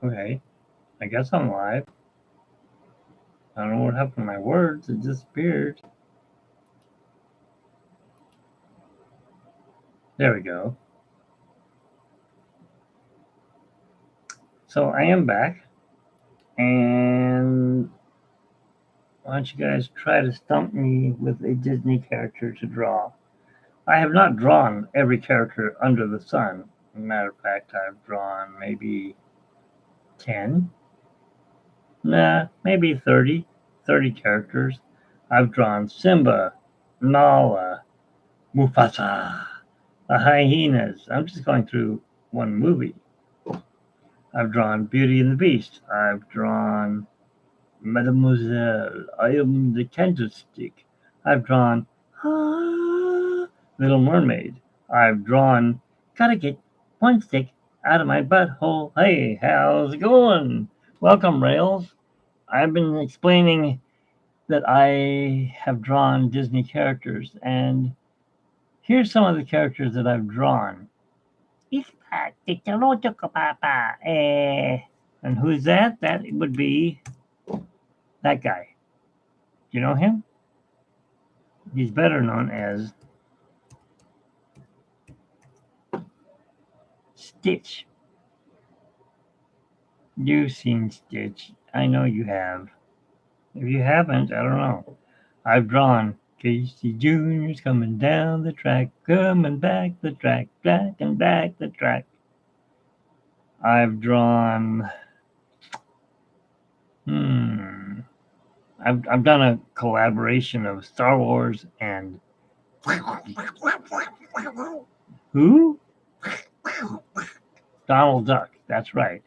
Okay, I guess I'm live. I don't know what happened to my words. It disappeared. There we go. So I am back. And why don't you guys try to stump me with a Disney character to draw? I have not drawn every character under the sun. As a matter of fact, I've drawn maybe 10. Nah, maybe 30. 30 characters. I've drawn Simba, Nala, Mufasa, the hyenas. I'm just going through one movie. I've drawn Beauty and the Beast. I've drawn Mademoiselle. I am the candlestick. I've drawn Little Mermaid. I've drawn Gotta Get One Stick Out of My Butthole. Hey, how's it going? Welcome, Rails. I've been explaining that I have drawn Disney characters, and here's some of the characters that I've drawn. And who's that? That would be that guy. Do you know him? He's better known as Stitch. You've seen Stitch. I know you have. If you haven't, I don't know. I've drawn Casey Jr.'s coming down the track, coming back the track, back and back the track. I've drawn. I've done a collaboration of Star Wars and who? Donald Duck. That's right.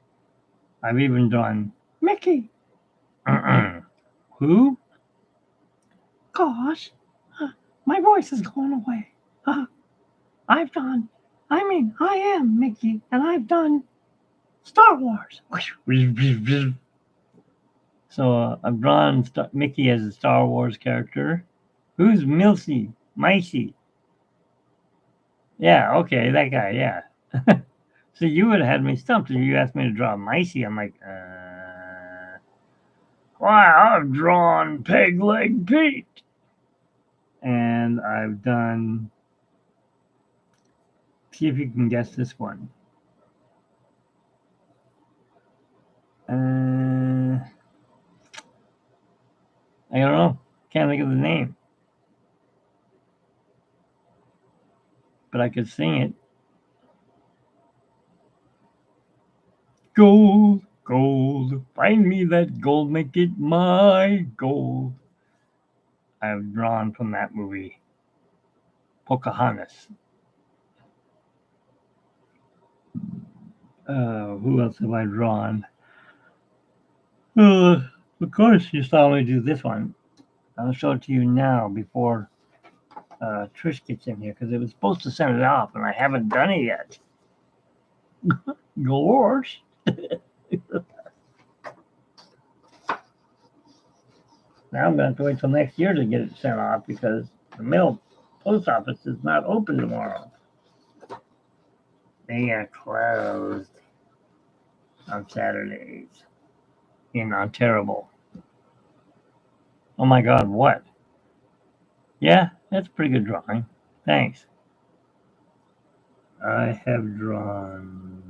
I've even done Mickey. Who? Gosh, my voice is going away. I am Mickey, and I've done Star Wars. So I've drawn Mickey as a Star Wars character. Who's Milsey? Micey? Yeah, okay, that guy, yeah. So you would have had me stumped if you asked me to draw Micey. I'm like, why, I've drawn Peg Leg Pete. And I've done, see if you can guess this one. I don't know. Can't think of the name. But I could sing it. Gold, gold, find me that gold, make it my gold. I've drawn from that movie Pocahontas. Who else have I drawn? Of course, you saw me do this one. I'll show it to you now before Trish gets in here because it was supposed to send it off and I haven't done it yet. Gosh. Now I'm going to have to wait till next year to get it sent off because the mail post office is not open tomorrow. They are closed on Saturdays in Ontario. Oh my God, what? Yeah, that's a pretty good drawing. Thanks. I have drawn.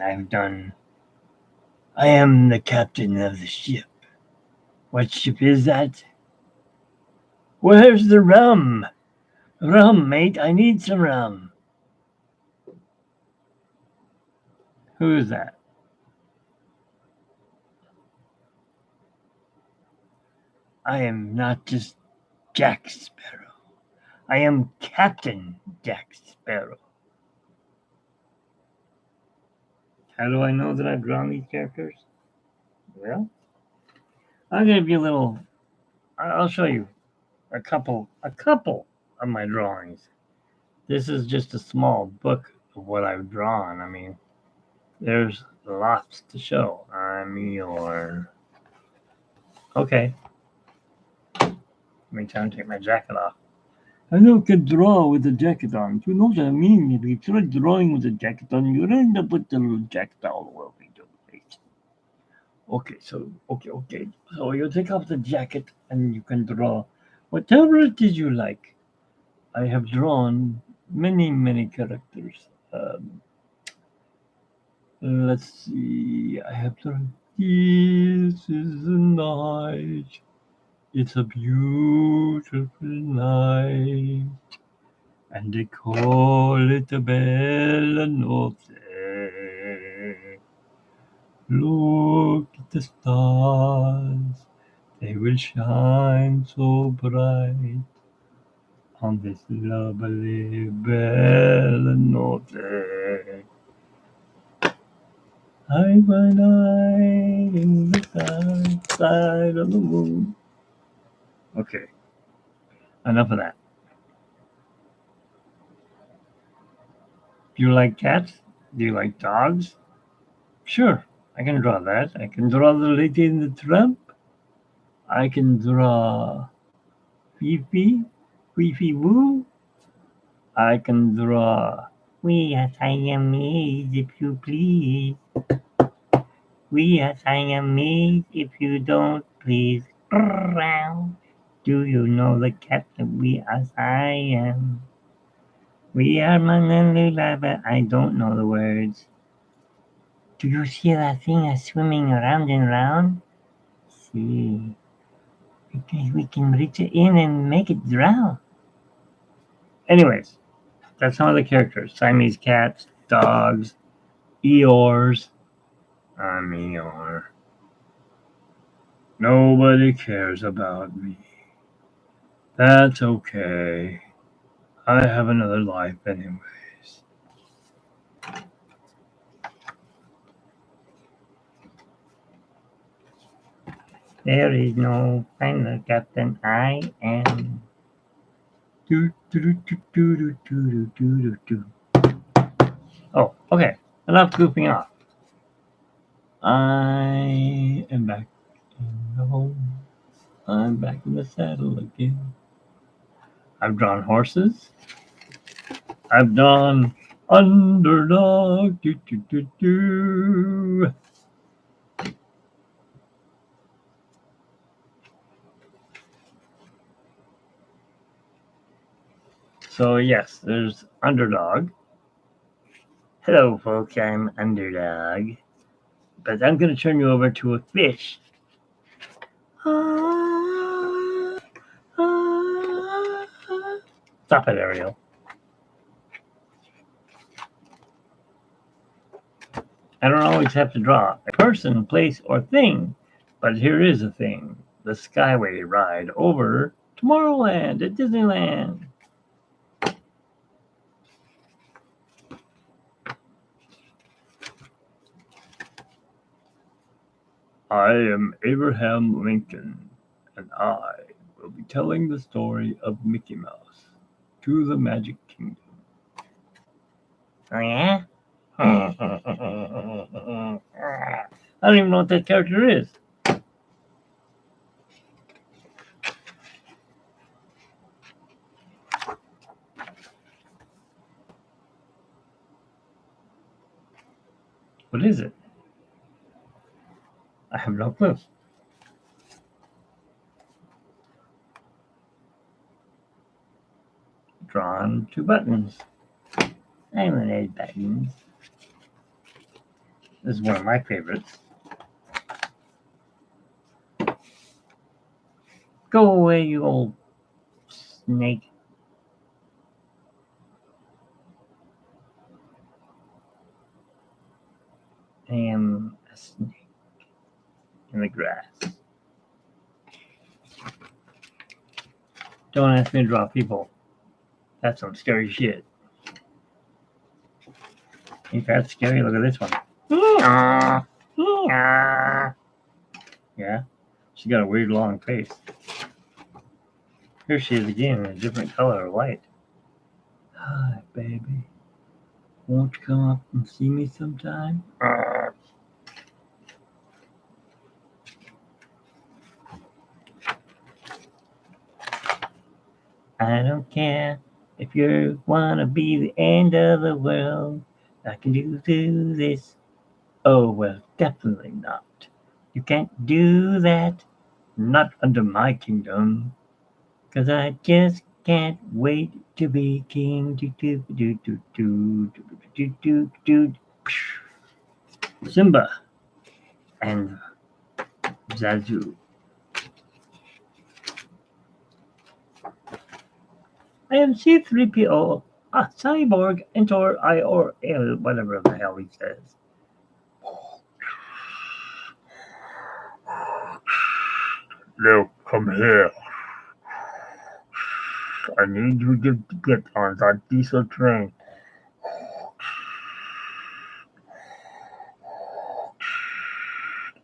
I've done. I am the captain of the ship. What ship is that? Where's the rum? Rum, mate. I need some rum. Who is that? I am not just Jack Sparrow. I am Captain Jack Sparrow. How do I know that I've drawn these characters? Well, I'll give you a little. I'll show you a couple of my drawings. This is just a small book of what I've drawn. I mean, there's lots to show. I'm your. Okay. Let me try and take my jacket off. I know can draw with a jacket on. You know what I mean? If you try drawing with a jacket on, you'll end up with the little jacket all over your face. Okay. So you take off the jacket and you can draw whatever it is you like. I have drawn many characters. Let's see. I have drawn. This is the night. It's a beautiful night. And they call it a bella notte. Look at the stars, they will shine so bright on this lovely bella notte. Night by night in the dark side of the moon. Okay, enough of that. Do you like cats? Do you like dogs? Sure, I can draw that. I can draw the Lady in the Tramp. I can draw Fifi, Fifi Woo. I can draw We are Siamese, if you please. We are Siamese, if you don't please. Do you know the cat that we are Siam? We are Manalula, but I don't know the words. Do you see that thing that's swimming around and around? See, we can reach it in and make it drown. Anyways, that's some of the characters. Siamese cats, dogs, Eeyores. I'm Eeyore. Nobody cares about me. That's okay. I have another life anyways. There is no final captain. I am. Oh, okay. Enough goofing off. I am back in the home. I'm back in the saddle again. I've drawn horses. I've drawn underdog. So yes, there's underdog. Hello, folks. I'm underdog, but I'm going to turn you over to a fish. Stop it, Ariel. I don't always have to draw a person, place, or thing, but here is a thing: the Skyway ride over Tomorrowland at Disneyland. I am Abraham Lincoln, and I will be telling the story of Mickey Mouse to the Magic Kingdom. Oh, yeah? I don't even know what that character is. What is it? I have no clue. Drawn 2 buttons. I wanted buttons. This is one of my favorites. Go away, you old snake. I am a snake in the grass. Don't ask me to draw people. That's some scary shit. If that's scary, look at this one. Yeah, she got a weird long face. Here she is again in a different color of white. Hi, baby. Won't you come up and see me sometime? I don't care If you wanna be the end of the world, I can do this. Oh, well, definitely not. You can't do that. Not under my kingdom. 'Cause I just can't wait to be king. Do, do, do, do, do, do, do, do, do. Simba and Zazu. I am C3PO, a cyborg, Entor, I, or L, whatever the hell he says. Luke, come here. I need you to get on that diesel train.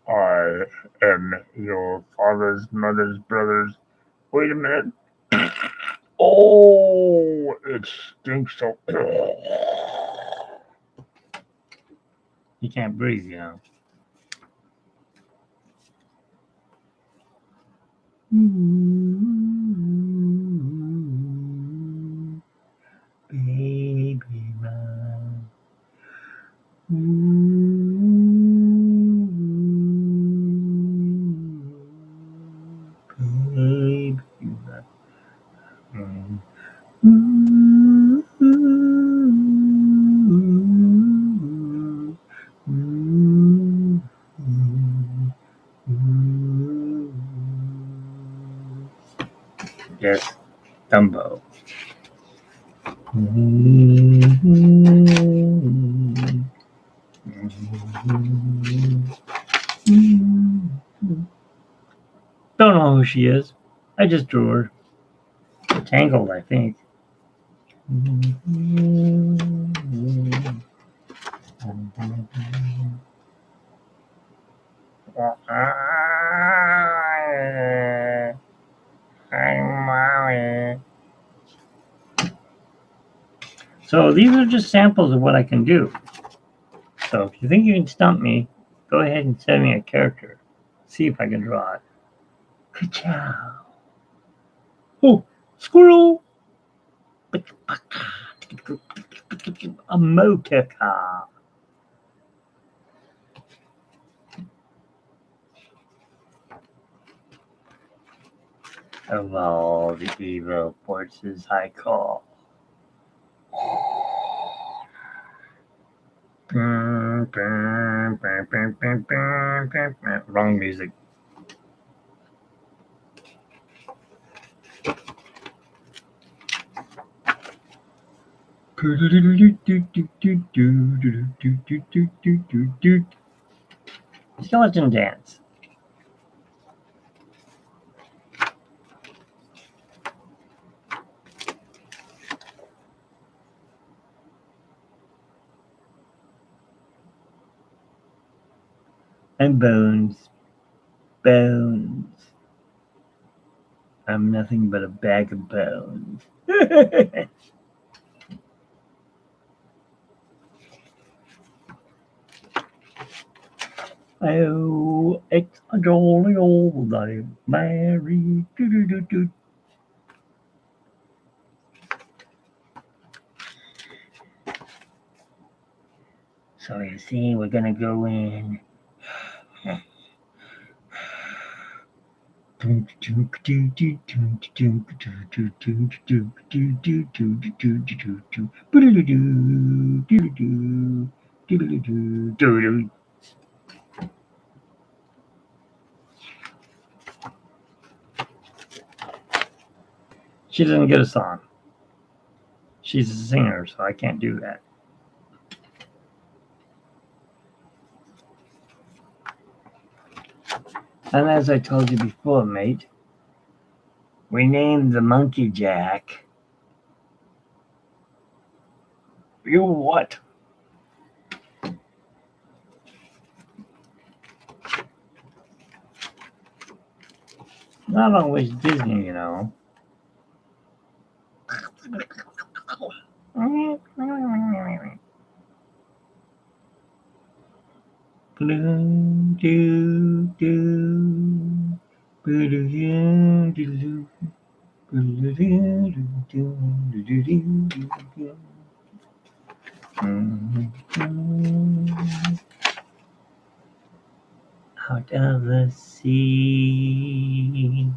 I am your father's mother's brother's. Wait a minute. Oh, it stinks so. He can't breathe, you know. Baby mine. Baby mine. Yes, Dumbo. Don't know who she is. I just drew her. Tangled, I think. So these are just samples of what I can do. So if you think you can stump me, go ahead and send me a character. See if I can draw it. Ka-chow. Oh, squirrel! A motor car. Of all the evil forces I call. Wrong music. Skeleton dance. And bones. Bones. I'm nothing but a bag of bones. Oh, it's a jolly old day, Mary. Do. So you see, we're gonna go in. She doesn't get a song. She's a singer, so I can't do that. And as I told you before, mate, we named the monkey Jack. You what? Not always Disney, you know. Out of the sea.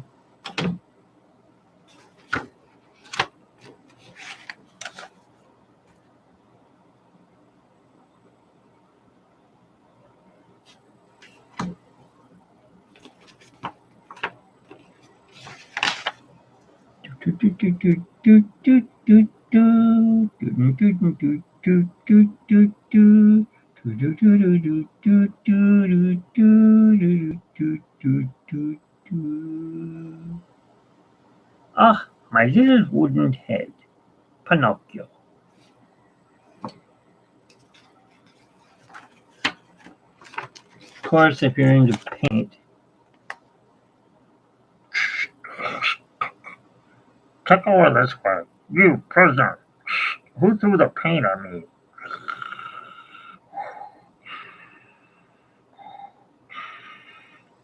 Ah, my little wooden head, Pinocchio. Of course, if you're into paint, take over this way. You prisoner. Who threw the paint on me?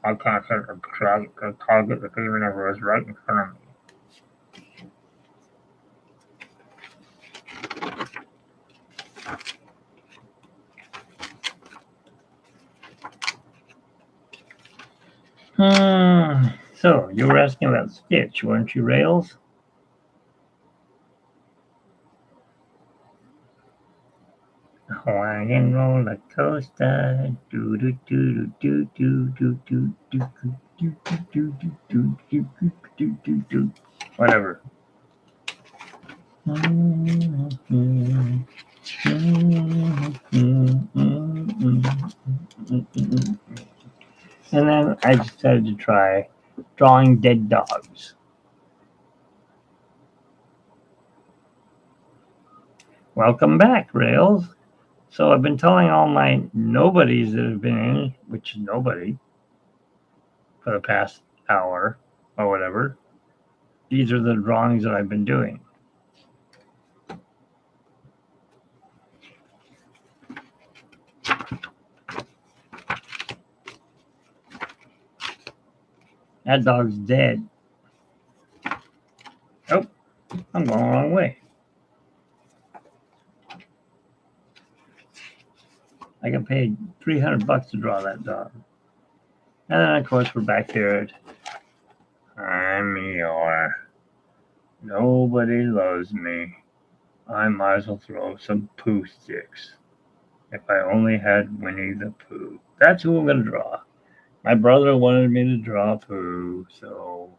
I can't hit the target if even if it was right in front of me. So, you were asking about Stitch, weren't you, Rails? Hawaiian roller coaster. Do do do do do do do do do do do do do do. Whatever. And then I decided to try drawing dead dogs. Welcome back, Rails. So I've been telling all my nobodies that have been in, which is nobody, for the past hour or whatever. These are the drawings that I've been doing. That dog's dead. Oh, I'm going the wrong way. I got paid $300 to draw that dog. And then, of course, we're back here at I'm Eeyore. Nobody loves me. I might as well throw some poo sticks. If I only had Winnie the Pooh. That's who I'm going to draw. My brother wanted me to draw Pooh, so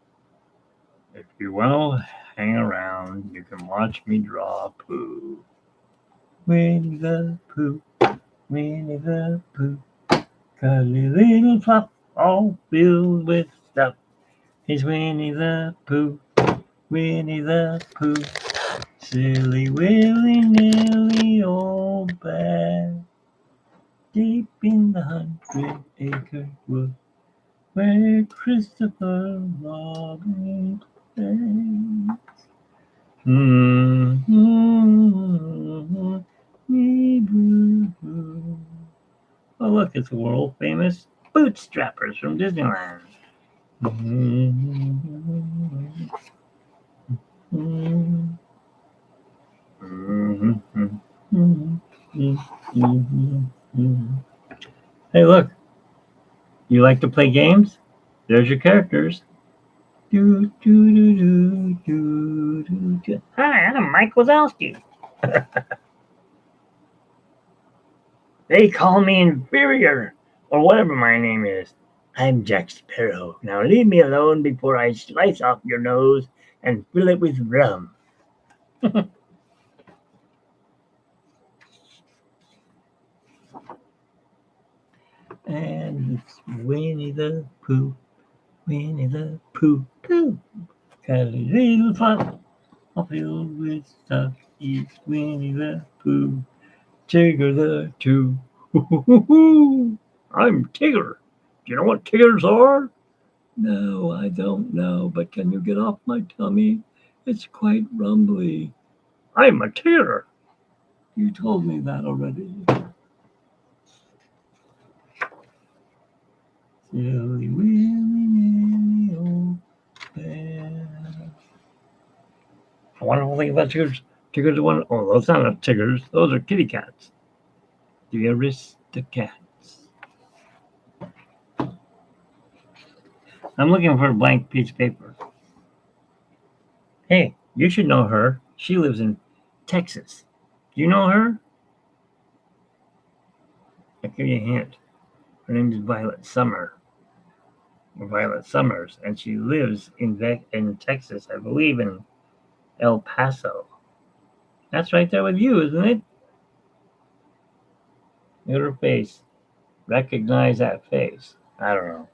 if you want to hang around, you can watch me draw Pooh. Winnie the Pooh, Winnie the Pooh, got a little flop all filled with stuff. He's Winnie the Pooh, Winnie the Pooh, silly willy nilly old bag. Deep in the 100-acre wood, where Christopher Robin plays. Oh, look, it's the world famous Bootstrappers from Disneyland. Hey, look, you like to play games? There's your characters. Hi, I'm Mike Wazowski. They call me inferior, or whatever my name is. I'm Jack Sparrow. Now leave me alone before I slice off your nose and fill it with rum. And it's Winnie the Pooh, Winnie the Pooh, Pooh. Got a little fun, all filled with stuff. It's Winnie the Pooh, Tigger the Two. I'm Tigger. Do you know what Tiggers are? No, I don't know, but can you get off my tummy? It's quite rumbly. I'm a Tigger. You told me that already. Silly willy nilly old bear. wonderful thing about Tiggers. Tiggers are one. Oh, those are not Tiggers. Those are kitty cats. The Aristocats. I'm looking for a blank piece of paper. Hey, you should know her. She lives in Texas. Do you know her? I'll give you a hint. Her name is Violet Summer. Or Violet Summers, and she lives in Texas, I believe in El Paso. That's right there with you, isn't it? Look at her face. Recognize that face. I don't know.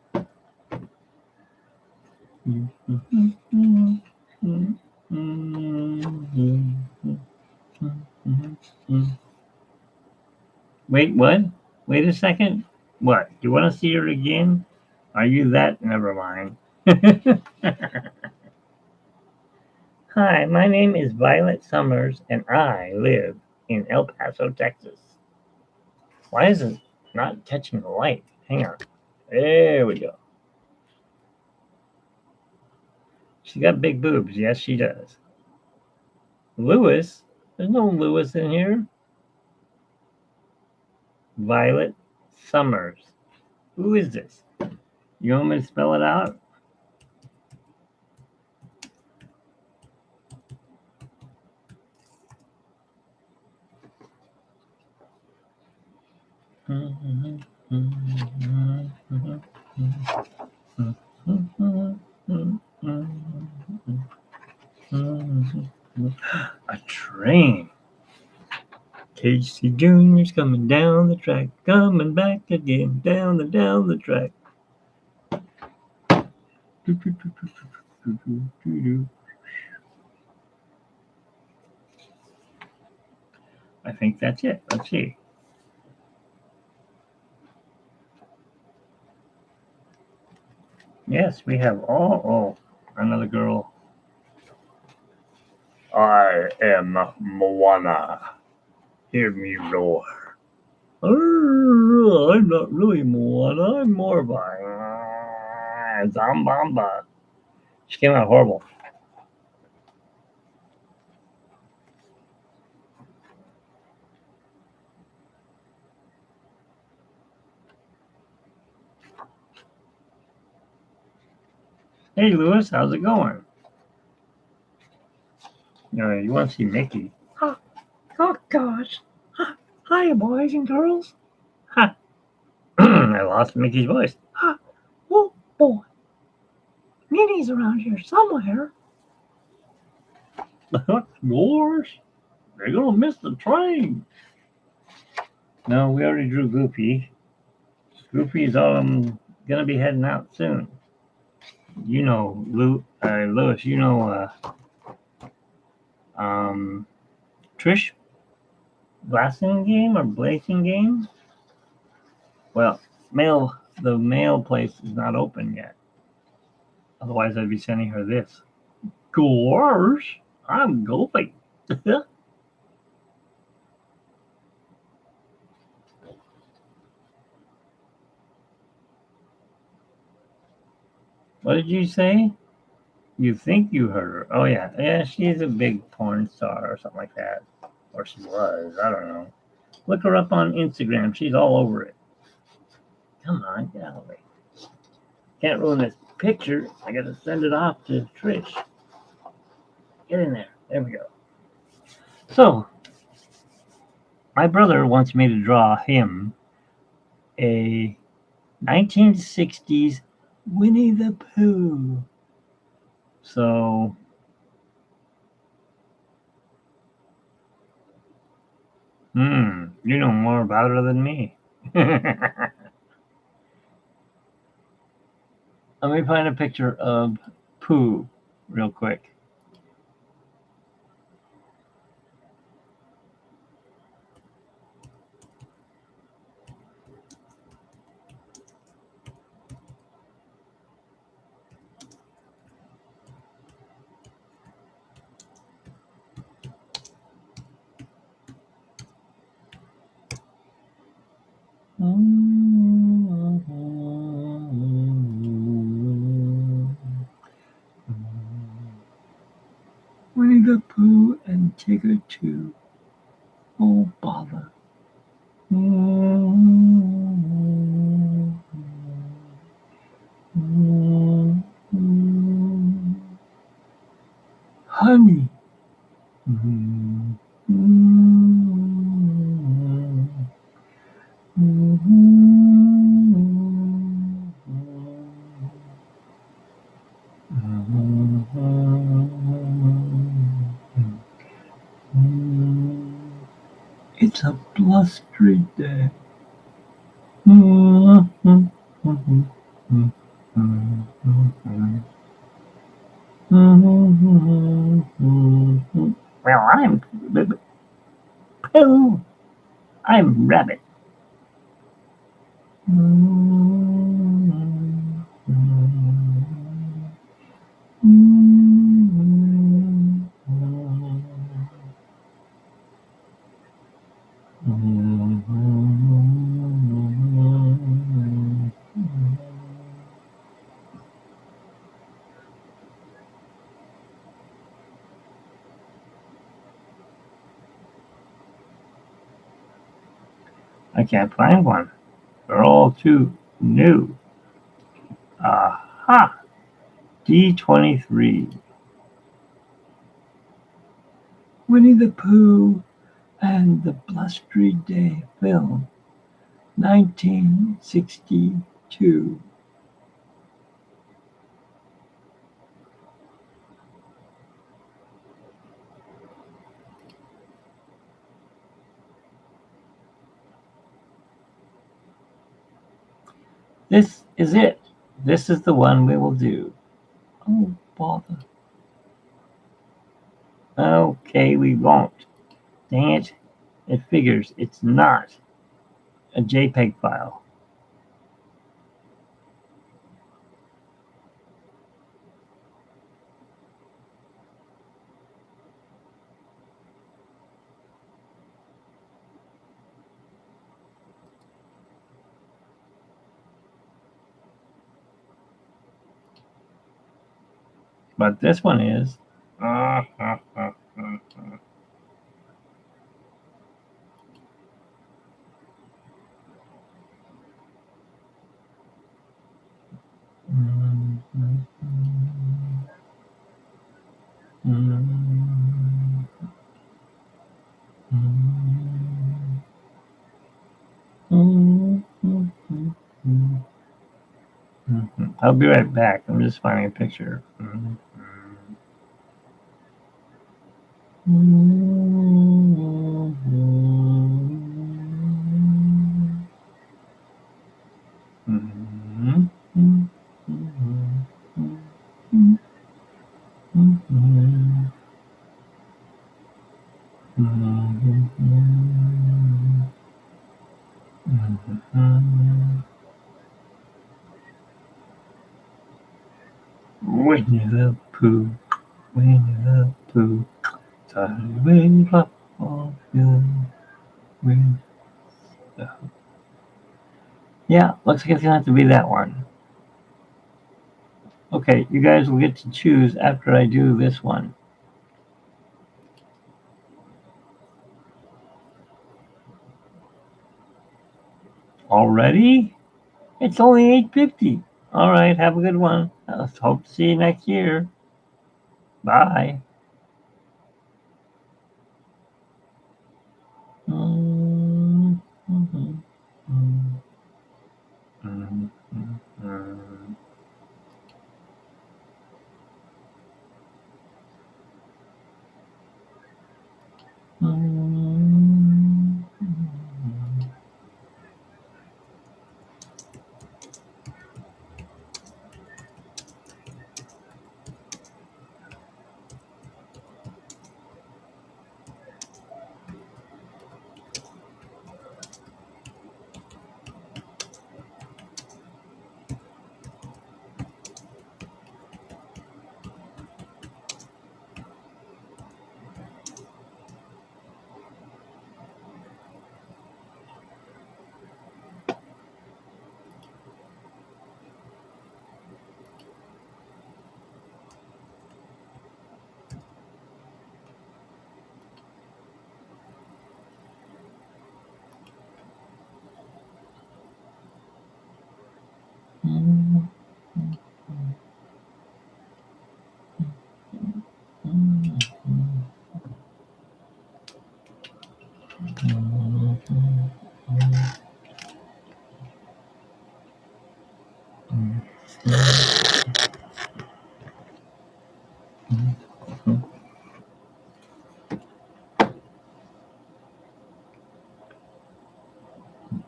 Wait, what? Wait a second. What? You want to see her again? Are you that? Never mind. Hi, my name is Violet Summers, and I live in El Paso, Texas. Why is it not catching the light? Hang on. There we go. She got big boobs. Yes, she does. Lewis? There's no Lewis in here. Violet Summers. Who is this? You want me to spell it out? A train. Casey Jr.'s coming down the track, coming back again, down the track. I think that's it. Let's see. Yes, we have another girl. I am Moana. Hear me roar. I'm not really Moana. I'm more of a Zambamba. She came out horrible. Hey, Lewis, how's it going? You want to see Mickey? Oh gosh. Hi, boys and girls. Ha. I lost Mickey's voice. Oh, boy. Minnie's around here somewhere. Yours? They're going to miss the train. No, we already drew Goofy. Goofy's going to be heading out soon. You know, Lewis, you know Trish Blazing Game? Well, the mail place is not open yet. Otherwise, I'd be sending her this. Gosh, I'm going. What did you say? You think you heard her? Oh yeah, yeah. She's a big porn star or something like that, or she was. I don't know. Look her up on Instagram. She's all over it. Come on, get out of the way. Can't ruin this picture. I gotta send it off to Trish. Get in there. There we go. So, my brother wants me to draw him a 1960s Winnie the Pooh. So, you know more about her than me. Let me find a picture of Pooh real quick. Winnie the Pooh. It's a blustery day. Well, I'm Pooh. I'm Rabbit. I can't find one. They're all too new. Aha! D23. Winnie the Pooh and the Blustery Day film, 1962. This is it. This is the one we will do. Oh, bother. Okay, we won't. Dang it. It figures it's not a JPEG file. But this one is. I'll be right back. I'm just finding a picture. Winnie the Pooh, Winnie the Pooh, tidily wave up on you with the... Yeah, looks like it's gonna have to be that one. Okay, you guys will get to choose after I do this one. Already? It's only 8:50. All right, have a good one. I hope to see you next year. Bye.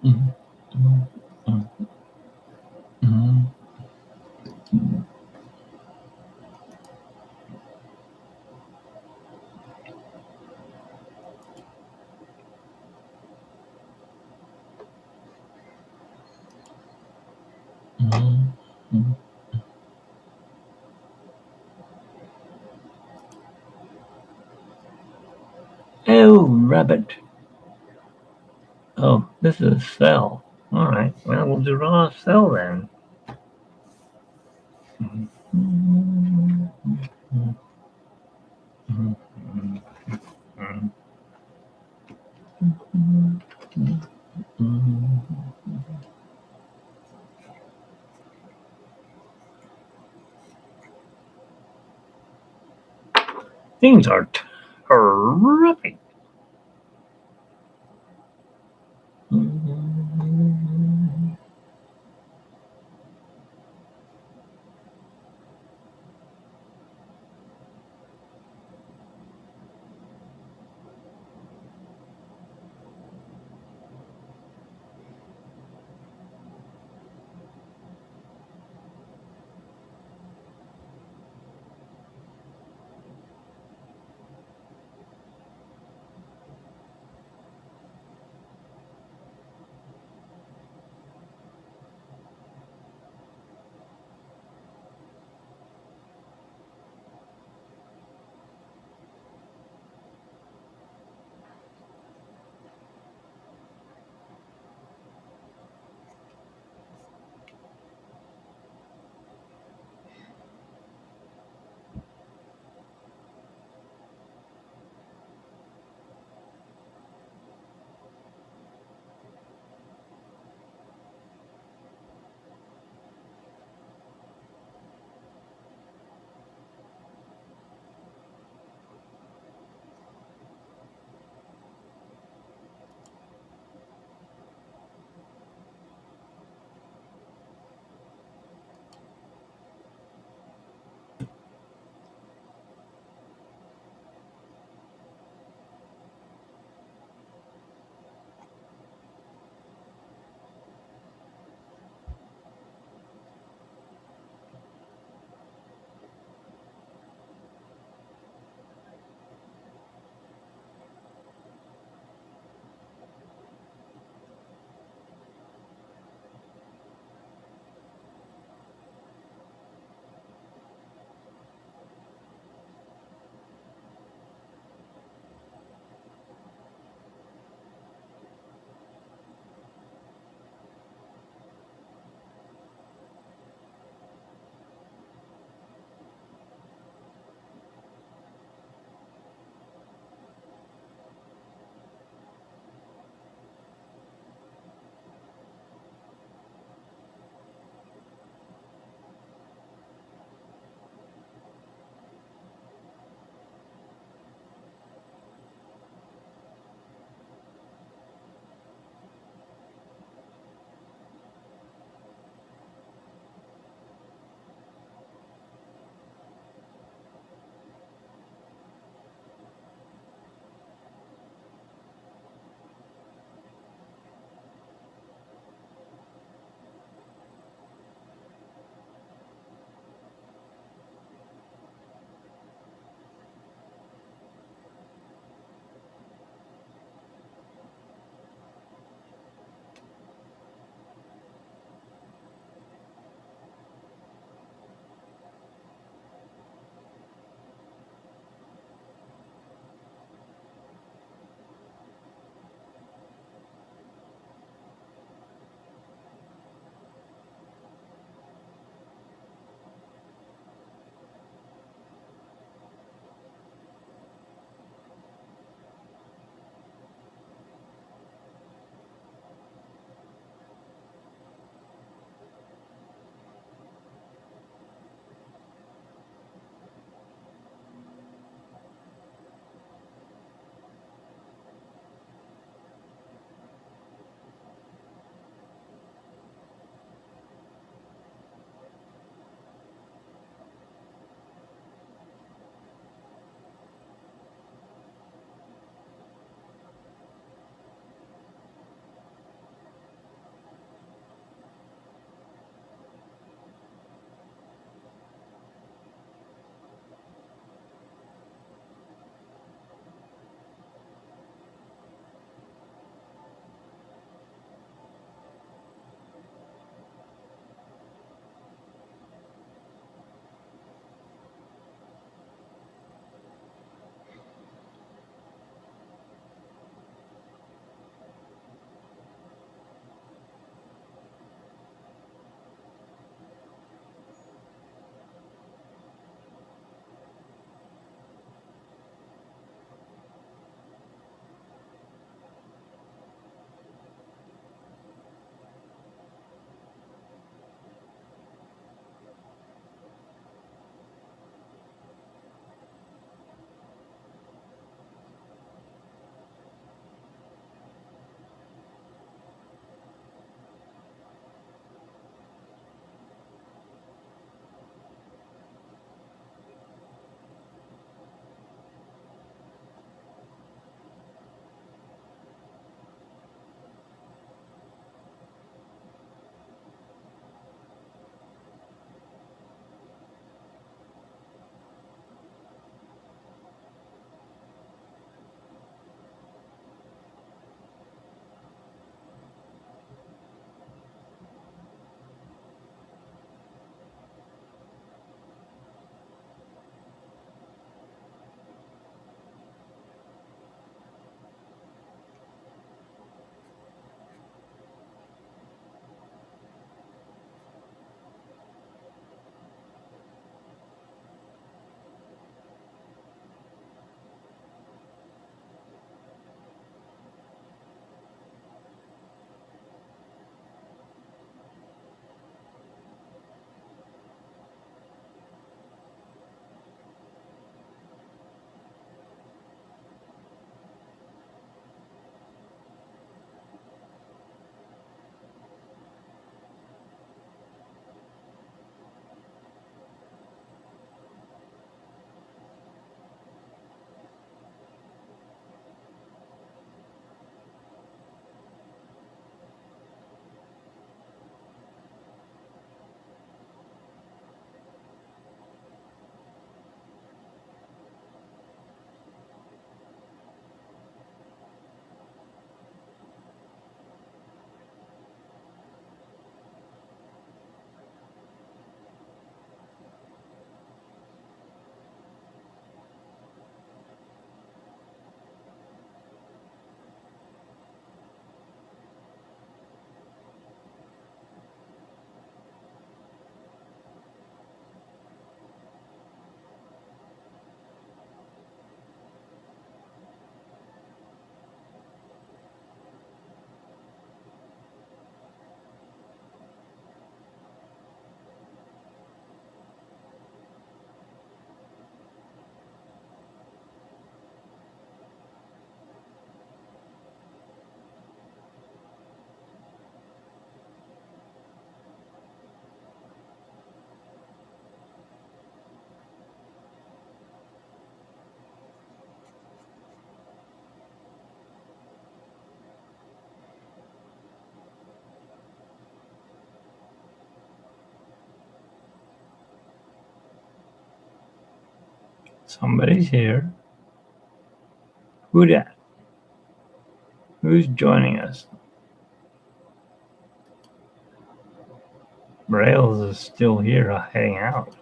Oh, rabbit. Oh, this is a cell. All right. Well, we'll draw a cell then. Things are terrific. Somebody's here. Who that? Who's joining us? Rails is still here hanging out.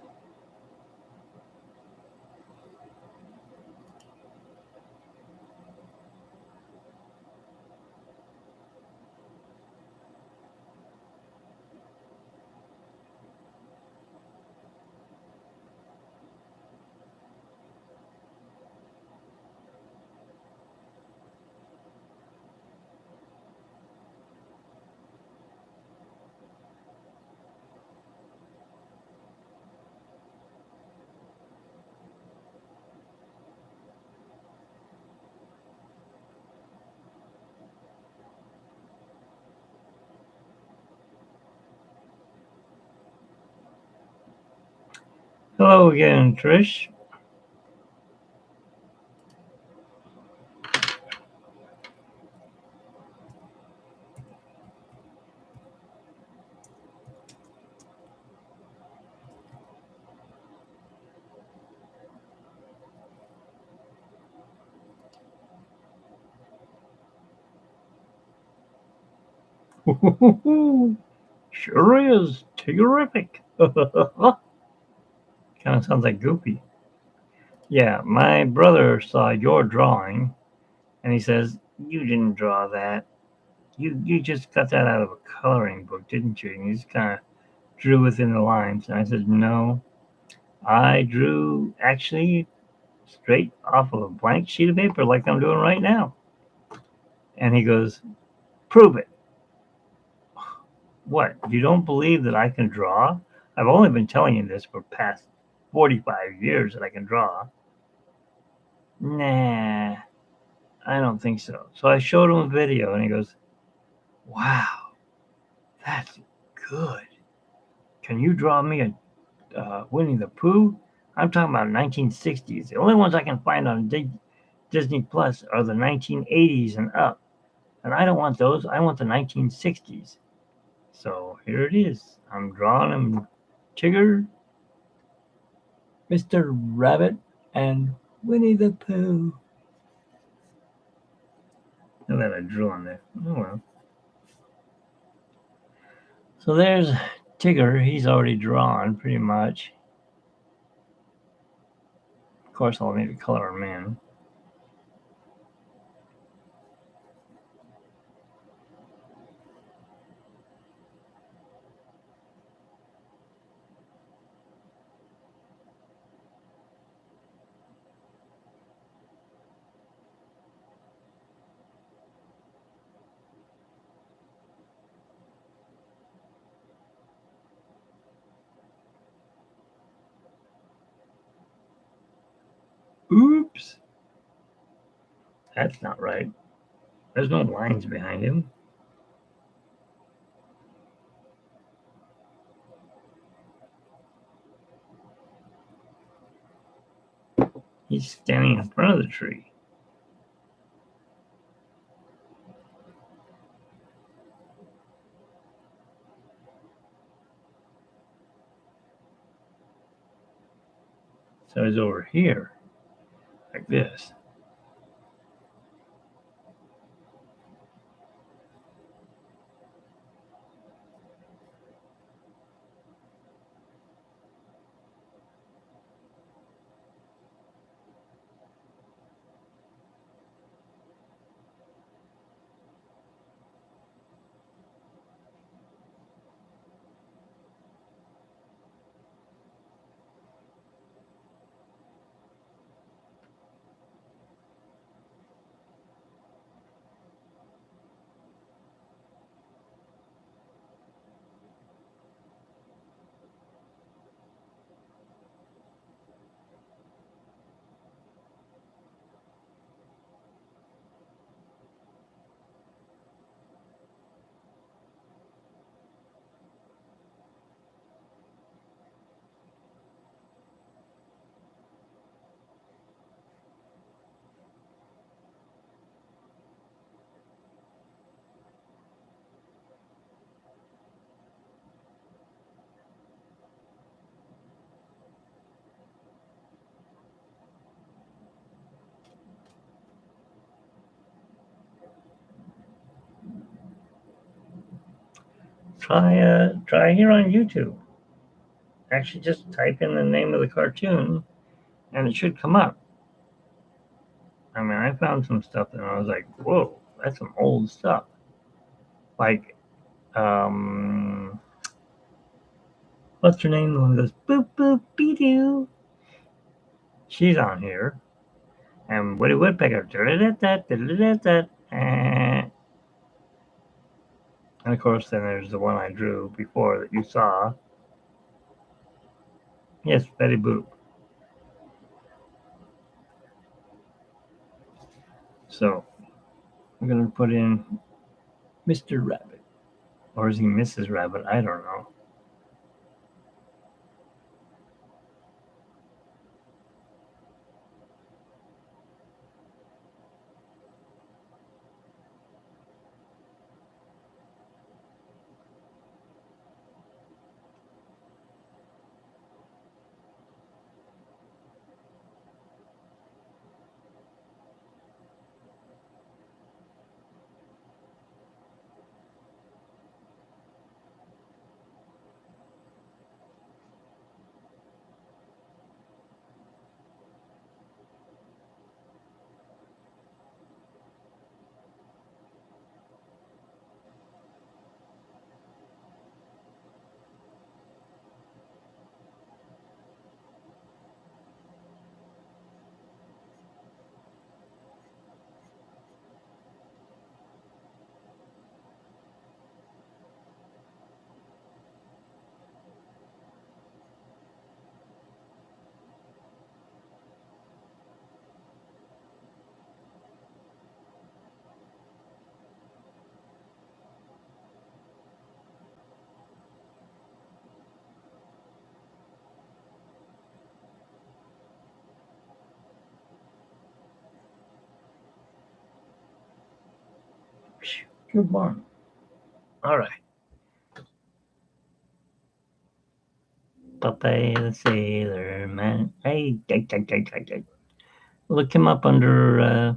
Hello again, Trish. Sure is. Terrific. Kind of sounds like Goopy. Yeah, my brother saw your drawing and he says, "You didn't draw that. You just got that out of a coloring book, didn't you?" And he just kind of drew within the lines. And I said, "No, I drew actually straight off of a blank sheet of paper like I'm doing right now." And he goes, "Prove it." What? You don't believe that I can draw? I've only been telling you this for past 45 years that I can draw. Nah, I don't think so. So I showed him a video and he goes, "Wow, that's good. Can you draw me a Winnie the Pooh?" I'm talking about 1960s. The only ones I can find on Disney Plus are the 1980s and up. And I don't want those. I want the 1960s. So here it is. I'm drawing him Tigger, Mr. Rabbit, and Winnie the Pooh. And then I drew on there. Oh well. So there's Tigger. He's already drawn pretty much. Of course, I'll maybe color him in. Oops. That's not right. There's no lines behind him. He's standing in front of the tree. So he's over here, like this. Try here on YouTube. Actually, just type in the name of the cartoon, and it should come up. I mean, I found some stuff and I was like, whoa, that's some old stuff. Like, what's her name? The one that goes boop boop be doo. She's on here, and Woody Woodpecker. And of course, then there's the one I drew before that you saw. Yes, Betty Boop. So I'm gonna put in Mr. Rabbit, or is he Mrs. Rabbit? I don't know. Good one. All right. Popeye the Sailor Man. Hey, look him up under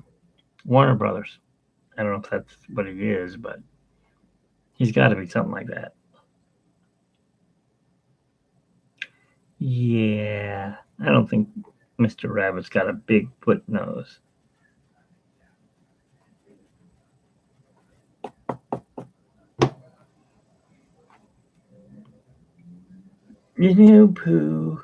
Warner Brothers. I don't know if that's what it is, but he's got to be something like that. Yeah, I don't think Mr. Rabbit's got a big foot nose. You know, Pooh.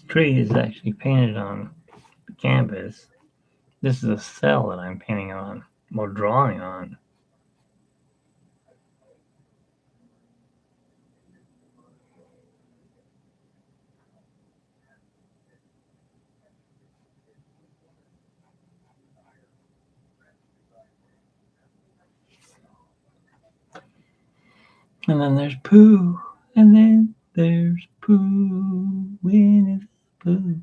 tree is actually painted on the canvas. This is a cell that I'm painting on, or drawing on. And then there's Pooh, and then there's Pooh, Winnie the Pooh.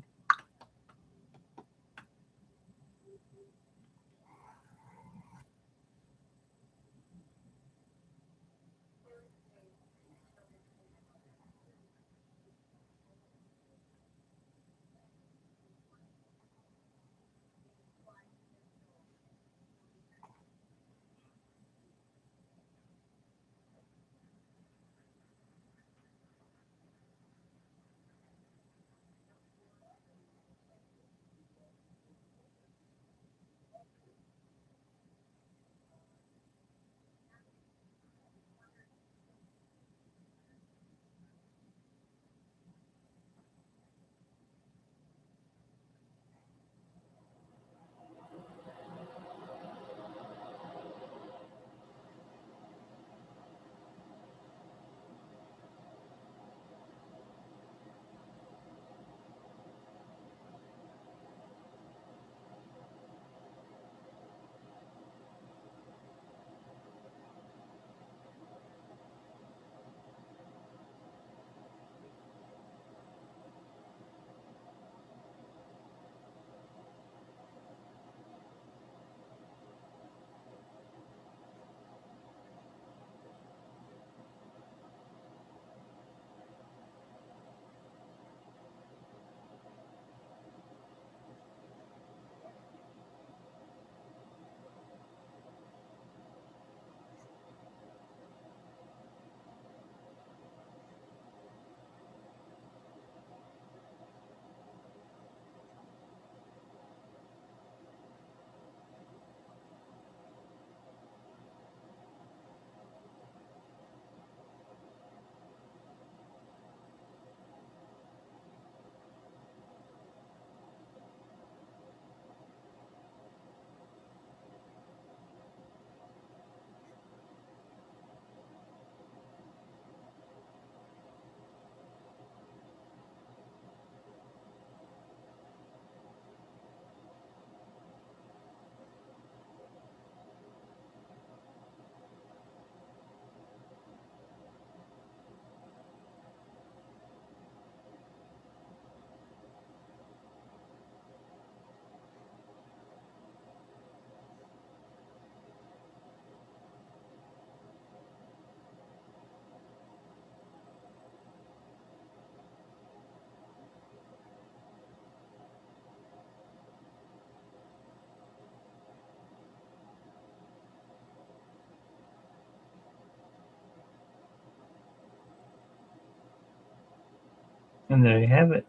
And there you have it.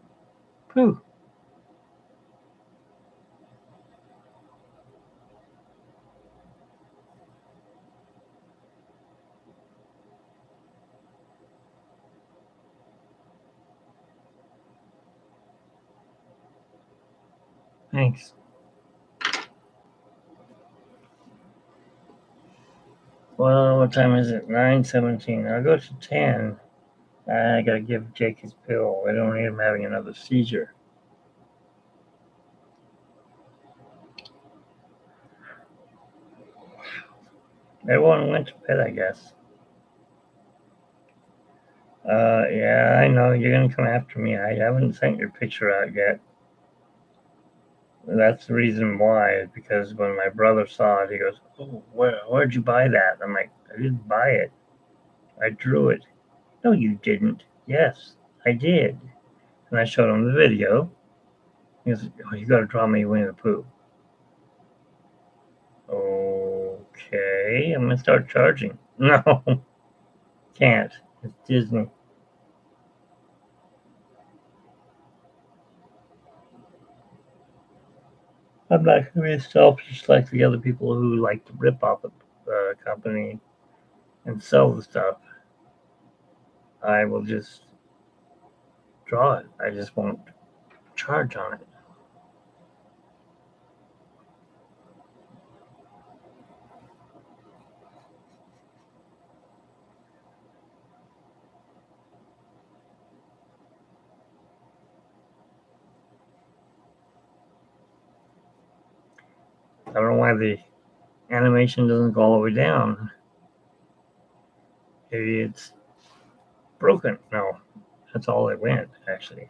Pooh. Thanks. Well, what time is it? 9:17. I'll go to 10. I gotta give Jake his pill. I don't need him having another seizure. Everyone went to bed, I guess. Yeah, I know. You're gonna come after me. I haven't sent your picture out yet. That's the reason why, is because when my brother saw it, he goes, "Oh, where'd you buy that?" I'm like, "I didn't buy it. I drew it." "No, you didn't." "Yes, I did." And I showed him the video. He goes, "Oh, you gotta draw me Winnie the Pooh." Okay, I'm gonna start charging. No, can't. It's Disney. I'm not gonna be selfish like the other people who like to rip off a company and sell the stuff. I will just draw it. I just won't charge on it. I don't know why the animation doesn't go all the way down. Maybe it's broken. No, that's all it went, actually.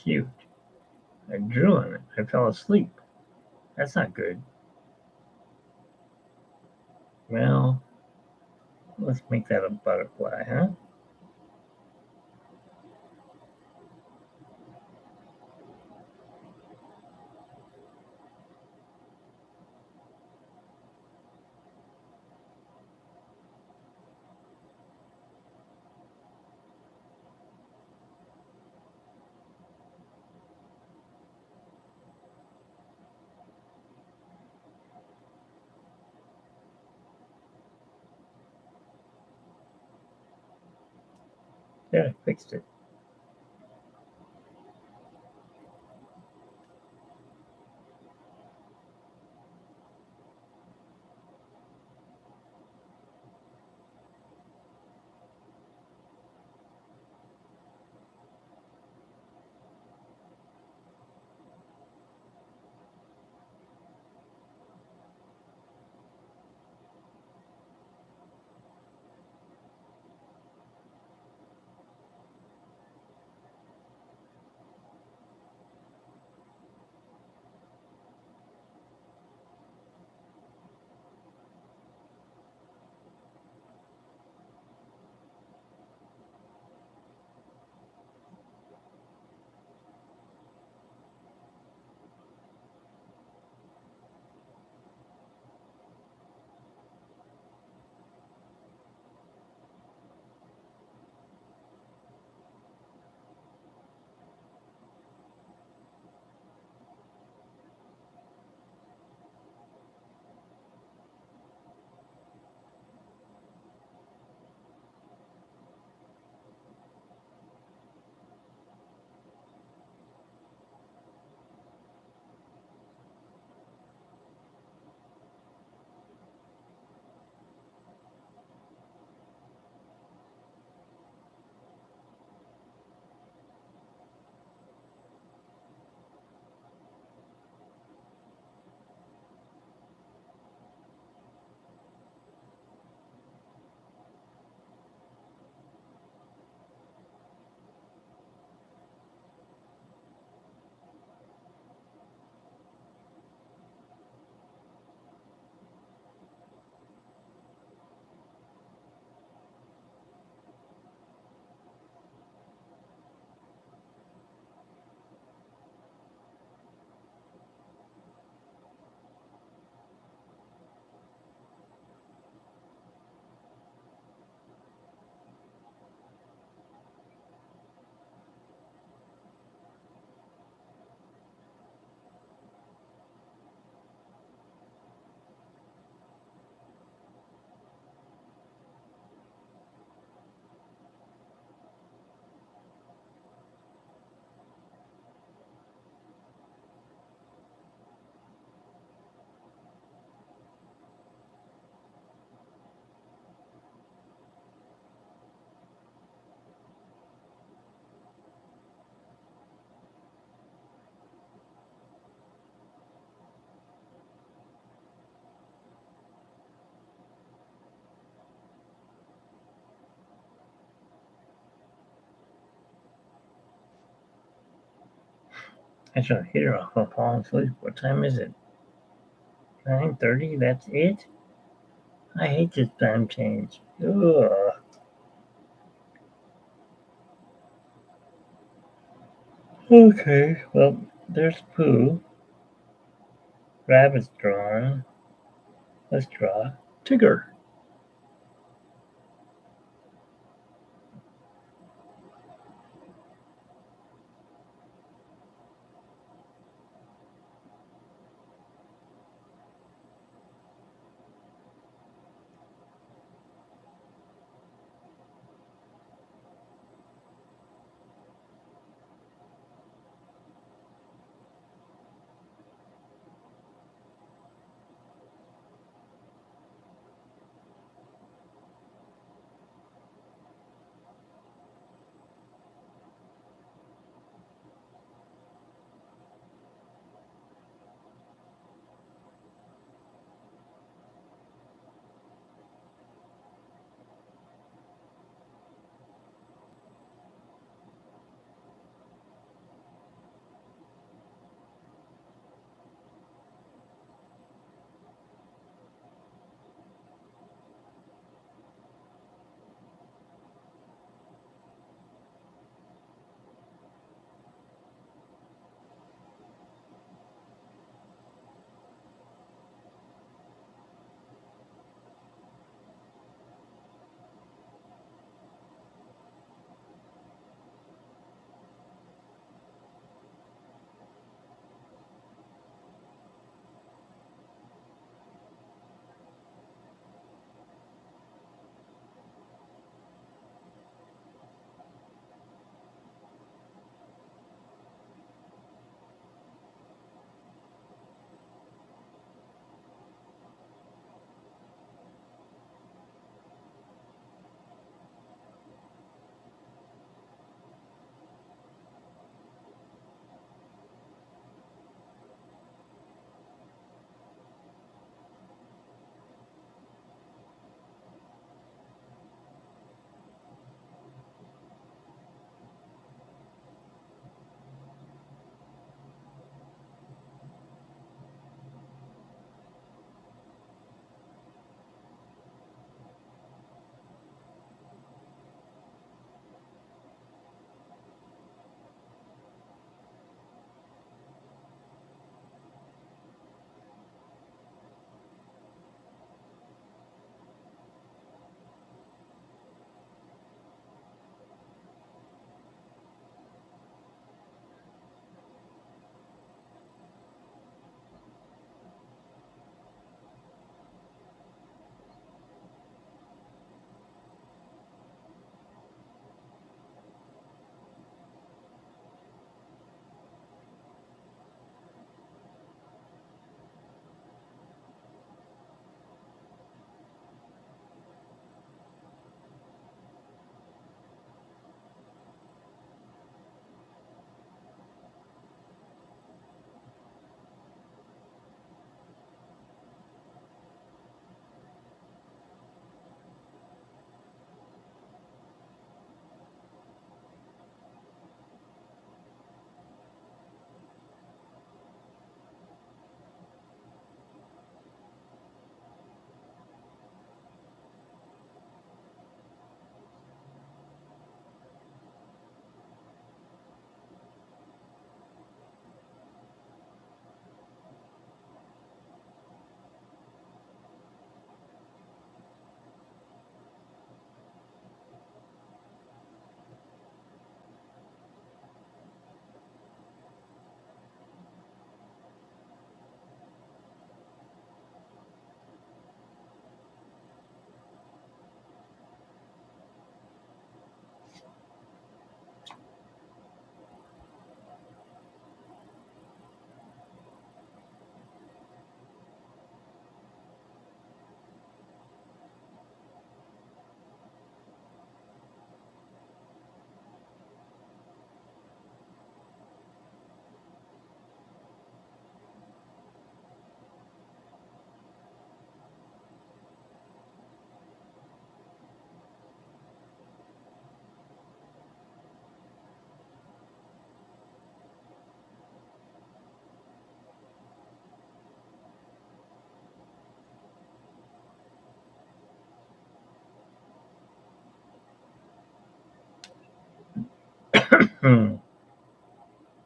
cute. I drew on it. I fell asleep. That's not good. Well, let's make that a butterfly, huh? There, I fixed it. I should hit her off while falling asleep. What time is it? 9:30? That's it? I hate this time change. Ugh. Okay, well, there's Pooh. Rabbit's drawn. Let's draw Tigger.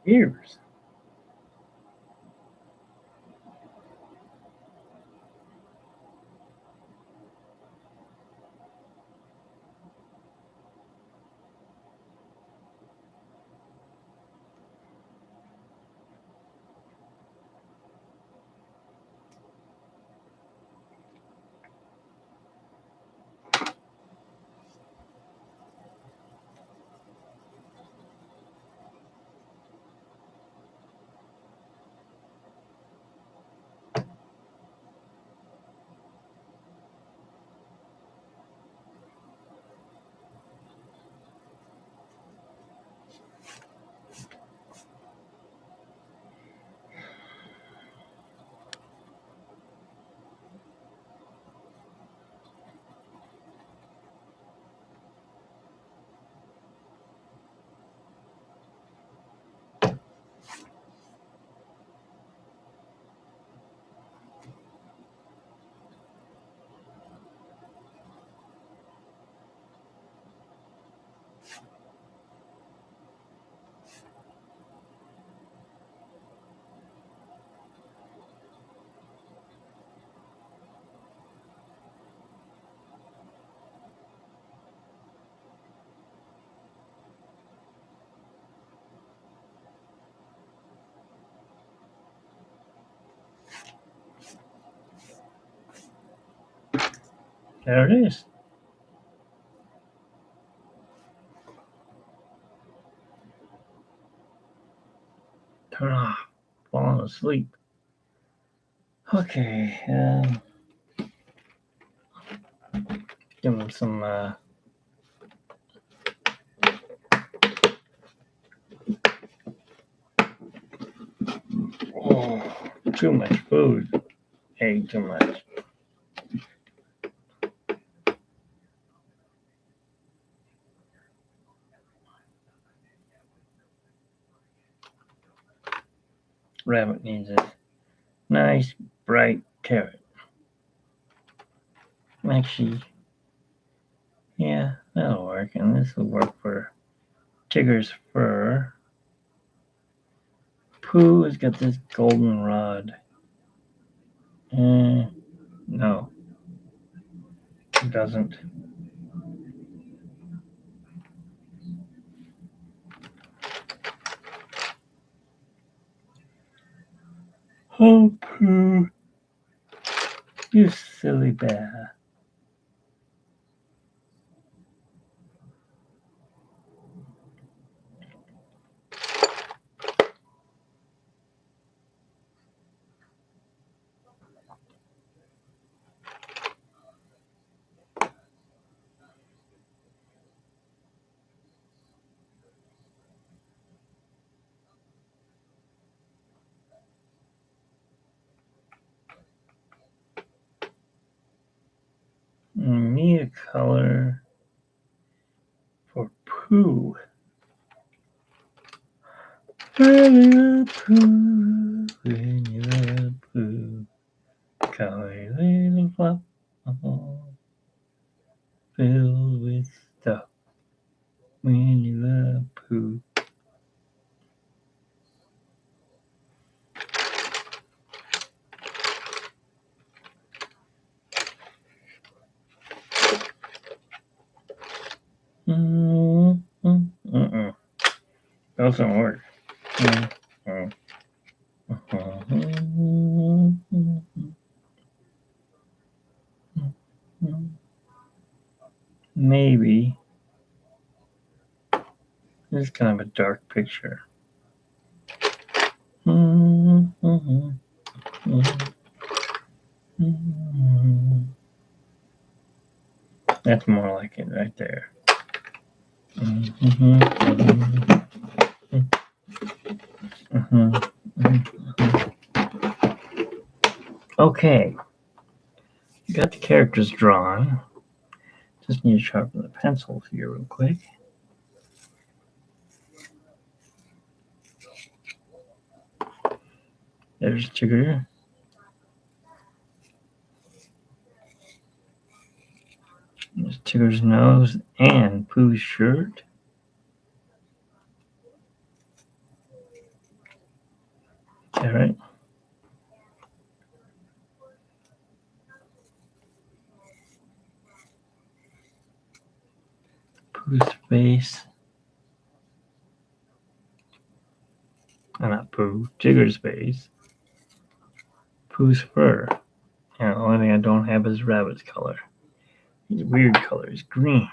Ears. There it is. Turn off. Falling asleep. Okay. Give him some. Oh, too much food. Ate too much. Rabbit needs a nice bright carrot. Actually, yeah, that'll work, and this will work for Tigger's fur. Pooh has got this golden rod. No, it doesn't. Oh, Pooh, you silly bear. Need a color for Pooh. When you Pooh, when you Pooh, color little flop filled with stuff. When you love Pooh. Doesn't work. Maybe. This is kind of a dark picture. That's more like it right there. Okay. Got the characters drawn. Just need to sharpen the pencil here real quick. There's Tigger. There's Tigger's nose and Pooh's shirt. All right. Pooh's face. Not Pooh. Jigger's face. Pooh's fur. And the only thing I don't have is Rabbit's color. He's weird colors. Green.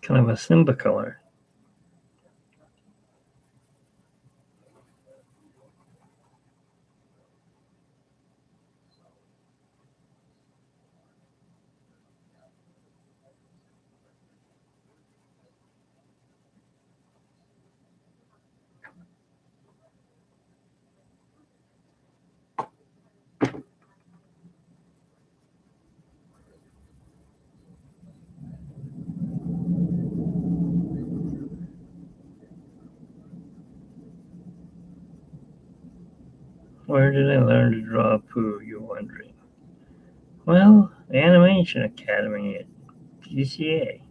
Kind of a Simba color. Where did I learn to draw Pooh, you're wondering? Well, the Animation Academy at GCA.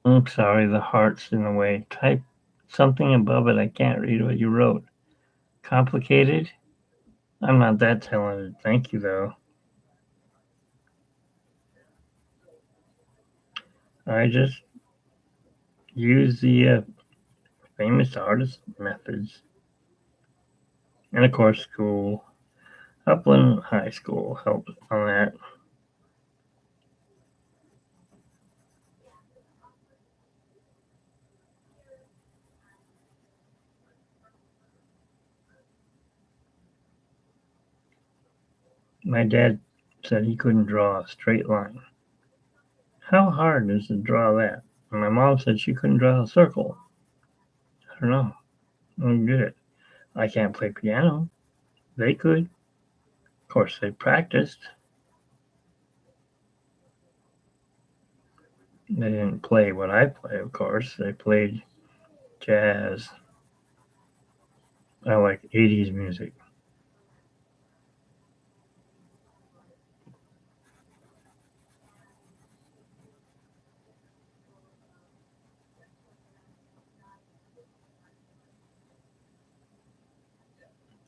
I'm sorry, the heart's in the way. Type something above it. I can't read what you wrote. Complicated? I'm not that talented. Thank you, though. I just use the famous artist methods. And of course, school. Upland High School helped on that. My dad said he couldn't draw a straight line. How hard is to draw that? And my mom said she couldn't draw a circle. I don't know. I don't get it. I can't play piano. They could. Of course, they practiced. They didn't play what I play, of course. They played jazz. I like 80s music.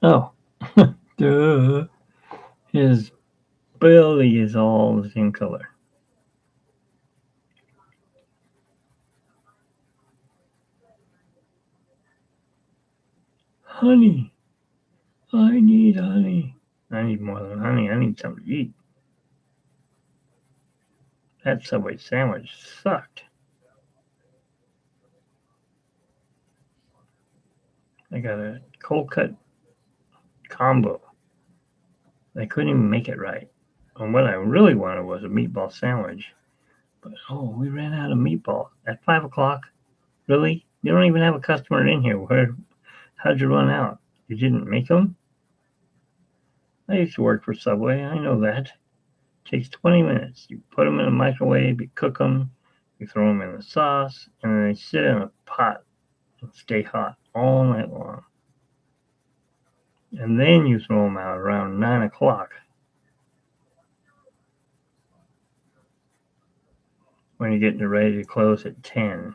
Oh, duh. His belly is all the same color. Honey. I need honey. I need more than honey. I need something to eat. That Subway sandwich sucked. I got a cold cut combo. They couldn't even make it right. And what I really wanted was a meatball sandwich. But oh, we ran out of meatballs at 5 o'clock. Really? You don't even have a customer in here. How'd you run out? You didn't make them? I used to work for Subway. I know that. It takes 20 minutes. You put them in a microwave, you cook them, you throw them in the sauce, and then they sit in a pot and stay hot all night long. And then you throw them out around 9 o'clock when you're getting ready to close at 10.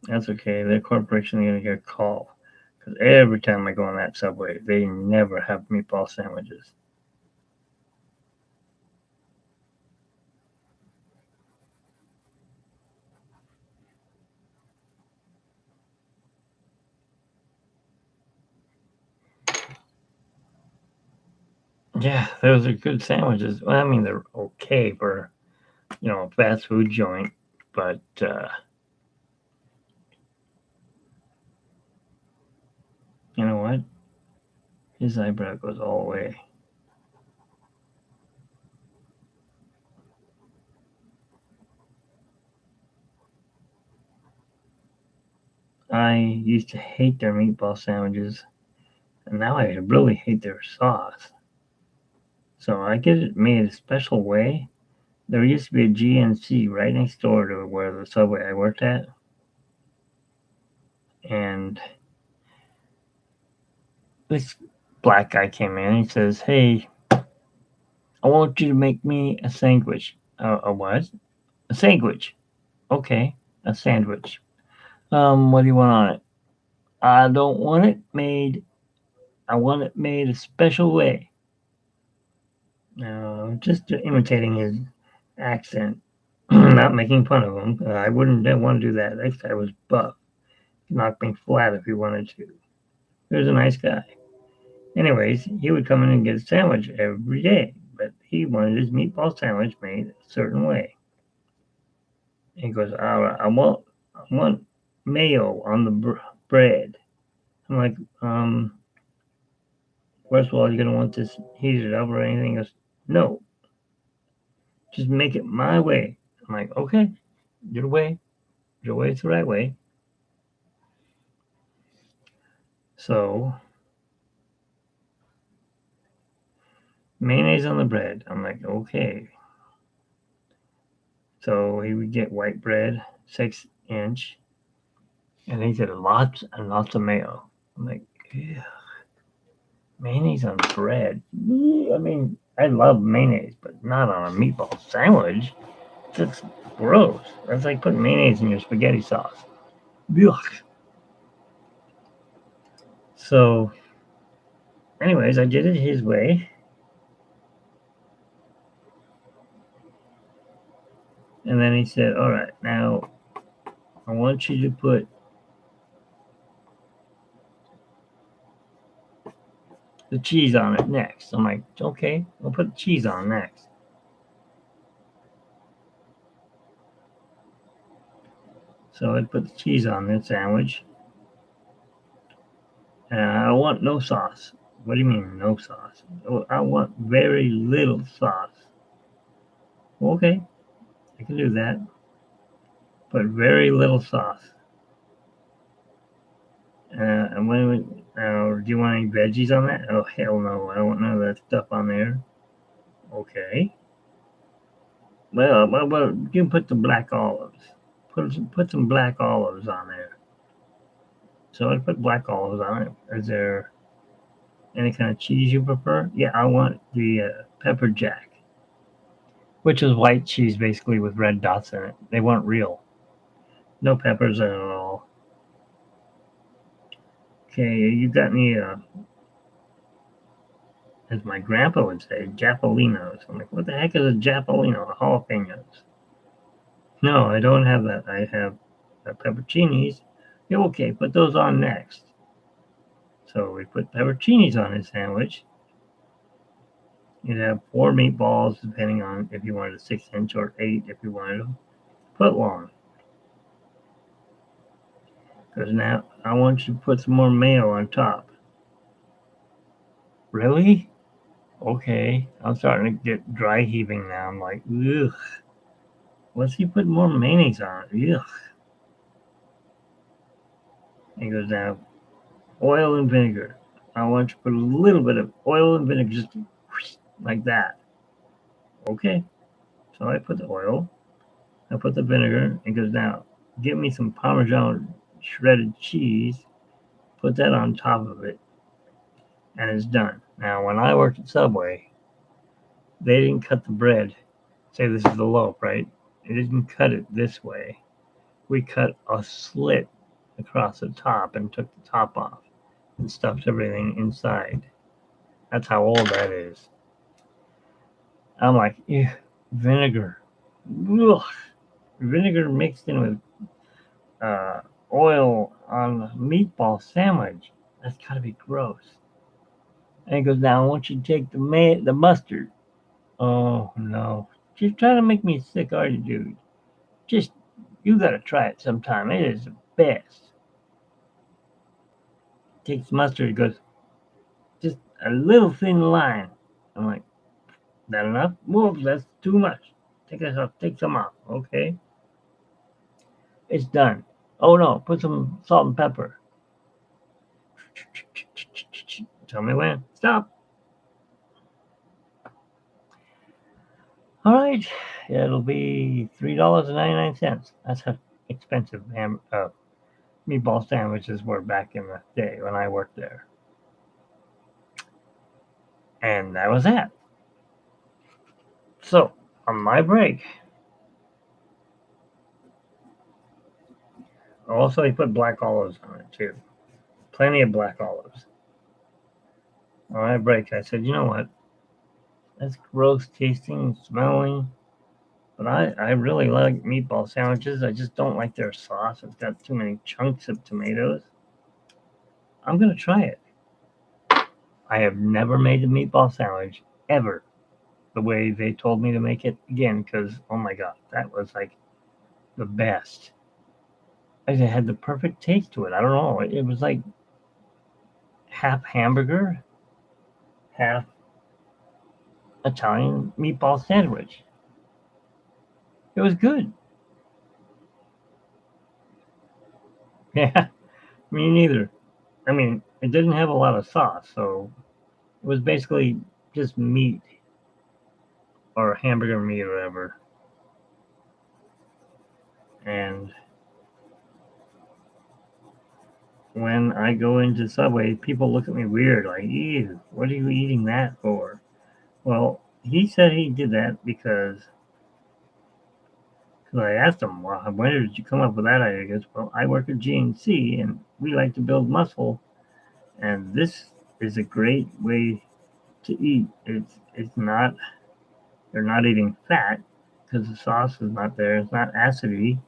That's okay. Their corporation is going to get a call. Because every time I go on that Subway, they never have meatball sandwiches. Yeah, those are good sandwiches. Well, I mean, they're okay for, a fast food joint, but you know what? His eyebrow goes all the way. I used to hate their meatball sandwiches, and now I really hate their sauce. So I get it made a special way. There used to be a GNC right next door to where the Subway I worked at, and this black guy came in. He says, "Hey, I want you to make me a sandwich." A what? A sandwich. Okay, a sandwich. What do you want on it? I don't want it made. I want it made a special way. Just imitating his accent, not making fun of him. I wouldn't want to do that. That guy was buff. He knocked me flat if he wanted to. He was a nice guy. Anyways, he would come in and get a sandwich every day, but he wanted his meatball sandwich made a certain way. He goes, I want mayo on the bread. I'm like, first of all, you're gonna want this heated up or anything? He goes, no, just make it my way. I'm like, okay, your way. Your way's the right way. So mayonnaise on the bread. I'm like, okay. So he would get white bread, 6 inch, and he said lots and lots of mayo. I'm like, yeah, mayonnaise on bread. I mean, I love mayonnaise, but not on a meatball sandwich. That's gross. That's like putting mayonnaise in your spaghetti sauce. Yuck. So, anyways, I did it his way. And then he said, all right, now I want you to put the cheese on it next. I'm like, okay, I'll put the cheese on next. So I put the cheese on the sandwich. And I want no sauce. What do you mean, no sauce? I want very little sauce. Okay, I can do that. But very little sauce. And do you want any veggies on that? Oh, hell no. I don't want none of that stuff on there. Okay. Well, you can put the black olives. Put some black olives on there. So I put black olives on it. Is there any kind of cheese you prefer? Yeah, I want the pepper jack, which is white cheese basically with red dots in it. They weren't real. No peppers in it at all. Okay, you got any, as my grandpa would say, japalinos. I'm like, what the heck is a japalino? Jalapenos. No, I don't have that. I have pepperoncinis. Yeah, okay, put those on next. So we put pepperoncinis on his sandwich. You'd have 4 meatballs, depending on if you wanted a 6 inch or 8 if you wanted them foot long. Because now I want you to put some more mayo on top. Really? Okay. I'm starting to get dry heaving now. I'm like, ugh. What's he put more mayonnaise on it? Ugh. He goes, now, oil and vinegar. I want you to put a little bit of oil and vinegar, just like that. Okay. So I put the oil, I put the vinegar. He goes, now, give me some Parmesan shredded cheese, put that on top of it, and it's done. Now, when I worked at Subway, they didn't cut the bread. Say this is the loaf, right? They didn't cut it this way. We cut a slit across the top and took the top off and stuffed everything inside. That's how old that is. I'm like, ew, vinegar. Ugh. Vinegar mixed in with uh, oil on a meatball sandwich. That's gotta be gross. And he goes, now I want you to take the mustard. Oh no. Just trying to make me sick, are you, dude? Just you gotta try it sometime. It is the best. Takes mustard, goes, just a little thin line. I'm like, that enough? Whoa, that's too much. Take this off, take some off. Okay. It's done. Oh no, put some salt and pepper. Tell me when. Stop. All right. It'll be $3.99. That's how expensive meatball sandwiches were back in the day when I worked there. And that was that. So, on my break, also he put black olives on it too. Plenty of black olives. On my break, I said, you know what? That's gross tasting and smelling. But I really like meatball sandwiches. I just don't like their sauce. It's got too many chunks of tomatoes. I'm going to try it. I have never made a meatball sandwich ever the way they told me to make it again because, oh my God, that was like the best. It had the perfect taste to it. I don't know. It was like half hamburger, half Italian meatball sandwich. It was good. Yeah, me neither. I mean, it didn't have a lot of sauce, so it was basically just meat or hamburger meat or whatever. And when I go into Subway, people look at me weird, like, ew, what are you eating that for? Well, he said he did that because I asked him, well, when did you come up with that idea? He goes, well, I work at GNC and we like to build muscle, and this is a great way to eat. It's not, you're not eating fat because the sauce is not there. It's not acidy.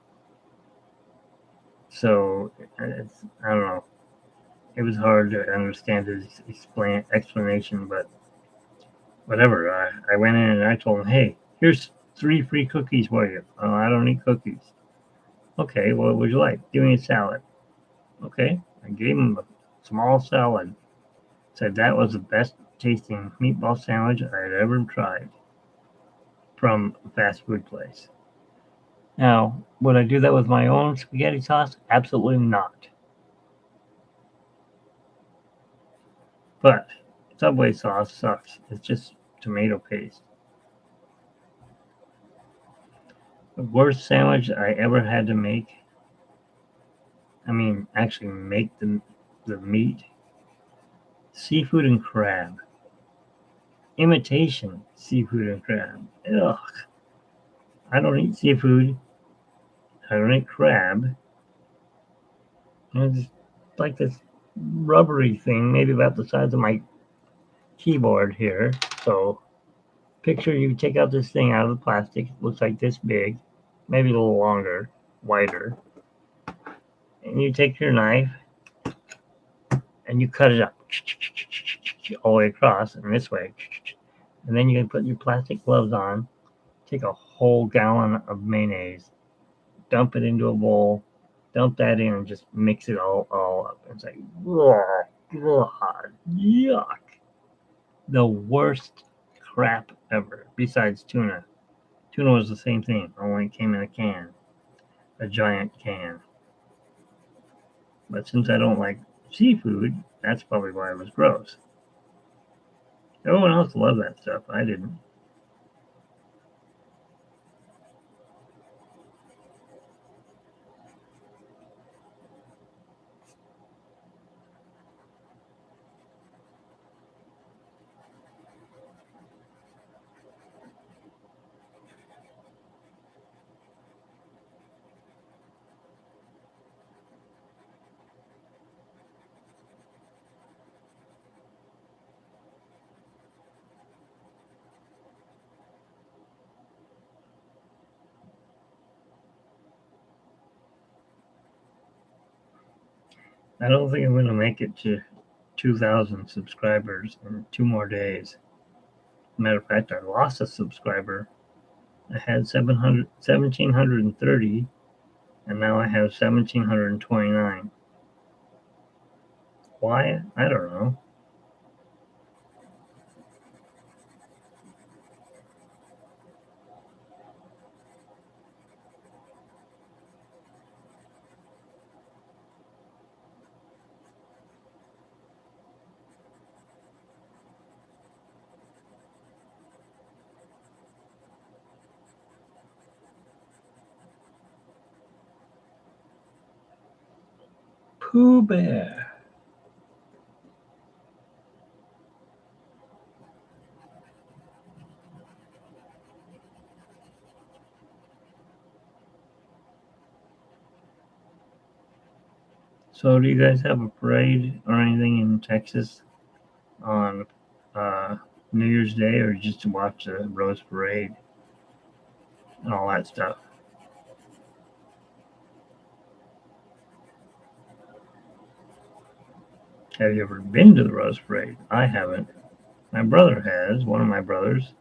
So I don't know. It was hard to understand his explanation, but whatever. I went in and I told him, hey, here's 3 free cookies for you. Oh, I don't eat cookies. Okay, what would you like? Give me a salad. Okay, I gave him a small salad. Said that was the best tasting meatball sandwich I had ever tried from a fast food place. Now, would I do that with my own spaghetti sauce? Absolutely not. But Subway sauce sucks. It's just tomato paste. The worst sandwich I ever had to make. I mean, actually make the meat. Seafood and crab. Imitation seafood and crab. Ugh. I don't eat seafood. I don't eat crab. And it's like this rubbery thing, maybe about the size of my keyboard here. So picture you take out this thing out of the plastic. It looks like this big, maybe a little longer, wider. And you take your knife and you cut it up all the way across and this way. And then you can put your plastic gloves on, take a whole gallon of mayonnaise, dump it into a bowl, dump that in, and just mix it all up. It's like, ugh, God, yuck. The worst crap ever, besides tuna. Tuna was the same thing, only it came in a can, a giant can. But since I don't like seafood, that's probably why it was gross. Everyone else loved that stuff. I didn't. I don't think I'm going to make it to 2,000 subscribers in 2 more days. Matter of fact, I lost a subscriber. I had 1,730, and now I have 1,729. Why? I don't know. Pooh Bear. So, do you guys have a parade or anything in Texas on New Year's Day, or just to watch the Rose Parade and all that stuff? Have you ever been to the Rose Parade? I haven't. My brother has. One of my brothers.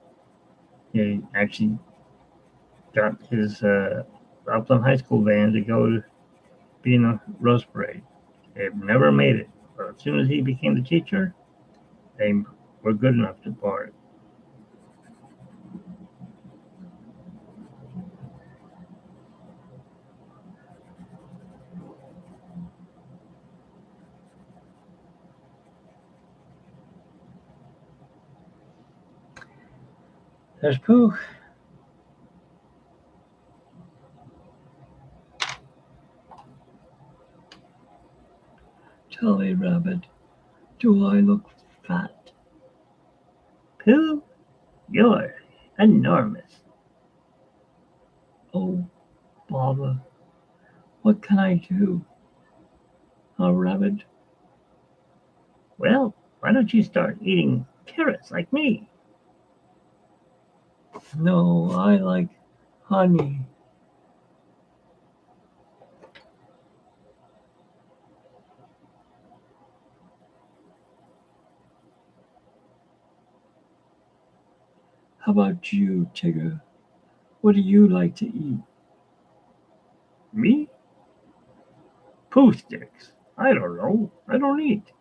He actually got his Upland High School band to go to be in the Rose Parade. They've never made it, but as soon as he became the teacher, they were good enough to part. There's Pooh. Tell me, Rabbit, do I look fat? Pooh, you're enormous. Oh, Baba, what can I do? Rabbit? Well, why don't you start eating carrots like me? No, I like honey. How about you, Tigger? What do you like to eat? Me? Pooh sticks. I don't know. I don't eat.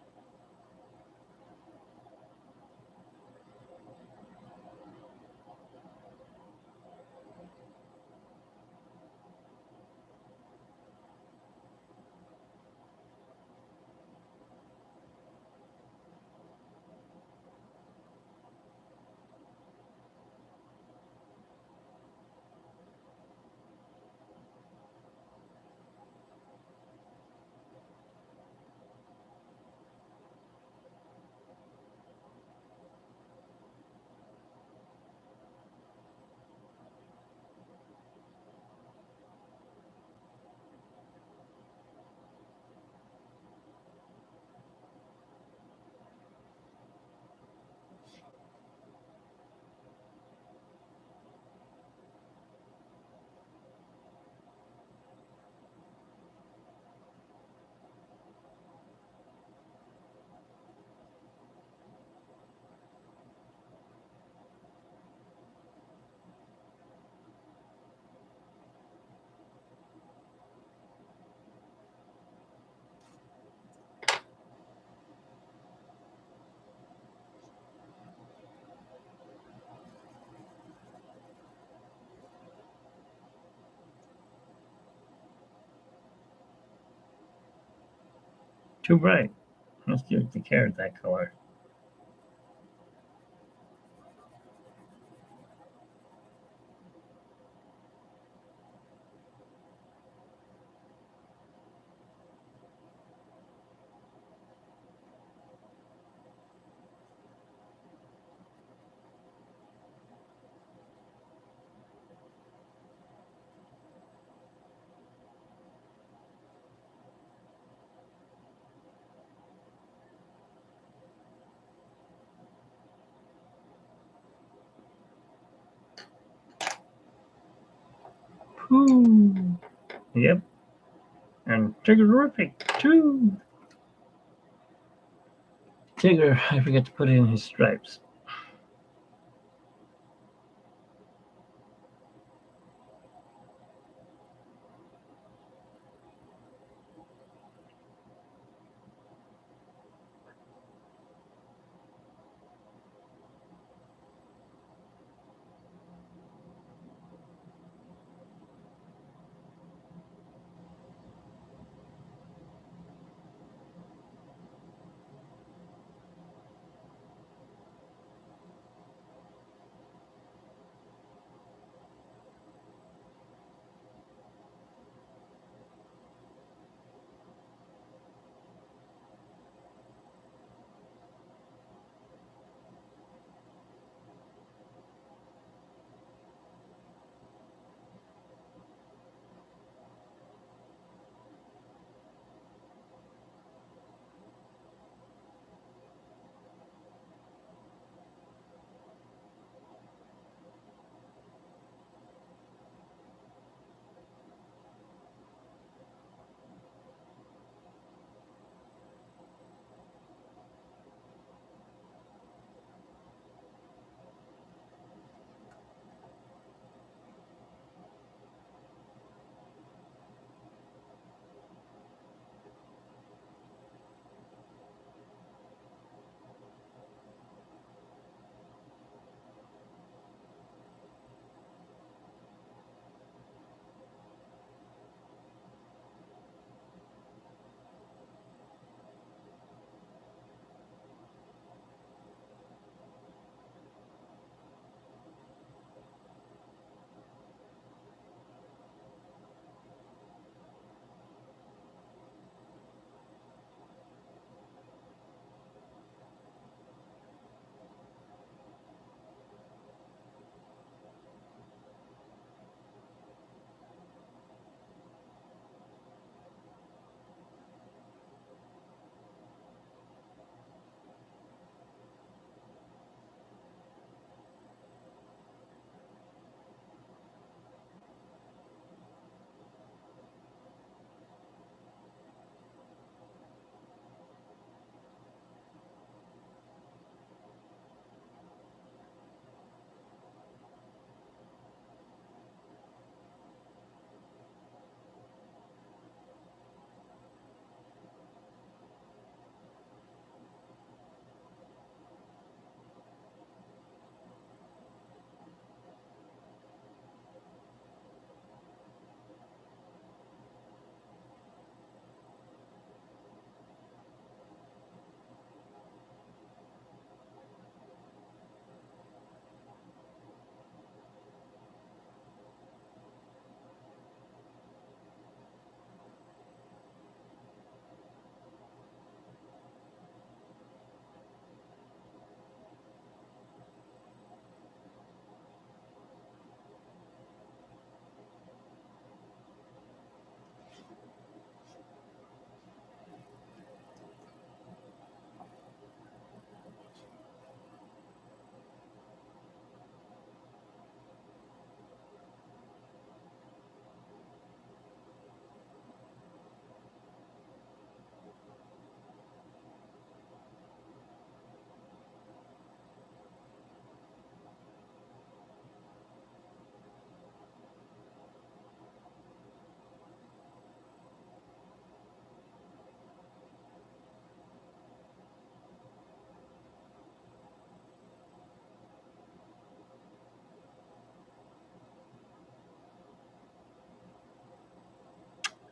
Too bright. Let's give the carrot that color. Pooh. Yep. And Tiggerific too. Tigger, I forget to put in his stripes.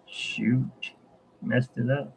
Shoot, messed it up.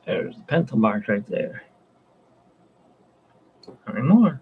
There's the pencil marks right there. Not anymore.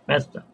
Messed up.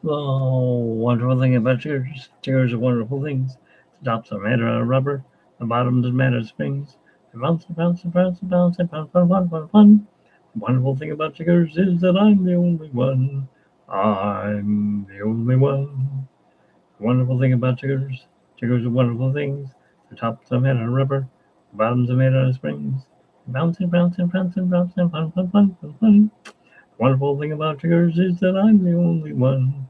The wonderful thing about chairs. Chairs are wonderful things. The tops are made out of rubber. The bottoms are made out of springs. They bounce and bounce and bounce and bounce and bounce, fun, fun, fun, fun. The wonderful thing about chairs is that I'm the only one. I'm the only one. The wonderful thing about chairs. Chairs are wonderful things. The tops are made out of rubber. The bottoms are made out of springs. They bounce and bounce and bounce and bounce and fun, fun, fun, fun, fun. The wonderful thing about chairs is that I'm the only one.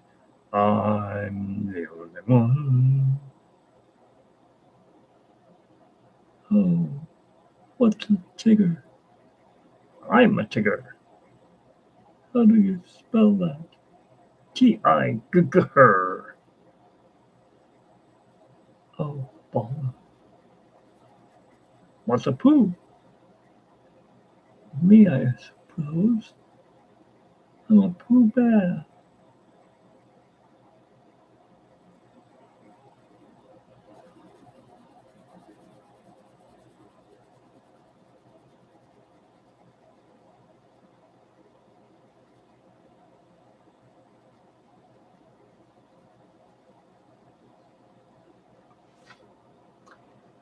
I'm the only one. Oh, what's a tigger? I'm a tigger. How do you spell that? T-I-G-G-R. Oh, ball. What's a poo? Me, I suppose. I'm a pooh bear.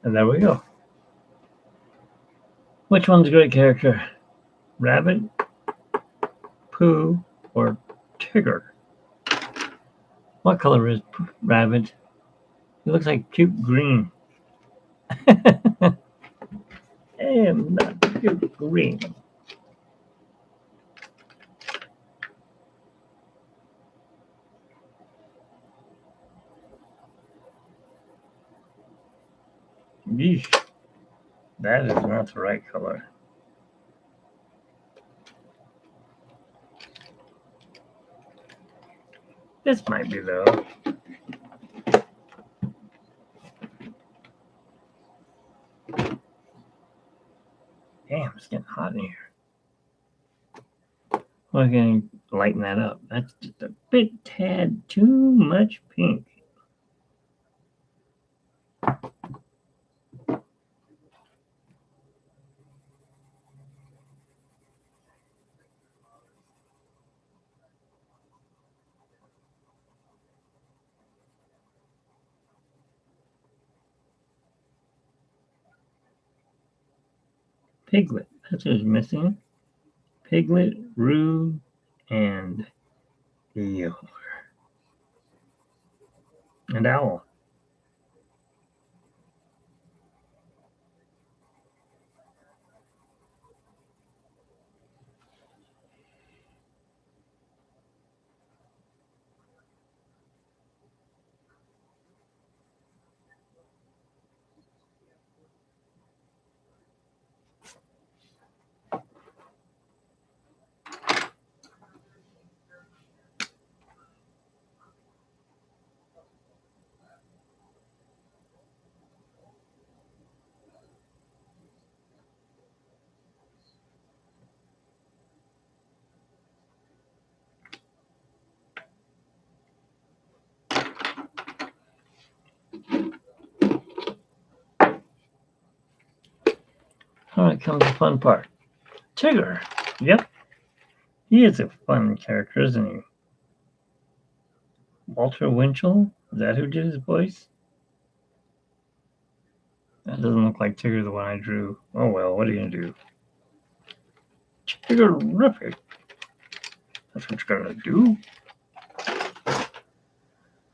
And there we go. Which one's a great character? Rabbit, Pooh, or Tigger? What color is Rabbit? He looks like cute green. I am not cute green. Yeesh. That is not the right color. This might be though. Damn, it's getting hot in here. We're going to lighten that up. That's just a bit tad too much pink. Piglet. That's who's missing. Piglet, Roo, and Eeyore. And Owl. All right, comes the fun part. Tigger. Yep, he is a fun character, isn't he? Walter Winchell? Is that who did his voice? That doesn't look like Tigger, the one I drew. Oh well, what are you gonna do? Tiggerific. That's what you're gonna do.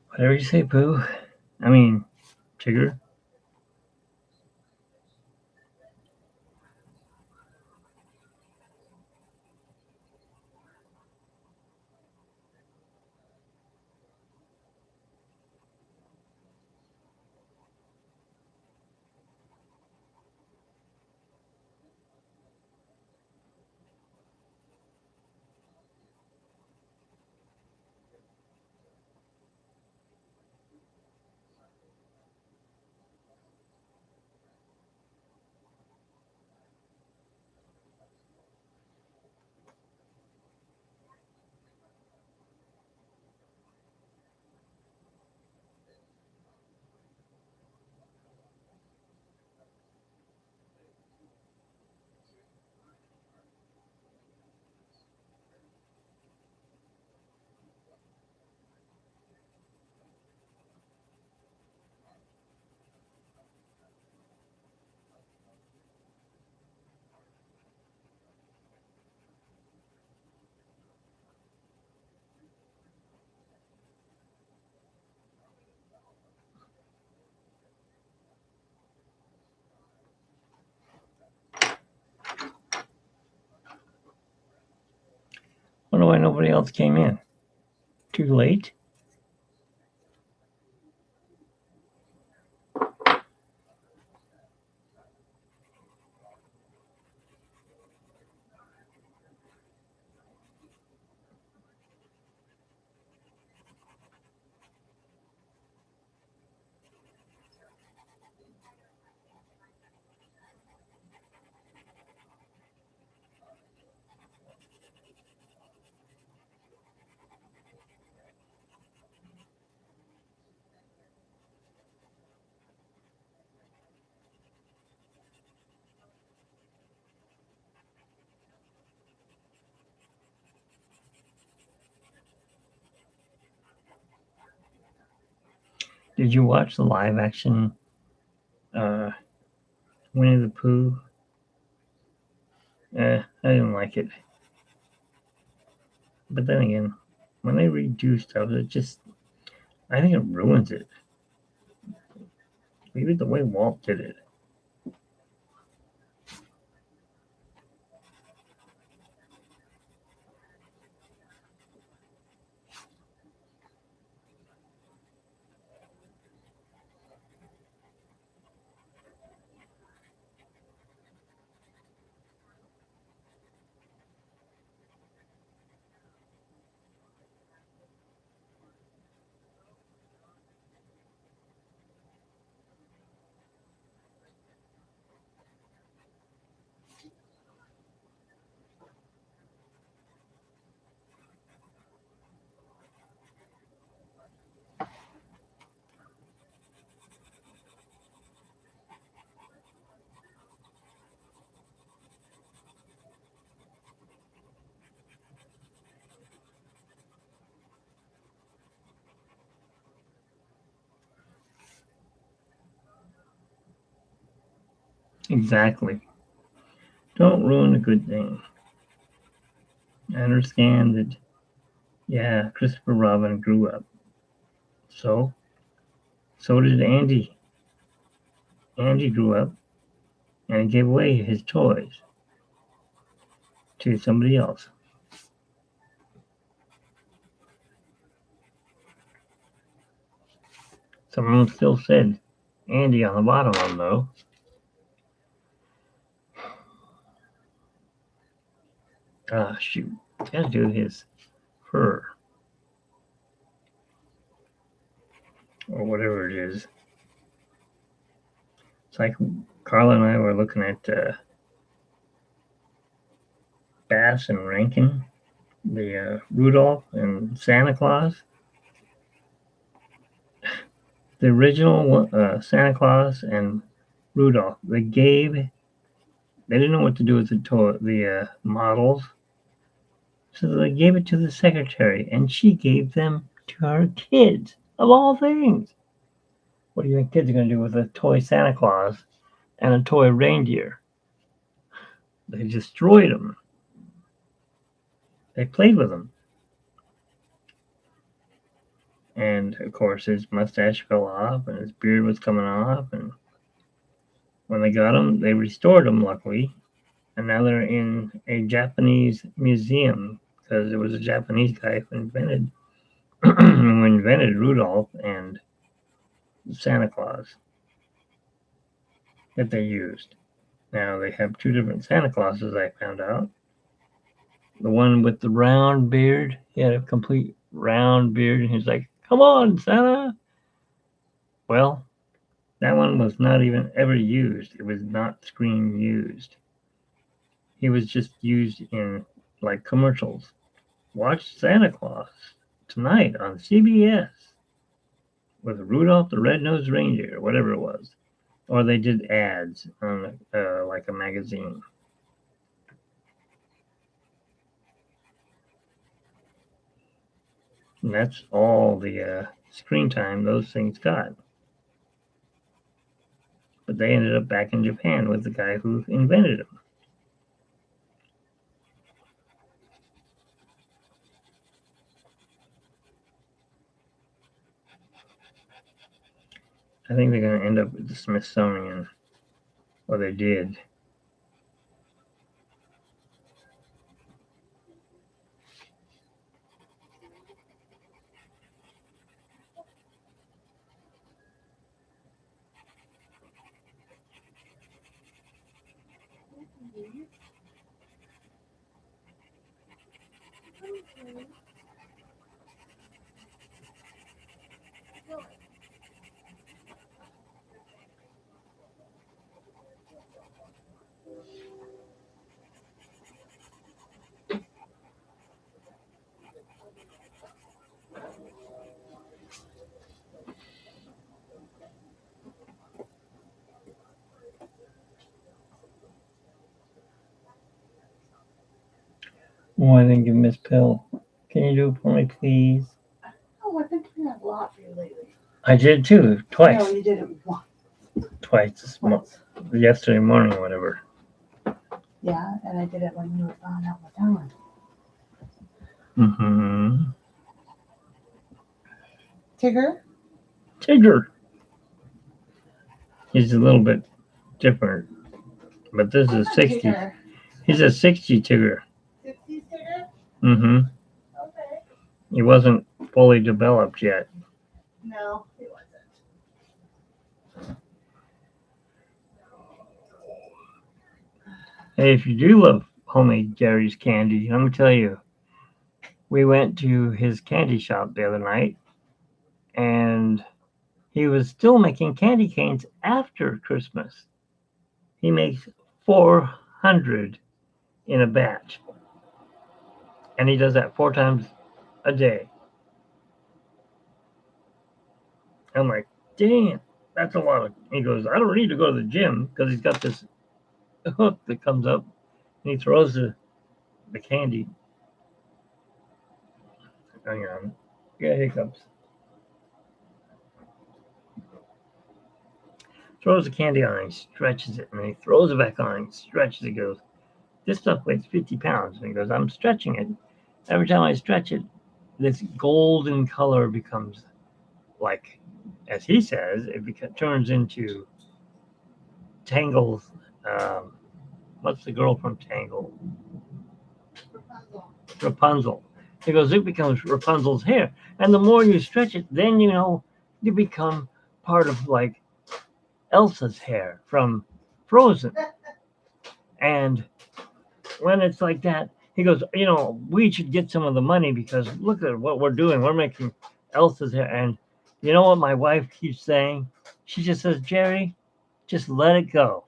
Whatever you say, Pooh. I mean, Tigger. Wonder why nobody else came in. Too late? Did you watch the live action Winnie the Pooh? I didn't like it. But then again, when they redo stuff, I think it ruins it. Leave it the way Walt did it. Exactly. Don't ruin a good thing. I understand that, yeah, Christopher Robin grew up. So did Andy. Andy grew up and he gave away his toys to somebody else. Someone still said Andy on the bottom one, though. Ah, shoot. Gotta do his fur. Or whatever it is. It's like Carla and I were looking at Bass and Rankin, the Rudolph and Santa Claus. The original Santa Claus and Rudolph, they didn't know what to do with the models, so they gave it to the secretary, and she gave them to her kids, of all things. What do you think kids are going to do with a toy Santa Claus and a toy reindeer? They destroyed them. They played with them. And, of course, his mustache fell off, and his beard was coming off, and when they got him, they restored him, luckily, and now they're in a Japanese museum, because it was a Japanese guy who invented Rudolph and Santa Claus that they used. Now they have two different Santa Clauses, I found out. The one with the round beard, he had a complete round beard, and he's like, "Come on, Santa!" Well, that one was not even ever used. It was not screen used. He was just used in like commercials. Watch Santa Claus tonight on CBS with Rudolph the Red-Nosed Reindeer, whatever it was. Or they did ads on like a magazine. And that's all the screen time those things got. But they ended up back in Japan with the guy who invented them. I think they're going to end up with the Smithsonian. Or they did. Oh, I didn't give Miss Pill. Can you do it for me, please? Oh, I've been doing that a lot for you lately. I did too, twice. No, you did it once. Twice. Yesterday morning or whatever. Yeah, and I did it when you were gone out with Ellen. Mm-hmm. Tigger? He's a little bit different, but this is 60. Tigger. He's a 60 Tigger. 60s Tigger? Mm-hmm. Okay. He wasn't fully developed yet. No, he wasn't. Hey, if you do love homemade Gary's candy, let me tell you, we went to his candy shop the other night, and he was still making candy canes after Christmas. He makes 400 in a batch, and he does that 4 times a day. I'm like, dang, that's a lot of. He goes, I don't need to go to the gym because he's got this hook that comes up, and he throws the candy. Hang on, yeah, hiccups. Throws the candy on, he stretches it, and then he throws it back on, he stretches it, goes, this stuff weighs 50 pounds. And he goes, I'm stretching it. Every time I stretch it, this golden color becomes like, as he says, it turns into Tangle's. What's the girl from Tangle? Rapunzel. He goes, it becomes Rapunzel's hair. And the more you stretch it, then you become part of like Elsa's hair from Frozen. And when it's like that, he goes, we should get some of the money because look at what we're doing. We're making Elsa's hair. And you know what my wife keeps saying? She just says, Jerry, just let it go.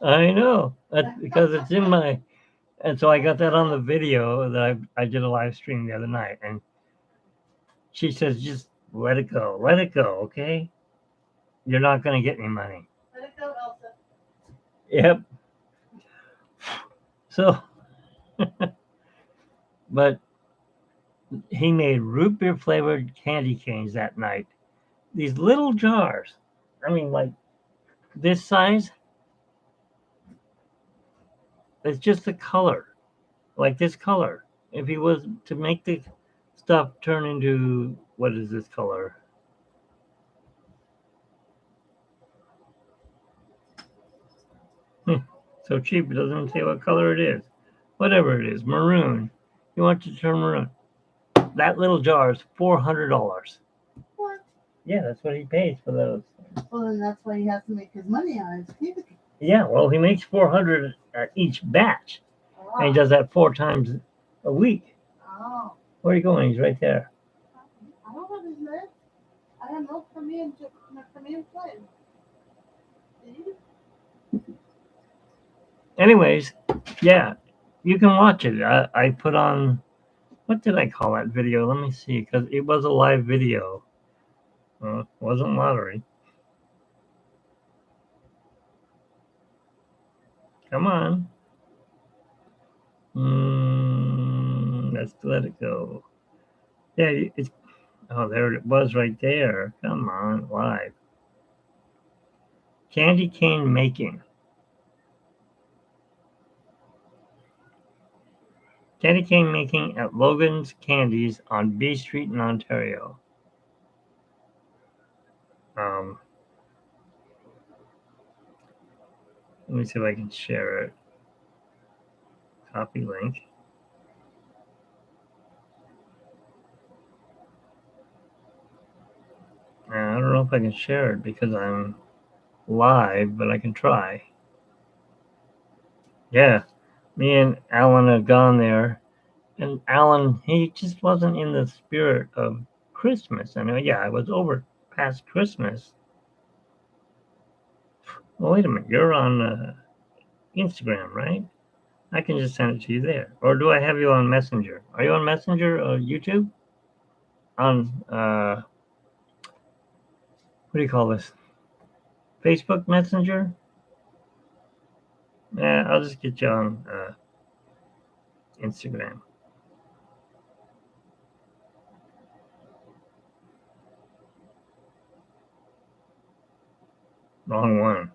I know. Because it's in my. And so I got that on the video that I did a live stream the other night. And she says, just let it go. Let it go, okay? You're not going to get any money. Let it go, Elsa. Yep. So, but he made root beer flavored candy canes that night. These little jars. I mean, like this size. It's just the color. Like this color. If he was to make the stuff turn into, what is this color? So cheap, it doesn't even say what color it is. Whatever it is, maroon. You want to turn maroon. That little jar is $400. What? Yeah, that's what he pays for those. Well, then that's why he has to make his money on it. Yeah, well, he makes $400 at each batch. Oh. And he does that 4 times a week. Oh. Where are you going? He's right there. I don't have his name. I have milk for me and Flynn. Anyways, yeah, you can watch it. I put on, what did I call that video? Let me see, because it was a live video. It wasn't lottery. Come on. Let's let it go. Yeah, it's. Oh, there it was right there. Come on, live. Candy cane making. Candy cane making at Logan's Candies on B Street in Ontario. Let me see if I can share it. Copy link. I don't know if I can share it because I'm live, but I can try. Yeah, me and Alan have gone there, and Alan, he just wasn't in the spirit of Christmas. I know, yeah, I was over past Christmas. Well, wait a minute, you're on Instagram, right? I can just send it to you there. Or do I have you on Messenger? Are you on Messenger or YouTube? On, what do you call this? Facebook Messenger? Yeah, I'll just get you on Instagram. Wrong one.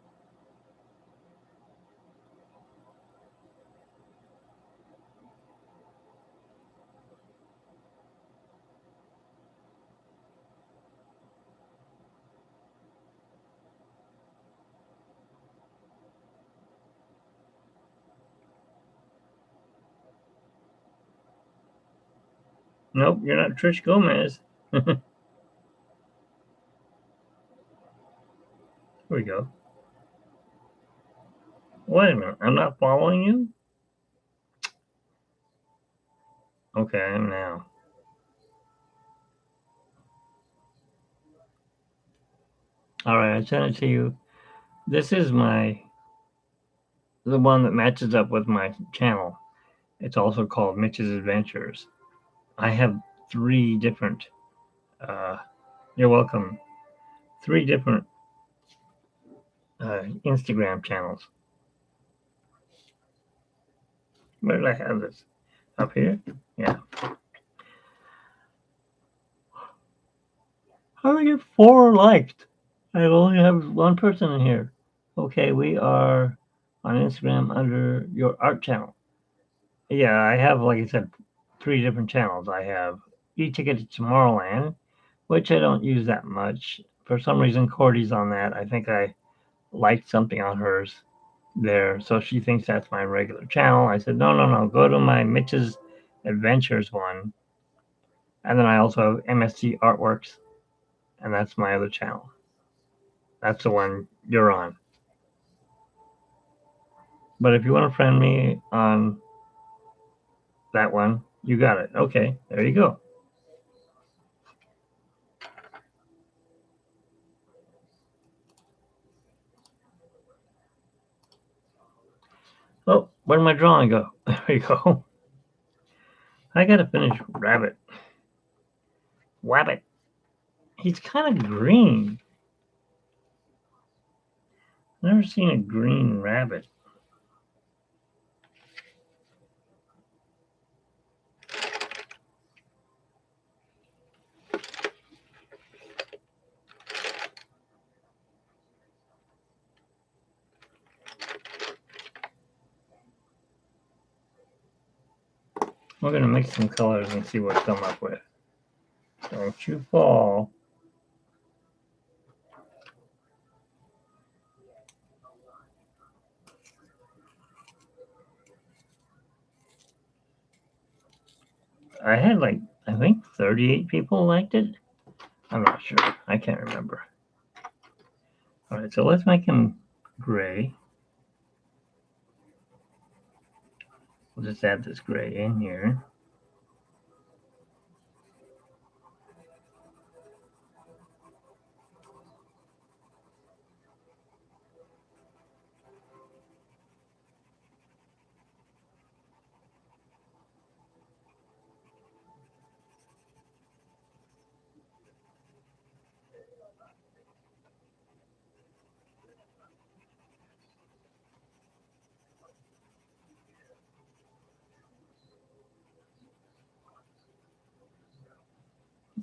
Nope, you're not Trish Gomez. Here we go. Wait a minute, I'm not following you? Okay, I am now. All right, I sent it to you. This is the one that matches up with my channel. It's also called Mitch's Adventures. I have 3 different, you're welcome, 3 different Instagram channels. Where did I have this? Up here? Yeah. How do I get 4 liked? I only have one person in here. Okay, we are on Instagram under your art channel. Yeah, I have, like I said, 3 different channels. I have e-ticket to Tomorrowland, which I don't use that much. For some reason, Cordy's on that. I think I liked something on hers there, so she thinks that's my regular channel. I said, no, no, no, go to my Mitch's Adventures one. And then I also have MST Artworks, and that's my other channel. That's the one you're on. But if you want to friend me on that one, you got it. Okay, there you go. Oh, where'd my drawing go? There you go. I gotta finish Rabbit. Wabbit. He's kind of green. Never seen a green rabbit. We're gonna mix some colors and see what we come up with. Don't you fall. I had like, I think 38 people liked it. I'm not sure. I can't remember. All right, so let's make him gray. We'll just add this gray in here.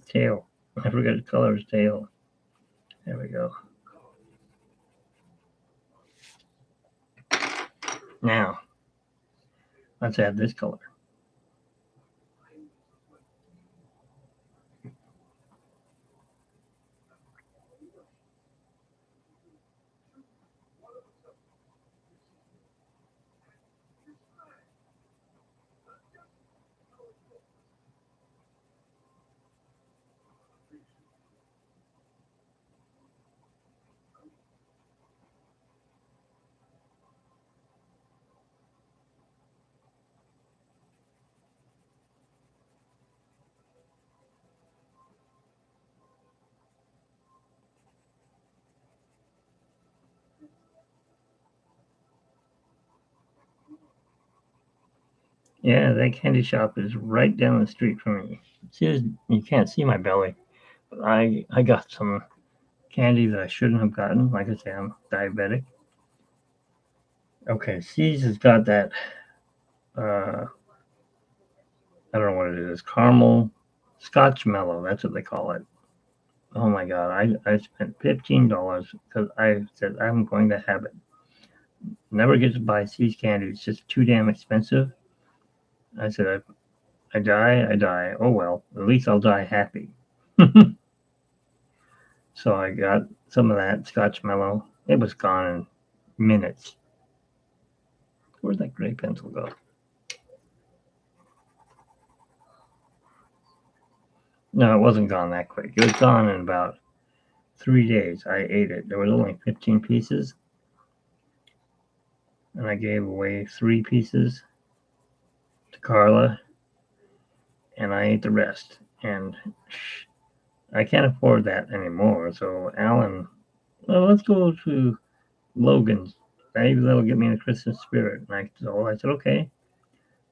Tail. I forgot to color his tail. There we go. Now, let's add this color. Yeah, that candy shop is right down the street from me. See, you can't see my belly, but I got some candy that I shouldn't have gotten. Like I say, I'm diabetic. Okay, C's has got that. I don't know what it is. Caramel Scotch Mellow. That's what they call it. Oh my god! I spent $15 because I said I'm going to have it. Never get to buy C's candy. It's just too damn expensive. I said I die, I die. Oh well, at least I'll die happy. So I got some of that Scotch Mellow. It was gone in minutes. Where'd that gray pencil go? No, it wasn't gone that quick. It was gone in about 3 days. I ate it. There was only 15 pieces, and I gave away 3 pieces to Carla, and I ate the rest. And I can't afford that anymore. So Alan, well, let's go to Logan's. Maybe that'll get me in the Christmas spirit. And I said, okay.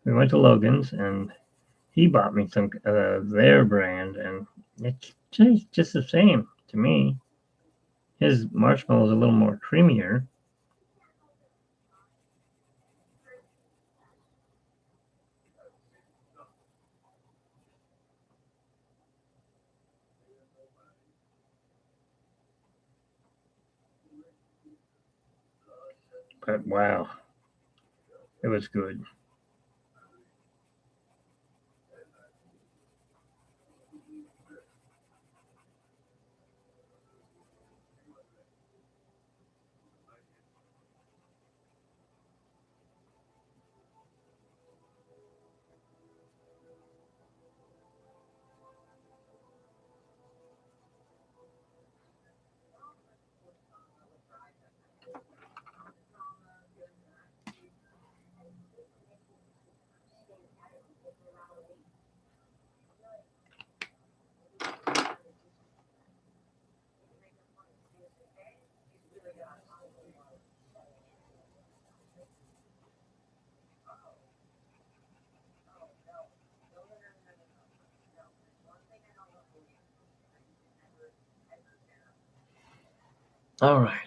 We went to Logan's, and he bought me some their brand, and it tastes just the same to me. His marshmallow is a little more creamier. But wow, it was good. All right.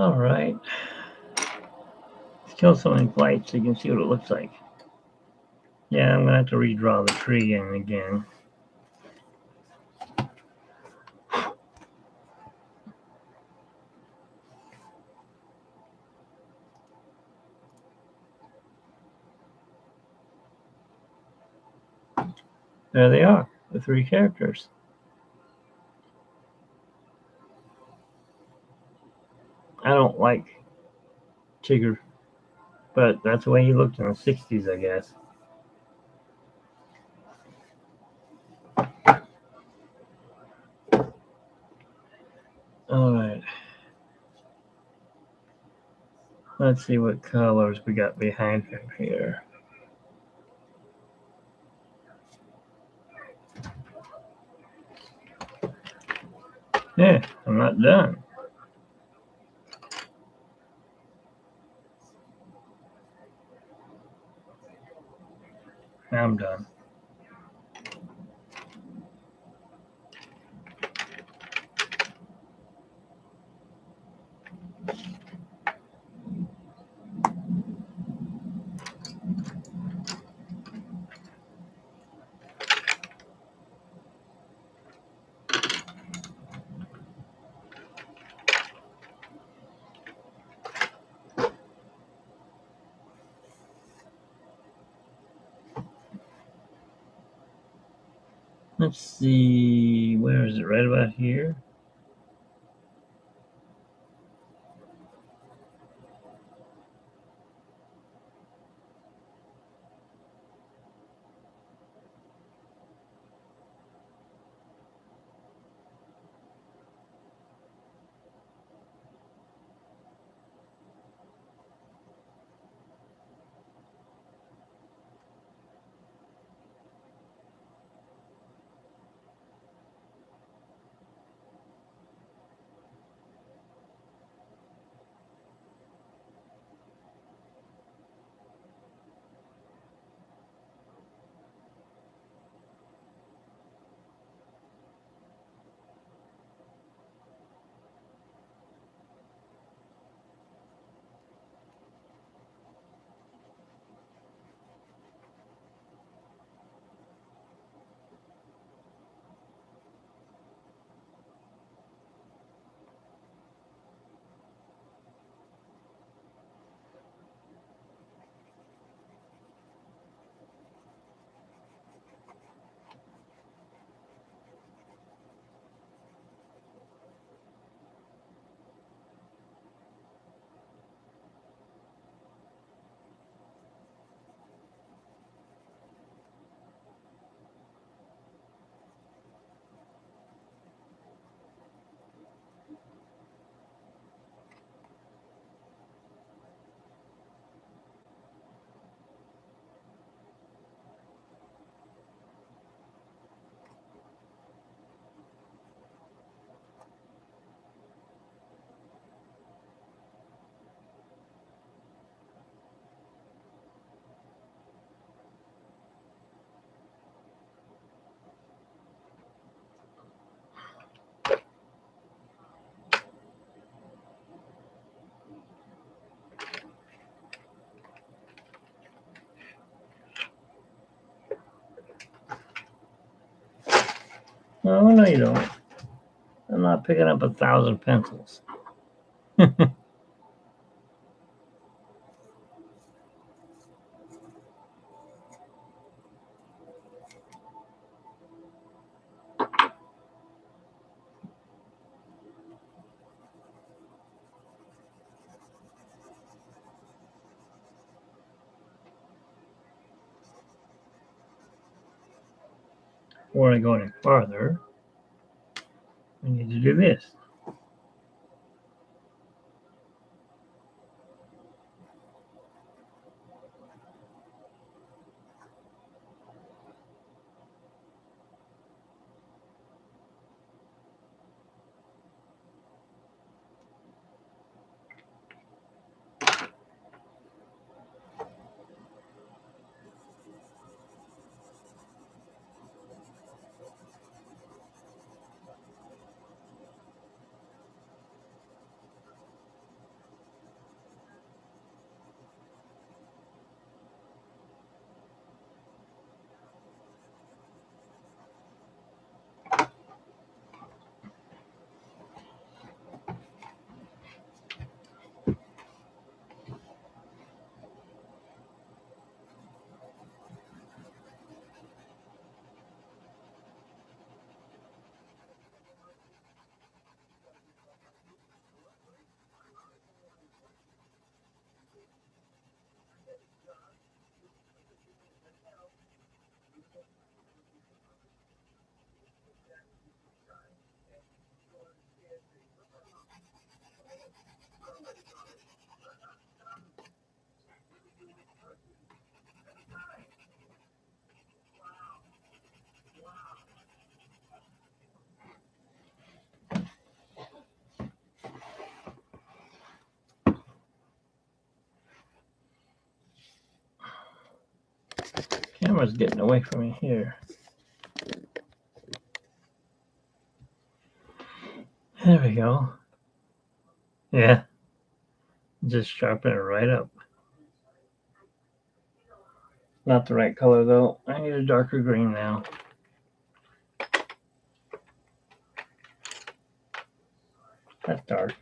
All right. Let's kill some in flight so you can see what it looks like. Yeah, I'm gonna have to redraw the tree in again. There they are, the three characters. I don't like Tigger, but that's the way he looked in the 60s, I guess. All right. Let's see what colors we got behind him here. Yeah, I'm not done. I'm done. Let's see, where is it? Right about here? No, you don't. I'm not picking up 1,000 pencils. Before I go any farther, I need to do this. Camera's getting away from me here. There we go. Yeah. Just sharpen it right up. Not the right color though. I need a darker green now. That's dark.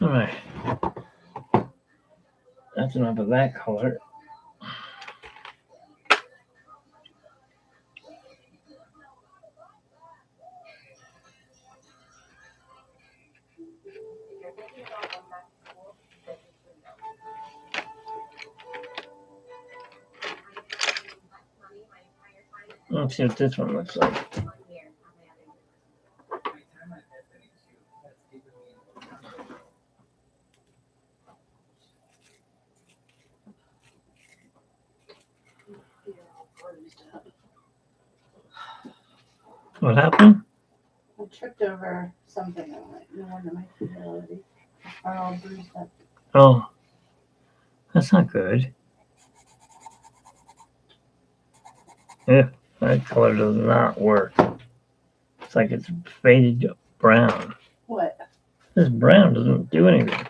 All right. That's enough of that color. Let's see what this one looks like. What happened? I tripped over something on one of my fidelity. Are all bruised up. Oh, that's not good. Yeah, that color does not work. It's like it's faded brown. What? This brown doesn't do anything.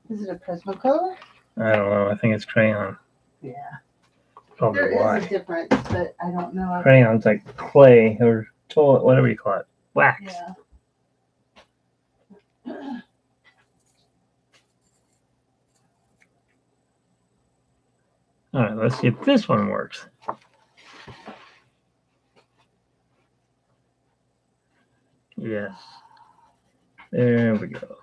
Is it a Prismacolor? I don't know. I think it's crayon. Yeah. Probably There why. is a difference, but I don't know. Crayon's like clay or toilet, whatever you call it. Wax. Yeah. All right, let's see if this one works. Yes. There we go.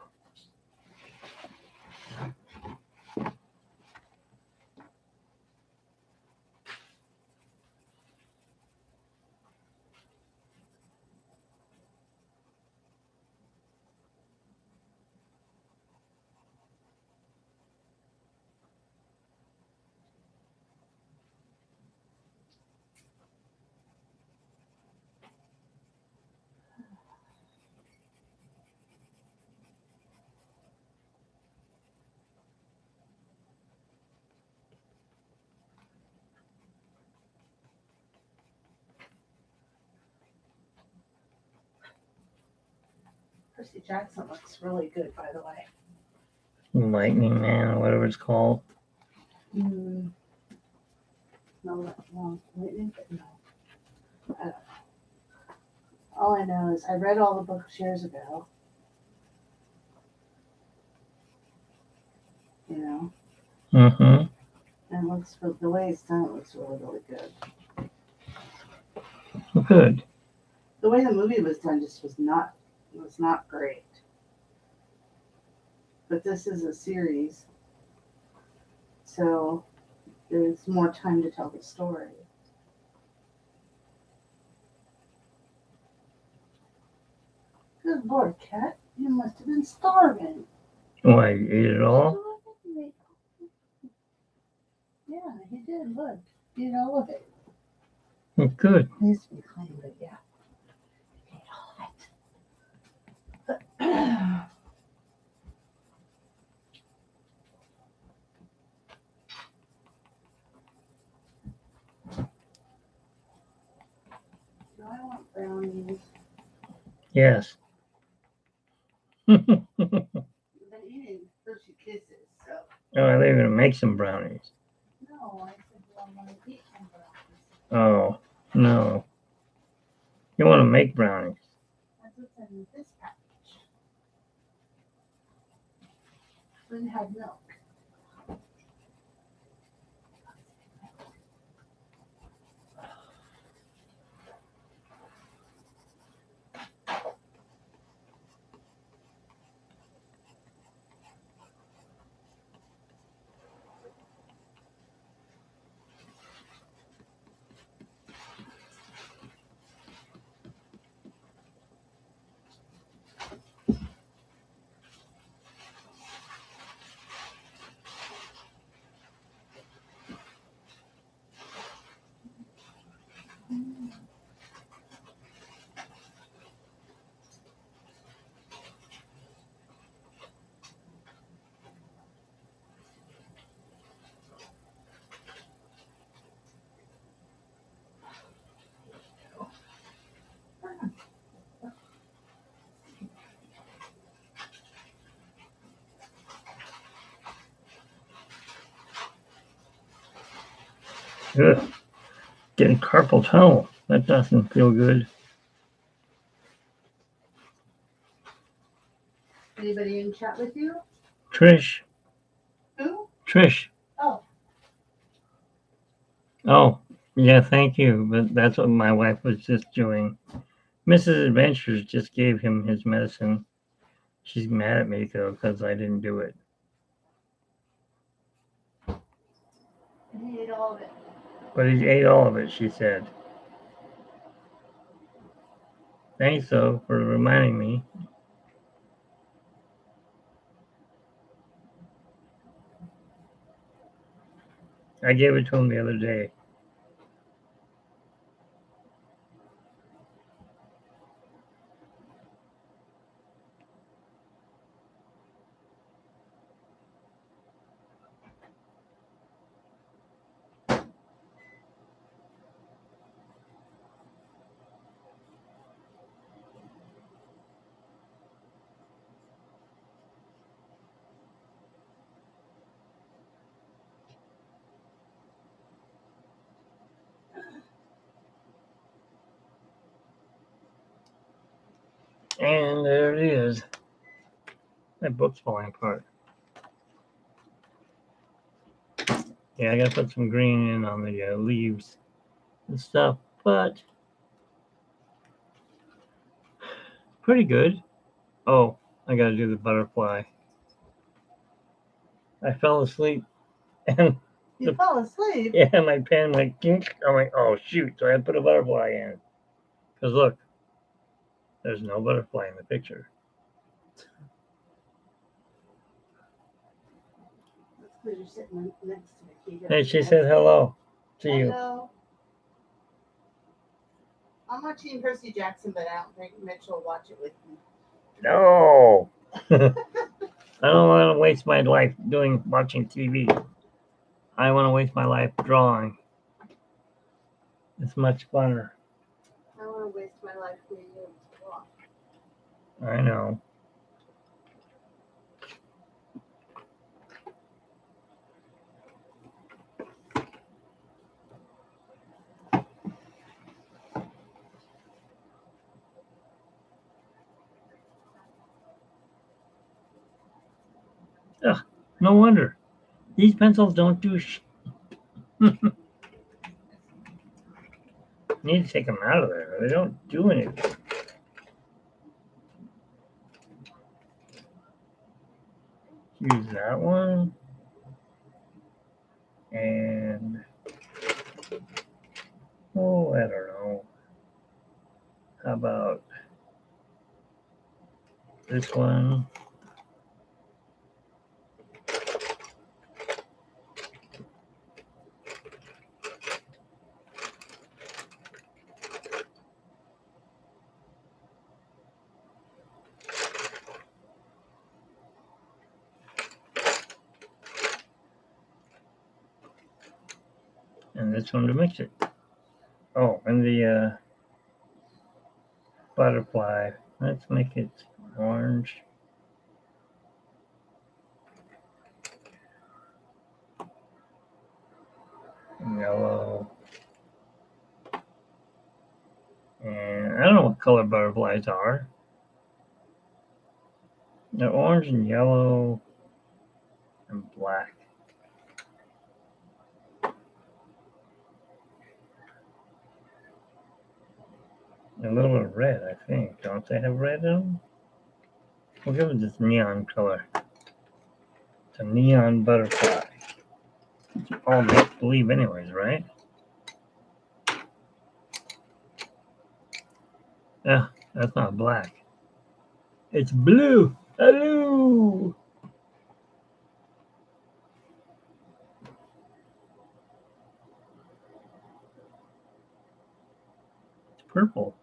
Percy Jackson looks really good, by the way. Lightning Man, whatever it's called. No, lightning, but no. I don't know. All I know is I read all the books years ago. You know, Mm-hmm. and looks for the way it's done. It looks really, really good. Good. The way the movie was done just was not great. But this is a series, so there's more time to tell the story. Good Lord, Cat, you must have been starving. Why, you ate it all? Yeah, he did. Look, he ate all of it. Good. It needs to be clean, but yeah, he ate all of it. Do I want brownies? Yes. Oh, I've been eating Hershey Kisses, so. I thought you were going to make some brownies. No, I said, do I want to eat some brownies? Oh, no. You want to make brownies. That's what's in this package. Didn't have milk. Ugh. Getting carpal tunnel. That doesn't feel good. Anybody in chat with you? Trish. Who? Trish. Oh. Oh, yeah, thank you. But that's what my wife was just doing. Mrs. Adventures just gave him his medicine. She's mad at me though because I didn't do it. He ate all of it. But he ate all of it, she said. Thanks though for reminding me. I gave it to him the other day. And there it is. My book's falling apart. Yeah, I gotta put some green in on the leaves and stuff, but pretty good. Oh, I gotta do the butterfly. I fell asleep and You fell asleep? yeah, my pen went kink. I'm like, oh shoot, so I had to put a butterfly in. Because look, there's no butterfly in the picture. That's because you're sitting next to the key. Hey, she said hello to you. Hello. I'm watching Percy Jackson, but I don't think Mitch will watch it with me. No. I don't want to waste my life watching TV. I want to waste my life drawing. It's much funner. I don't want to waste my life being able to draw. I know. Ugh, no wonder. These pencils don't do Need to take them out of there. They don't do anything. Use that one. And oh, I don't know. How about this one? And this one to mix it. Oh, and the butterfly. Let's make it orange. Yellow. And I don't know what color butterflies are. They're orange and yellow and black. A little bit of red, I think. Don't they have red in them? We'll give it this neon color. It's a neon butterfly. It's all make believe anyways, right? Yeah, that's not black. It's blue. Hello. It's purple.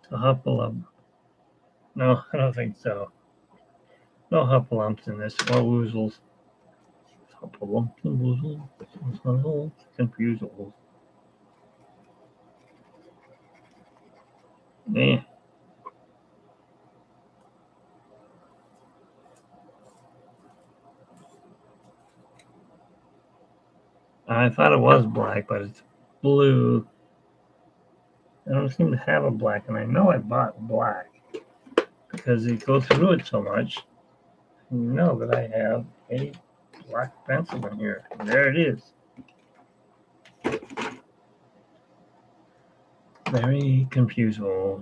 A Huffalump. No, I don't think so. No Huffalumps in this, or Woozles. Huffalumps and Woozles. Confusables. Eh. I thought it was black, but it's blue. I don't seem to have a black, and I know I bought black because it goes through it so much. You know that I have a black pencil in here. There it is. Very confusable.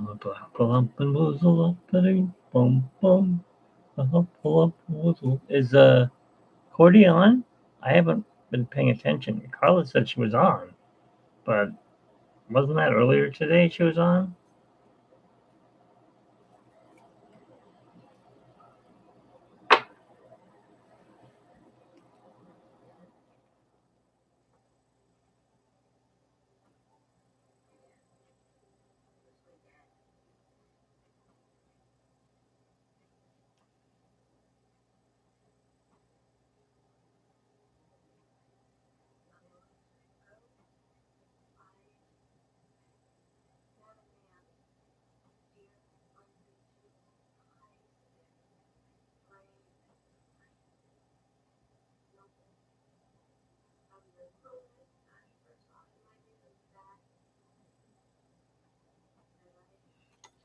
Lump and woozle up, bum bum. Lump woozle. Is Cordy on? I haven't been paying attention. Carla said she was on, but wasn't that earlier today she was on?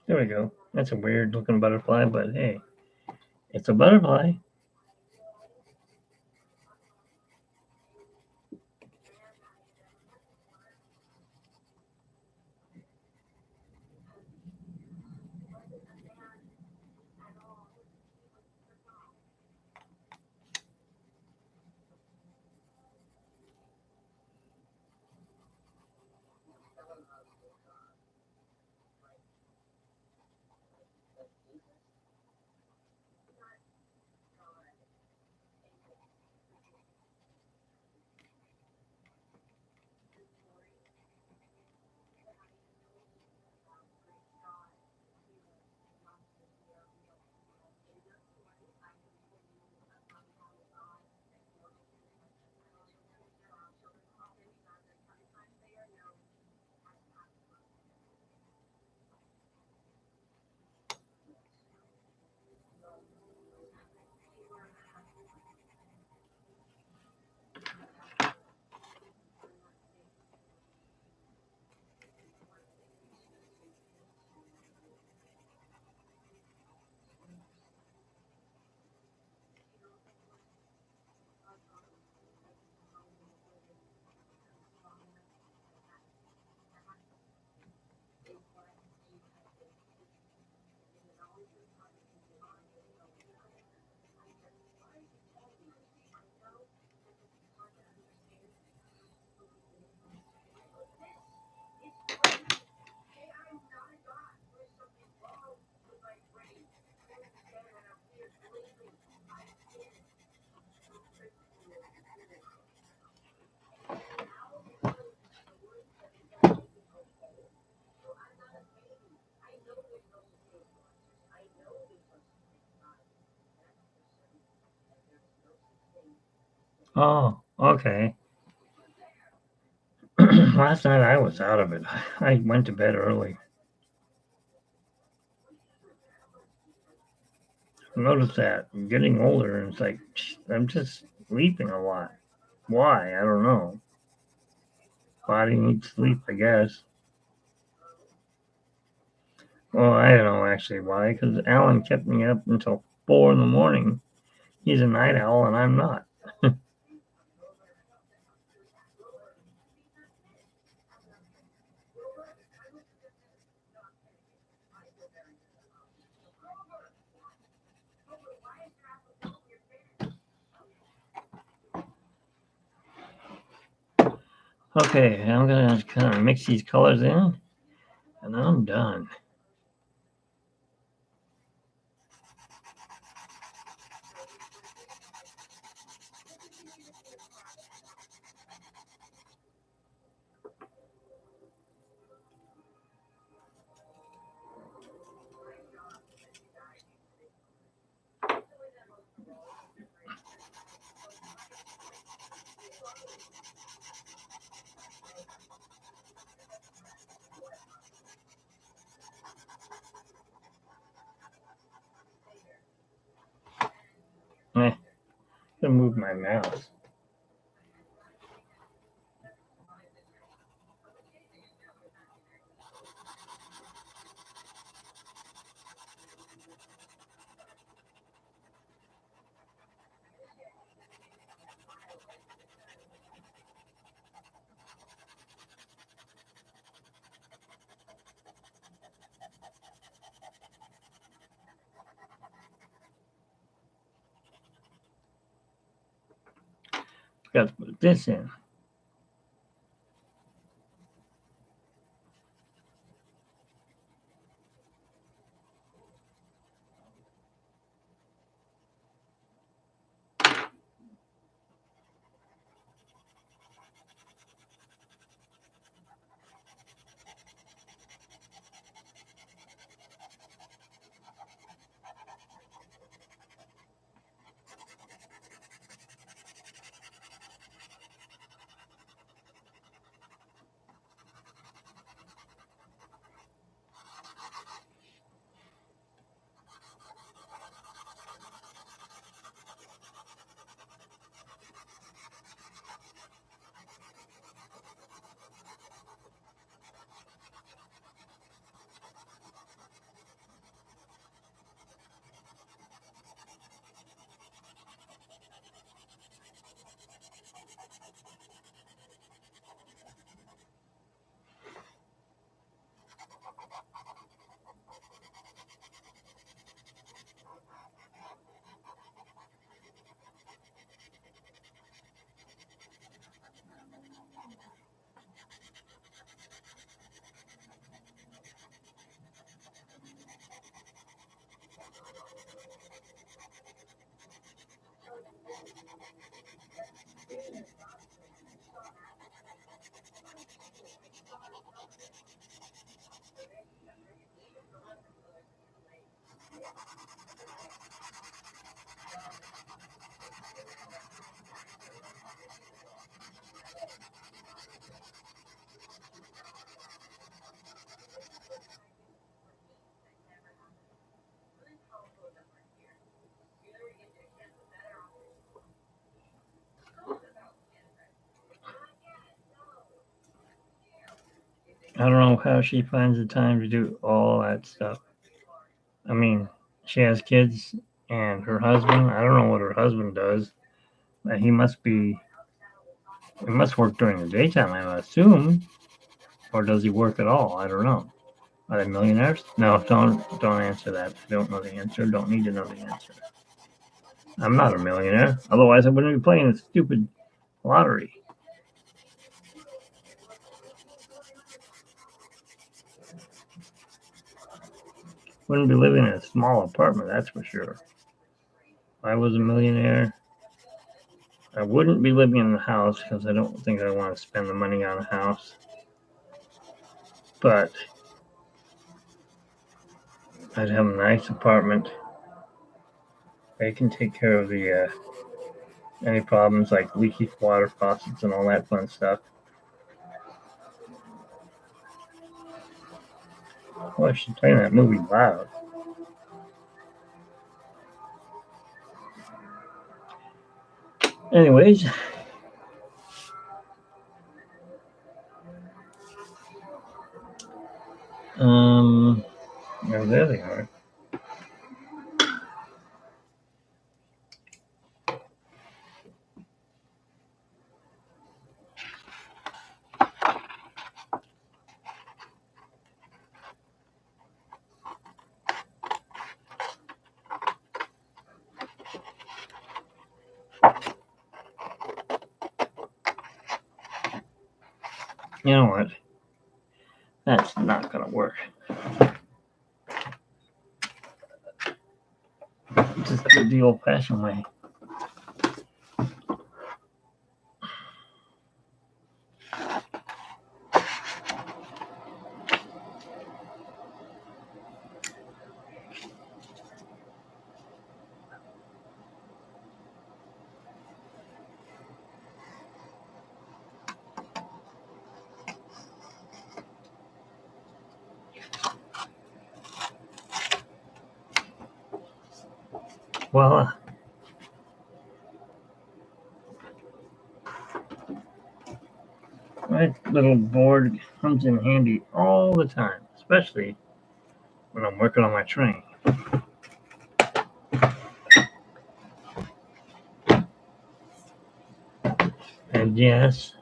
There we go. That's a weird looking butterfly, but hey, it's a butterfly. Oh, okay. Last night I was out of it. I went to bed early. I noticed that I'm getting older, and it's like I'm just sleeping a lot. Why? I don't know. Body needs sleep, I guess. Well, I don't know actually why, because Alan kept me up until 4 in the morning. He's a night owl, and I'm not. Okay, I'm gonna kind of mix these colors in, and I'm done. I'm gonna move my mouse. Got to put this in. I don't know how she finds the time to do all that stuff. I mean, she has kids and her husband. I don't know what her husband does, but he must work during the daytime, I assume. Or does he work at all? I don't know. Are they millionaires? No, don't answer that. I don't know the answer. Don't need to know the answer. I'm not a millionaire. Otherwise, I wouldn't be playing the stupid lottery. Wouldn't be living in a small apartment, that's for sure. If I was a millionaire, I wouldn't be living in a house because I don't think I want to spend the money on a house. But I'd have a nice apartment. They can take care of the any problems like leaky water faucets and all that fun stuff. Oh, she's playing that movie loud. Anyways, there they are. You know what? That's not gonna work. Just do it the old-fashioned way. Well, my little board comes in handy all the time, especially when I'm working on my train. And yes,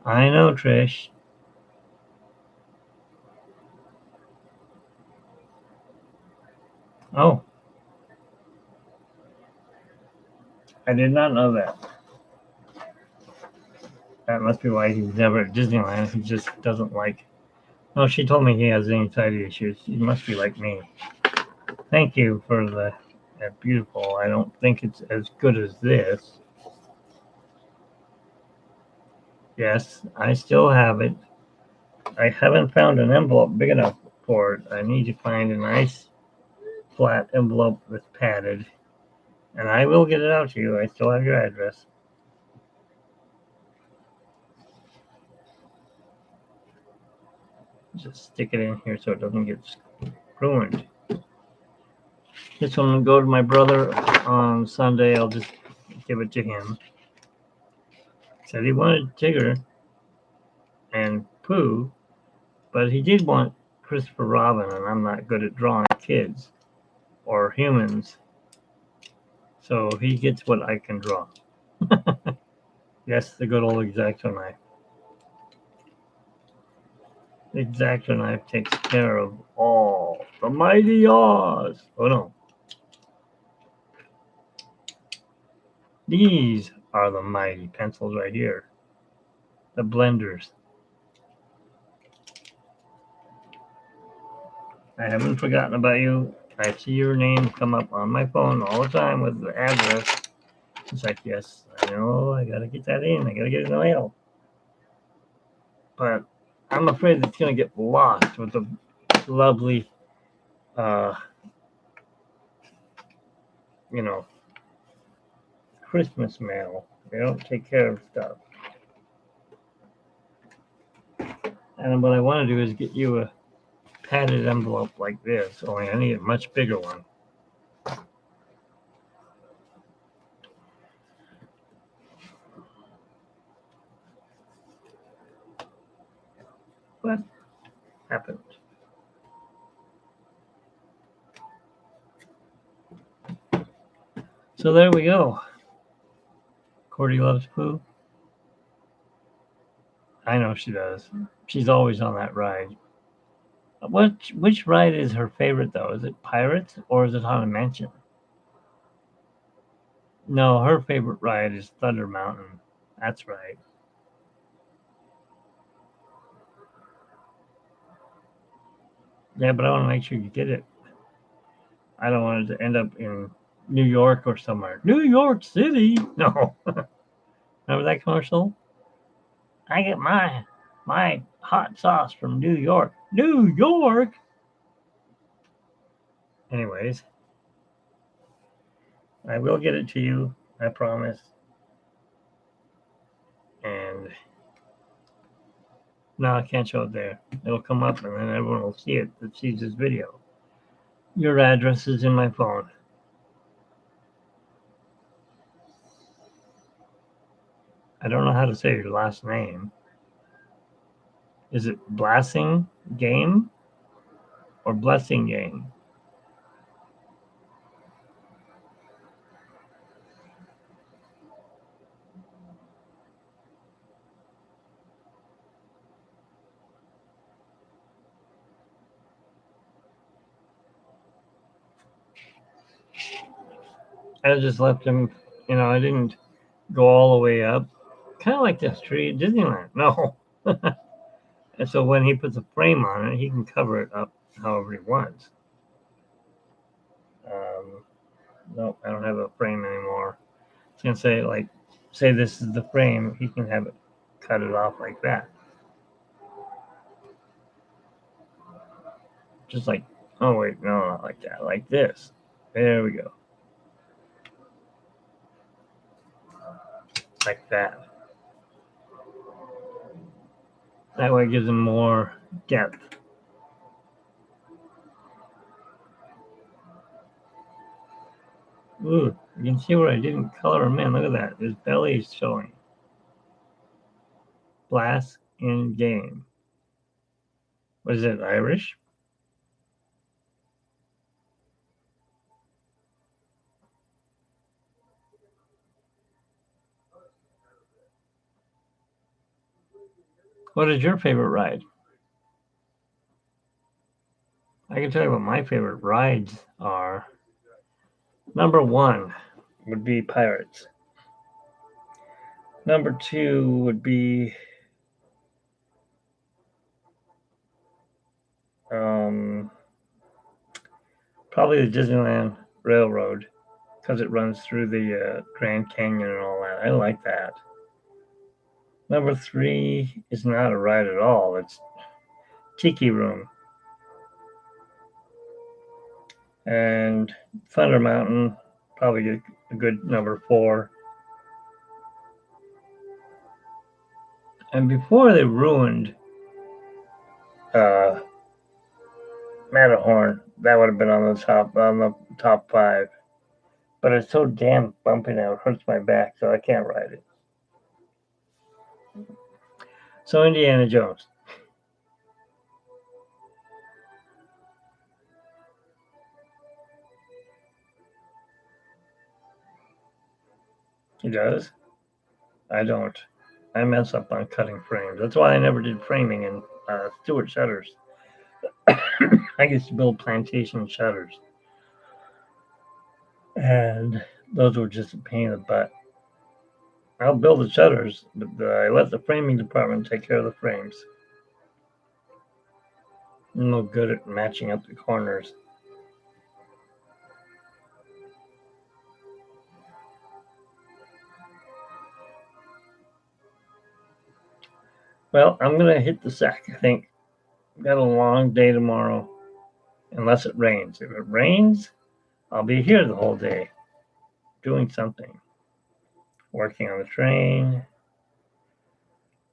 I know, Trish. Oh, I did not know that. That must be why he's never at Disneyland. He just doesn't like. Oh, she told me he has anxiety issues. He must be like me. Thank you for that beautiful. I don't think it's as good as this. Yes, I still have it. I haven't found an envelope big enough for it. I need to find a nice flat envelope that's padded, and I will get it out to you. I still have your address. Just stick it in here so it doesn't get ruined. This one will go to my brother on Sunday. I'll just give it to him. Said he wanted Tigger and Pooh, but he did want Christopher Robin, and I'm not good at drawing kids or humans, so he gets what I can draw. Yes, the good old X-Acto knife. The X-Acto knife takes care of all. The mighty Oz. Oh no. These are the mighty pencils right here. The blenders. I haven't forgotten about you. I see your name come up on my phone all the time with the address. It's like, yes, I know, I gotta get that in. I gotta get it in the mail. But I'm afraid it's gonna get lost with the lovely, uh, you know, Christmas mail. They don't take care of stuff. And what I want to do is get you a padded envelope like this, only I need a much bigger one. What happened? So there we go. Cordy loves Pooh. I know she does. She's always on that ride. Which ride is her favorite though? Is it Pirates or is it Haunted Mansion? No, her favorite ride is Thunder Mountain. That's right. Yeah, but I want to make sure you get it. I don't want it to end up in New York or somewhere. New York City? No. Remember that commercial? I get my hot sauce from New York. New York? Anyways, I will get it to you. I promise. And no, I can't show it there. It'll come up and then everyone will see it that sees this video. Your address is in my phone. I don't know how to say your last name. Is it Blessing Game or Blessing Game? I just left him, I didn't go all the way up. Kind of like this tree at Disneyland. No. And so when he puts a frame on it, he can cover it up however he wants. Nope, I don't have a frame anymore. It's gonna say this is the frame. He can have it cut it off like that. Just like, oh wait, no, not like that. Like this. There we go. Like that. That way it gives him more depth. Ooh, you can see where I didn't color him in. Look at that. His belly is showing. Blast in game. Was it Irish? What is your favorite ride? I can tell you what my favorite rides are. Number one would be Pirates. Number two would be um, probably the Disneyland Railroad because it runs through the Grand Canyon and all that. I like that. Number three is not a ride at all. It's Tiki Room. And Thunder Mountain, probably a good number four. And before they ruined uh, Matterhorn, that would have been on the top five. But it's so damn bumpy now; it hurts my back, so I can't ride it. So Indiana Jones. He does. I don't. I mess up on cutting frames. That's why I never did framing in Stewart shutters. I used to build plantation shutters, and those were just a pain in the butt. I'll build the shutters, but I let the framing department take care of the frames. I'm no good at matching up the corners. Well, I'm gonna hit the sack. I think got a long day tomorrow, unless it rains. If it rains, I'll be here the whole day, doing something, working on the train,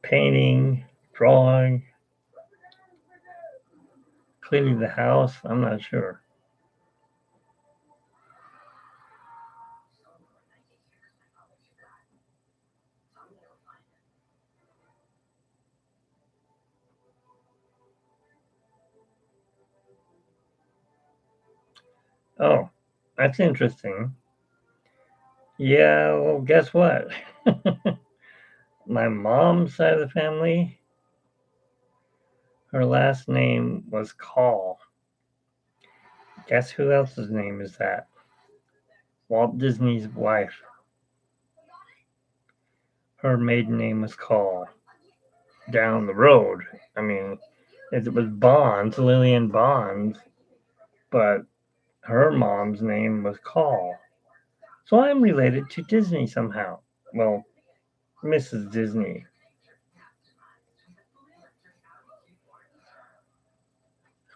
painting, drawing, cleaning the house. I'm not sure. Oh, that's interesting. Yeah, well, guess what? My mom's side of the family, her last name was Call. Guess who else's name is that? Walt Disney's wife. Her maiden name was Call. Down the road. I mean, it was Bonds, Lillian Bonds, but her mom's name was Call. So I'm related to Disney somehow. Well, Mrs. Disney.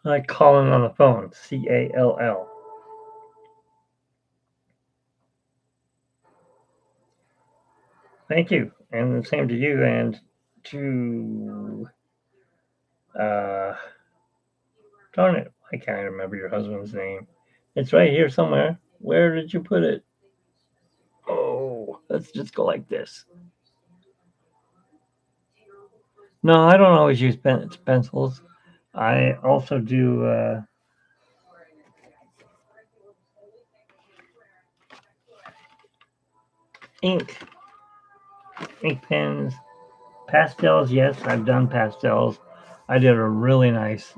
Like calling on the phone. Call. Thank you. And the same to you and to uh darn it. I can't remember your husband's name. It's right here somewhere. Where did you put it? Oh, let's just go like this. No, I don't always use pencils. I also do ink, ink pens, pastels. Yes, I've done pastels. I did a really nice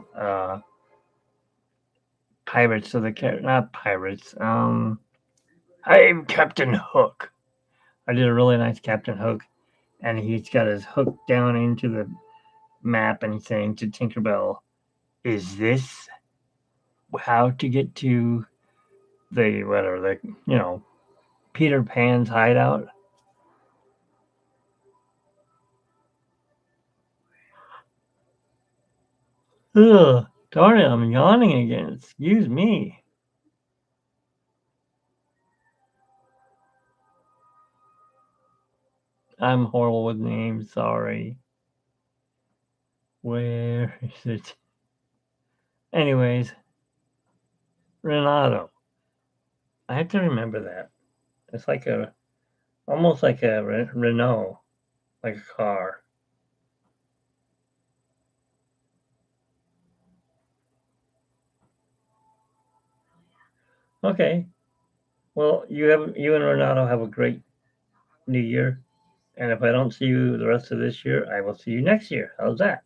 Pirates of the not Pirates. I'm Captain Hook. I did a really nice Captain Hook, and he's got his hook down into the map, and he's saying to Tinkerbell, "Is this how to get to the whatever the Peter Pan's hideout?" Ugh, darn it, I'm yawning again. Excuse me. I'm horrible with names, sorry. Where is it? Anyways, Renato. I have to remember that. It's like almost like a Renault, like a car. Okay. Well, you and Renato have a great New Year, and if I don't see you the rest of this year, I will see you next year. How's that?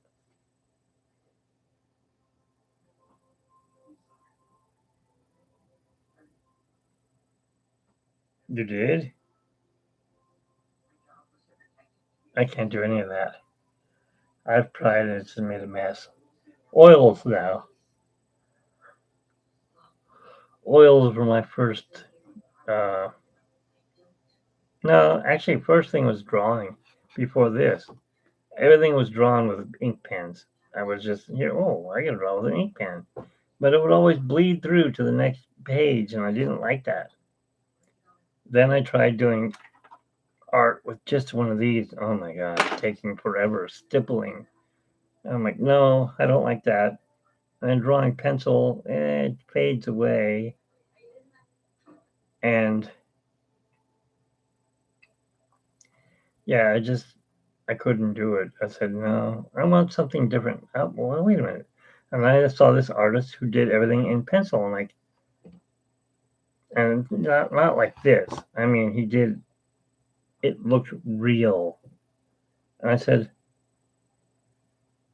You did? I can't do any of that. I've tried and it's made a mess. Oils now. Oils were my first. Uh, no, actually, first thing was drawing. Before this, everything was drawn with ink pens. I was just here. Oh, I can draw with an ink pen, but it would always bleed through to the next page, and I didn't like that. Then I tried doing art with just one of these. Oh my god, taking forever, stippling. I'm like, no, I don't like that. And drawing pencil, it fades away. And yeah, I couldn't do it. I said, no, I want something different. Oh, well, wait a minute. And I saw this artist who did everything in pencil, and not like this. I mean, it looked real. And I said,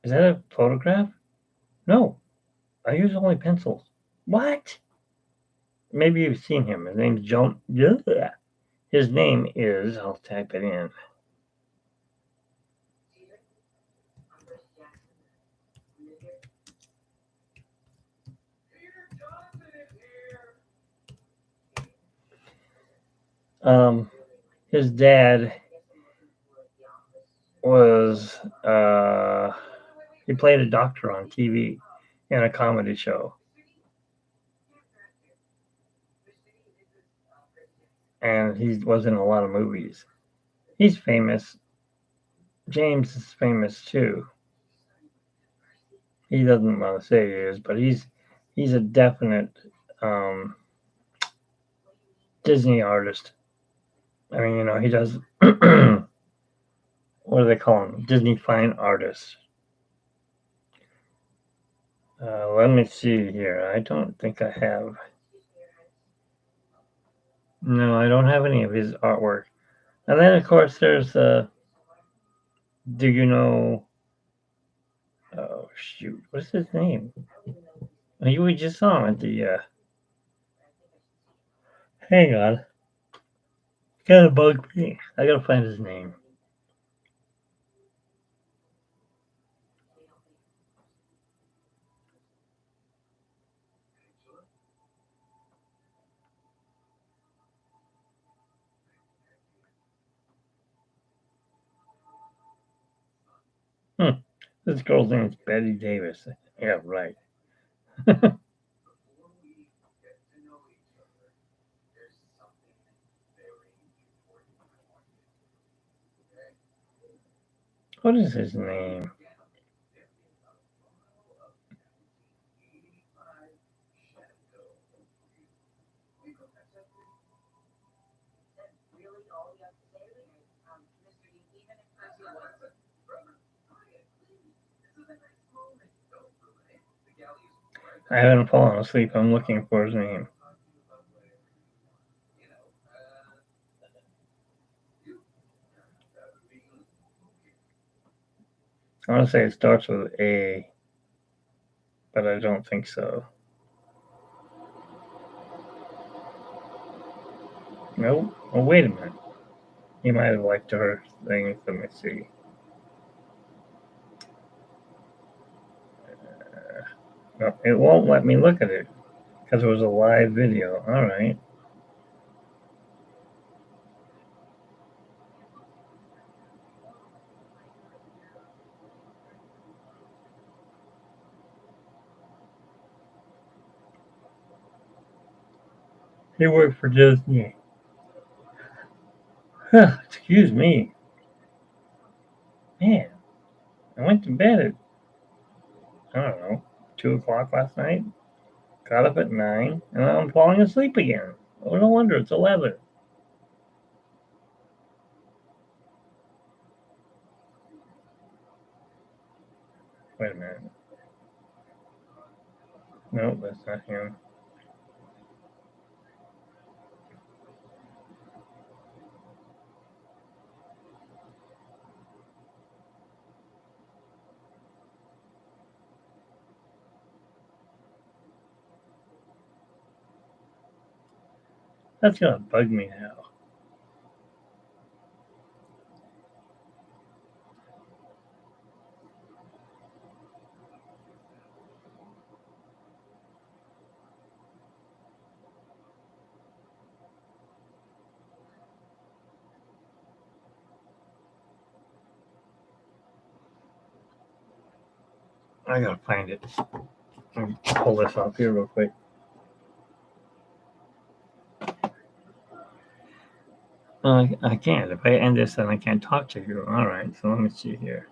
is that a photograph? No, I use only pencils. What? Maybe you've seen him. His name's John. Yeah. His name is, I'll type it in. His dad was, he played a doctor on TV in a comedy show. And he was in a lot of movies. He's famous. James is famous too. He doesn't want to say he is, but he's a definite um, Disney artist. I mean, he does. What do they call him? Disney fine artist. Let me see here. I don't think I have. No, I don't have any of his artwork. And then, of course, there's do you know? Oh shoot, what's his name? We just saw him at the. Hang on, kind of bugged me. I gotta find his name. Hmm. This girl's name is Betty Davis. Yeah, right. What is his name? I haven't fallen asleep. I'm looking for his name. I want to say it starts with A, but I don't think so. Nope. Oh, wait a minute. He might have liked her thing. Let me see. No, it won't let me look at it because it was a live video. All right. He worked for Disney. Excuse me. Man, I went to bed at, I don't know, 2 o'clock last night. Got up at 9, and now I'm falling asleep again. Oh, no wonder it's a leather. Wait a minute. No, that's not him. That's gonna bug me now. I gotta find it. Let me pull this off here real quick. I can't. If I end this, then I can't talk to you. All right, so let me see here.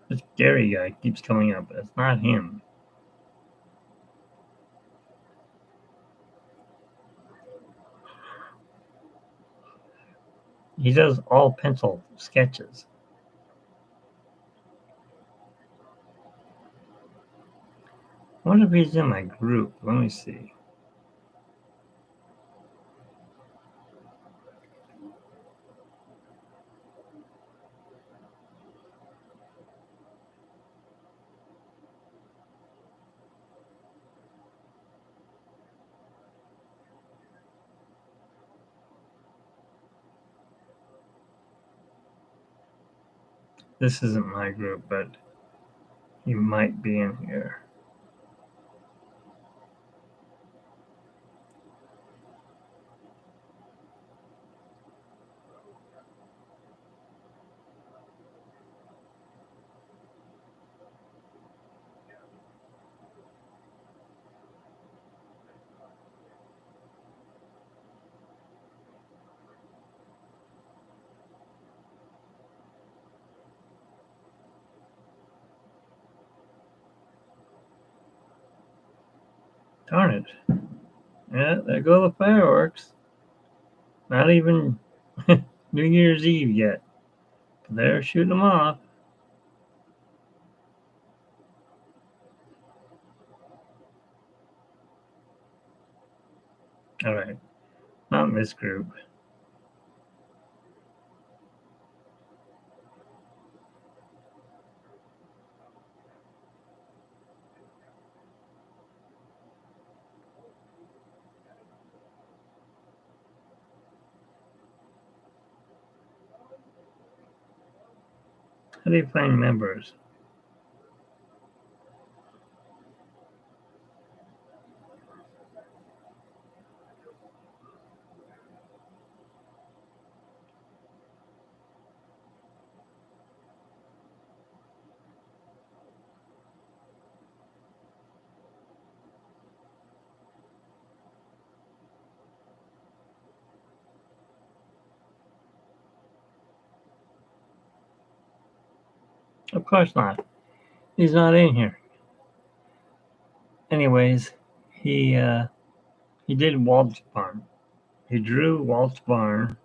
This Gary guy keeps coming up. It's not him. He does all pencil sketches. I wonder if he's in my group. Let me see. This isn't my group, but he might be in here. Darn it. Yeah, there go the fireworks. Not even New Year's Eve yet. But they're shooting them off. All right. Not in this group. How do you find members? Of course not. He's not in here. Anyways, he did Walt's Barn. He drew Walt's Barn.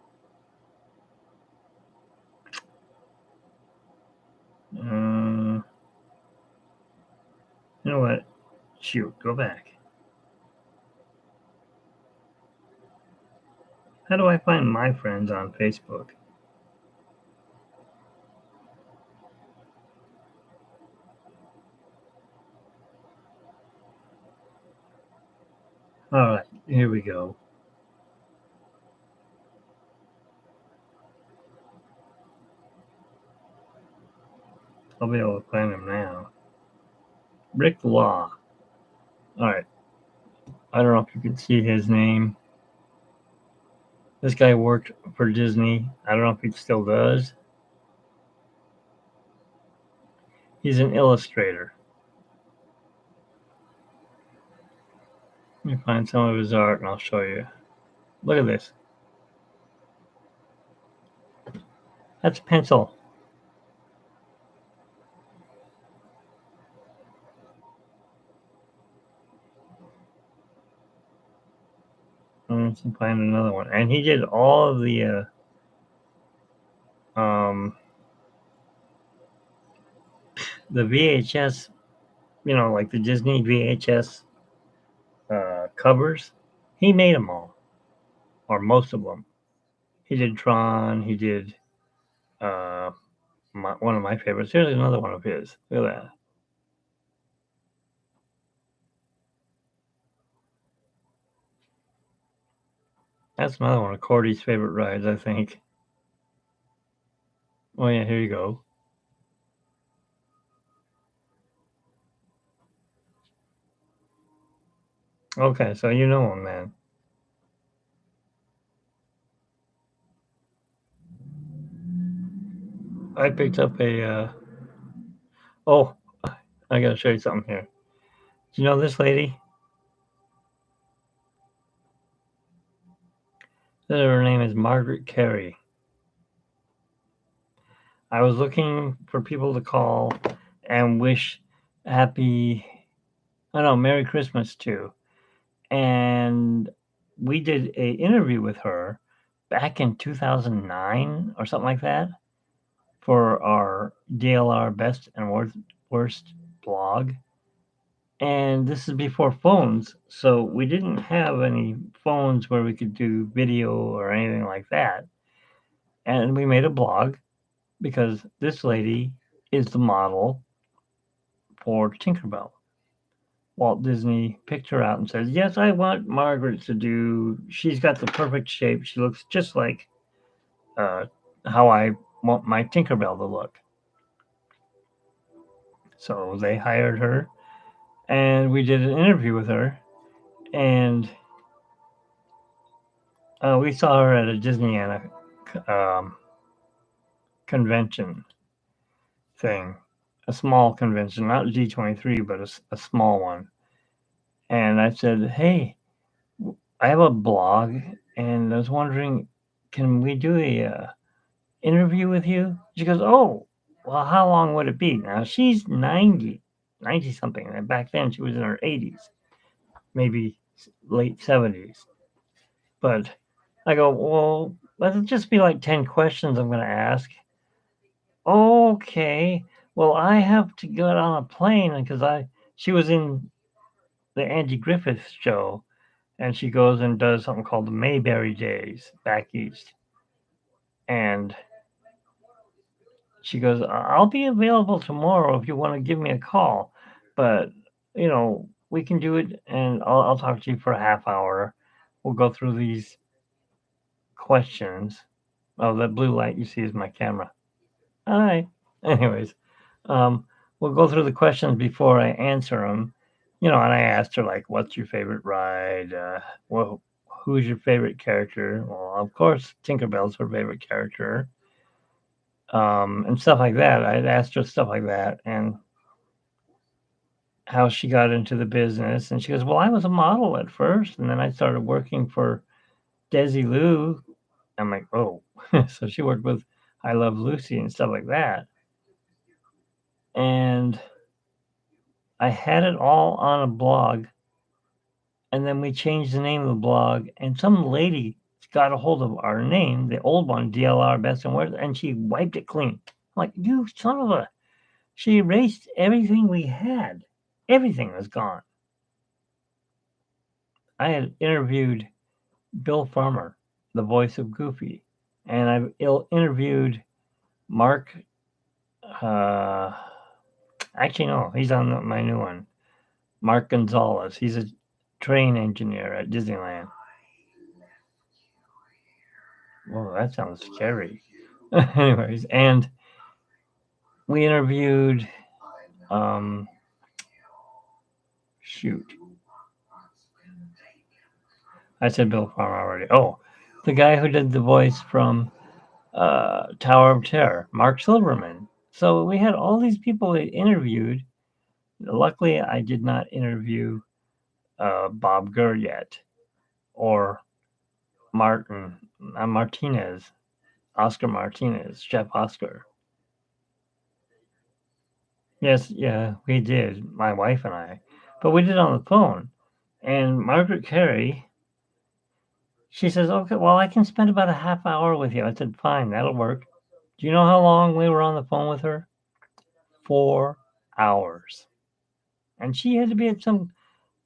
You know what? Shoot, go back. How do I find my friends on Facebook? All right, here we go. I'll be able to find him now. Rick Law. All right. I don't know if you can see his name. This guy worked for Disney. I don't know if he still does. He's an illustrator. Let me find some of his art and I'll show you. Look at this. That's pencil. find another one. And he did all of the um, VHS, like the Disney VHS covers. He made them all, or most of them. He did Tron. He did uh, one of my favorites. Here's another one of his. Look at that. That's another one of Cordy's favorite rides, I think. Oh yeah, here you go. Okay, so you know him, man. I picked up a. Oh, I gotta show you something here. Do you know this lady? Her name is Margaret Carey. I was looking for people to call and wish happy, I don't know, Merry Christmas to. And we did a interview with her back in 2009 or something like that for our DLR Best and Worst blog. And this is before phones, so we didn't have any phones where we could do video or anything like that. And we made a blog because this lady is the model for Tinkerbell. Walt Disney picked her out and says, "Yes, I want Margaret to do. She's got the perfect shape. She looks just like uh, how I want my Tinkerbell to look." So they hired her, and we did an interview with her, and we saw her at a Disneyana convention thing, a small convention, not G23, but a small one. And I said, "Hey, I have a blog, and I was wondering, can we do a interview with you?" She goes, "Oh, well, how long would it be?" Now she's 90 something, and back then she was in her 80s, maybe late 70s. But I go, "Well, let it just be like 10 questions I'm going to ask." "Okay, well, I have to get on a plane because she was in the Andy Griffith show, and she goes and does something called the Mayberry Days back east." And she goes, "I'll be available tomorrow if you want to give me a call, but we can do it, and I'll talk to you for a half hour. We'll go through these questions." Oh, that blue light you see is my camera. All right. Anyways, um, we'll go through the questions before I answer them. And I asked her like, "What's your favorite ride? Well, who's your favorite character?" Well, of course, Tinkerbell's her favorite character. And stuff like that. I'd asked her stuff like that, and how she got into the business. And she goes, "Well, I was a model at first, and then I started working for Desilu." I'm like, "Oh." So she worked with I Love Lucy and stuff like that. And I had it all on a blog, and then we changed the name of the blog, and some lady got a hold of our name, the old one, DLR Best and Worst, and she wiped it clean. I'm like, "You son of a..." She erased everything we had. Everything was gone. I had interviewed Bill Farmer, the voice of Goofy, and I've interviewed Mark. Uh, Actually, no, he's on my new one. Mark Gonzalez. He's a train engineer at Disneyland. Whoa, that sounds scary. Anyways, and we interviewed. Um, Shoot, I said Bill Farmer already. Oh, the guy who did the voice from Tower of Terror, Mark Silverman. So we had all these people we interviewed. Luckily, I did not interview Bob Gurr yet, or Martinez, Oscar Martinez, Chef Oscar. Yes, yeah, we did, my wife and I, but we did it on the phone. And Margaret Carey, She says, okay, well, I can spend about a half hour with you. I said, fine, that'll work. Do you know how long we were on the phone with her? 4 hours. And she had to be at some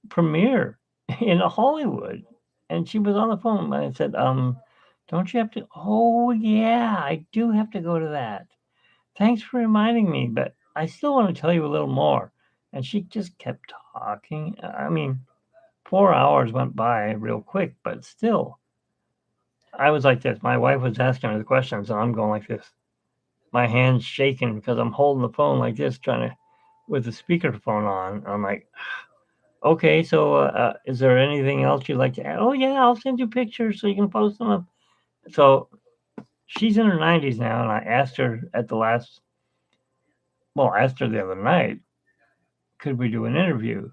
premiere in Hollywood. And she was on the phone. And I said, don't you have to? Oh, yeah, I do have to go to that. Thanks for reminding me, but I still want to tell you a little more. And she just kept talking. I mean, 4 hours went by real quick, but still, I was like this. My wife was asking me the questions, and I'm going like this. My hand's shaking because I'm holding the phone like this, trying to, with the speakerphone on. I'm like, okay, so is there anything else you'd like to add? Oh, yeah, I'll send you pictures so you can post them. So she's in her 90s now, and I asked her at the last, well, I asked her the other night, could we do an interview?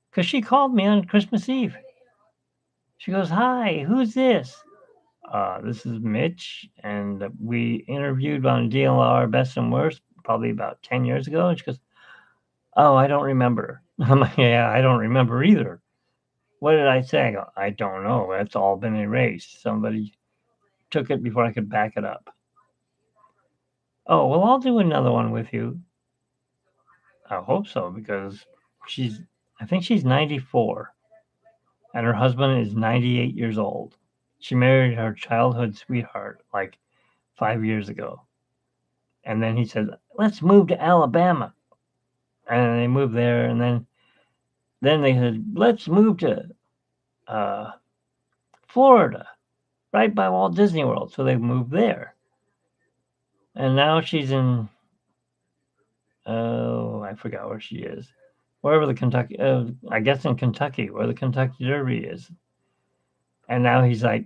Because she called me on Christmas Eve. She goes, hi, who's this? This is Mitch, and we interviewed on DLR Best and Worst probably about 10 years ago. And she goes, oh, I don't remember. I'm like, yeah, I don't remember either. What did I say? I go, I don't know. It's all been erased. Somebody took it before I could back it up. Oh, well, I'll do another one with you. I hope so, because I think she's 94, and her husband is 98 years old. She married her childhood sweetheart like 5 years ago. And then he said, let's move to Alabama. And they moved there. And then they said, let's move to uh, Florida, right by Walt Disney World. So they moved there. And now she's in, oh, I forgot where she is. Wherever the Kentucky, I guess in Kentucky, where the Kentucky Derby is. And now he's like,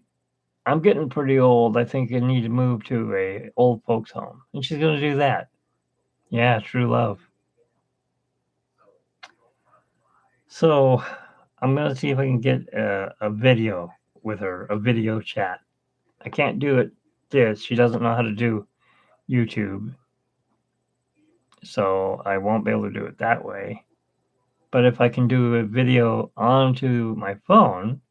I'm getting pretty old. I think I need to move to a old folks home. And she's going to do that. Yeah, true love. So I'm going to see if I can get a video with her, a video chat. I can't do it this. She doesn't know how to do YouTube. So I won't be able to do it that way. But if I can do a video onto my phone,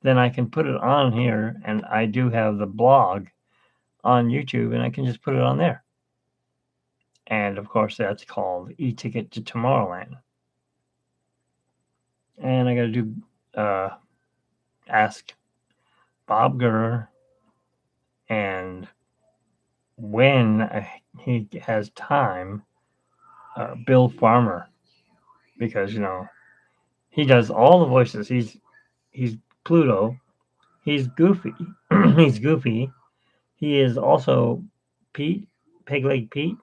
then I can put it on here. And I do have the blog on YouTube, and I can just put it on there. And of course, that's called E-Ticket to Tomorrowland. And I got to do ask Bob Gurr, and when he has time, Bill Farmer, because he does all the voices. He's Pluto. He's Goofy. He's Goofy. He is also Pete, Peg Leg Pete,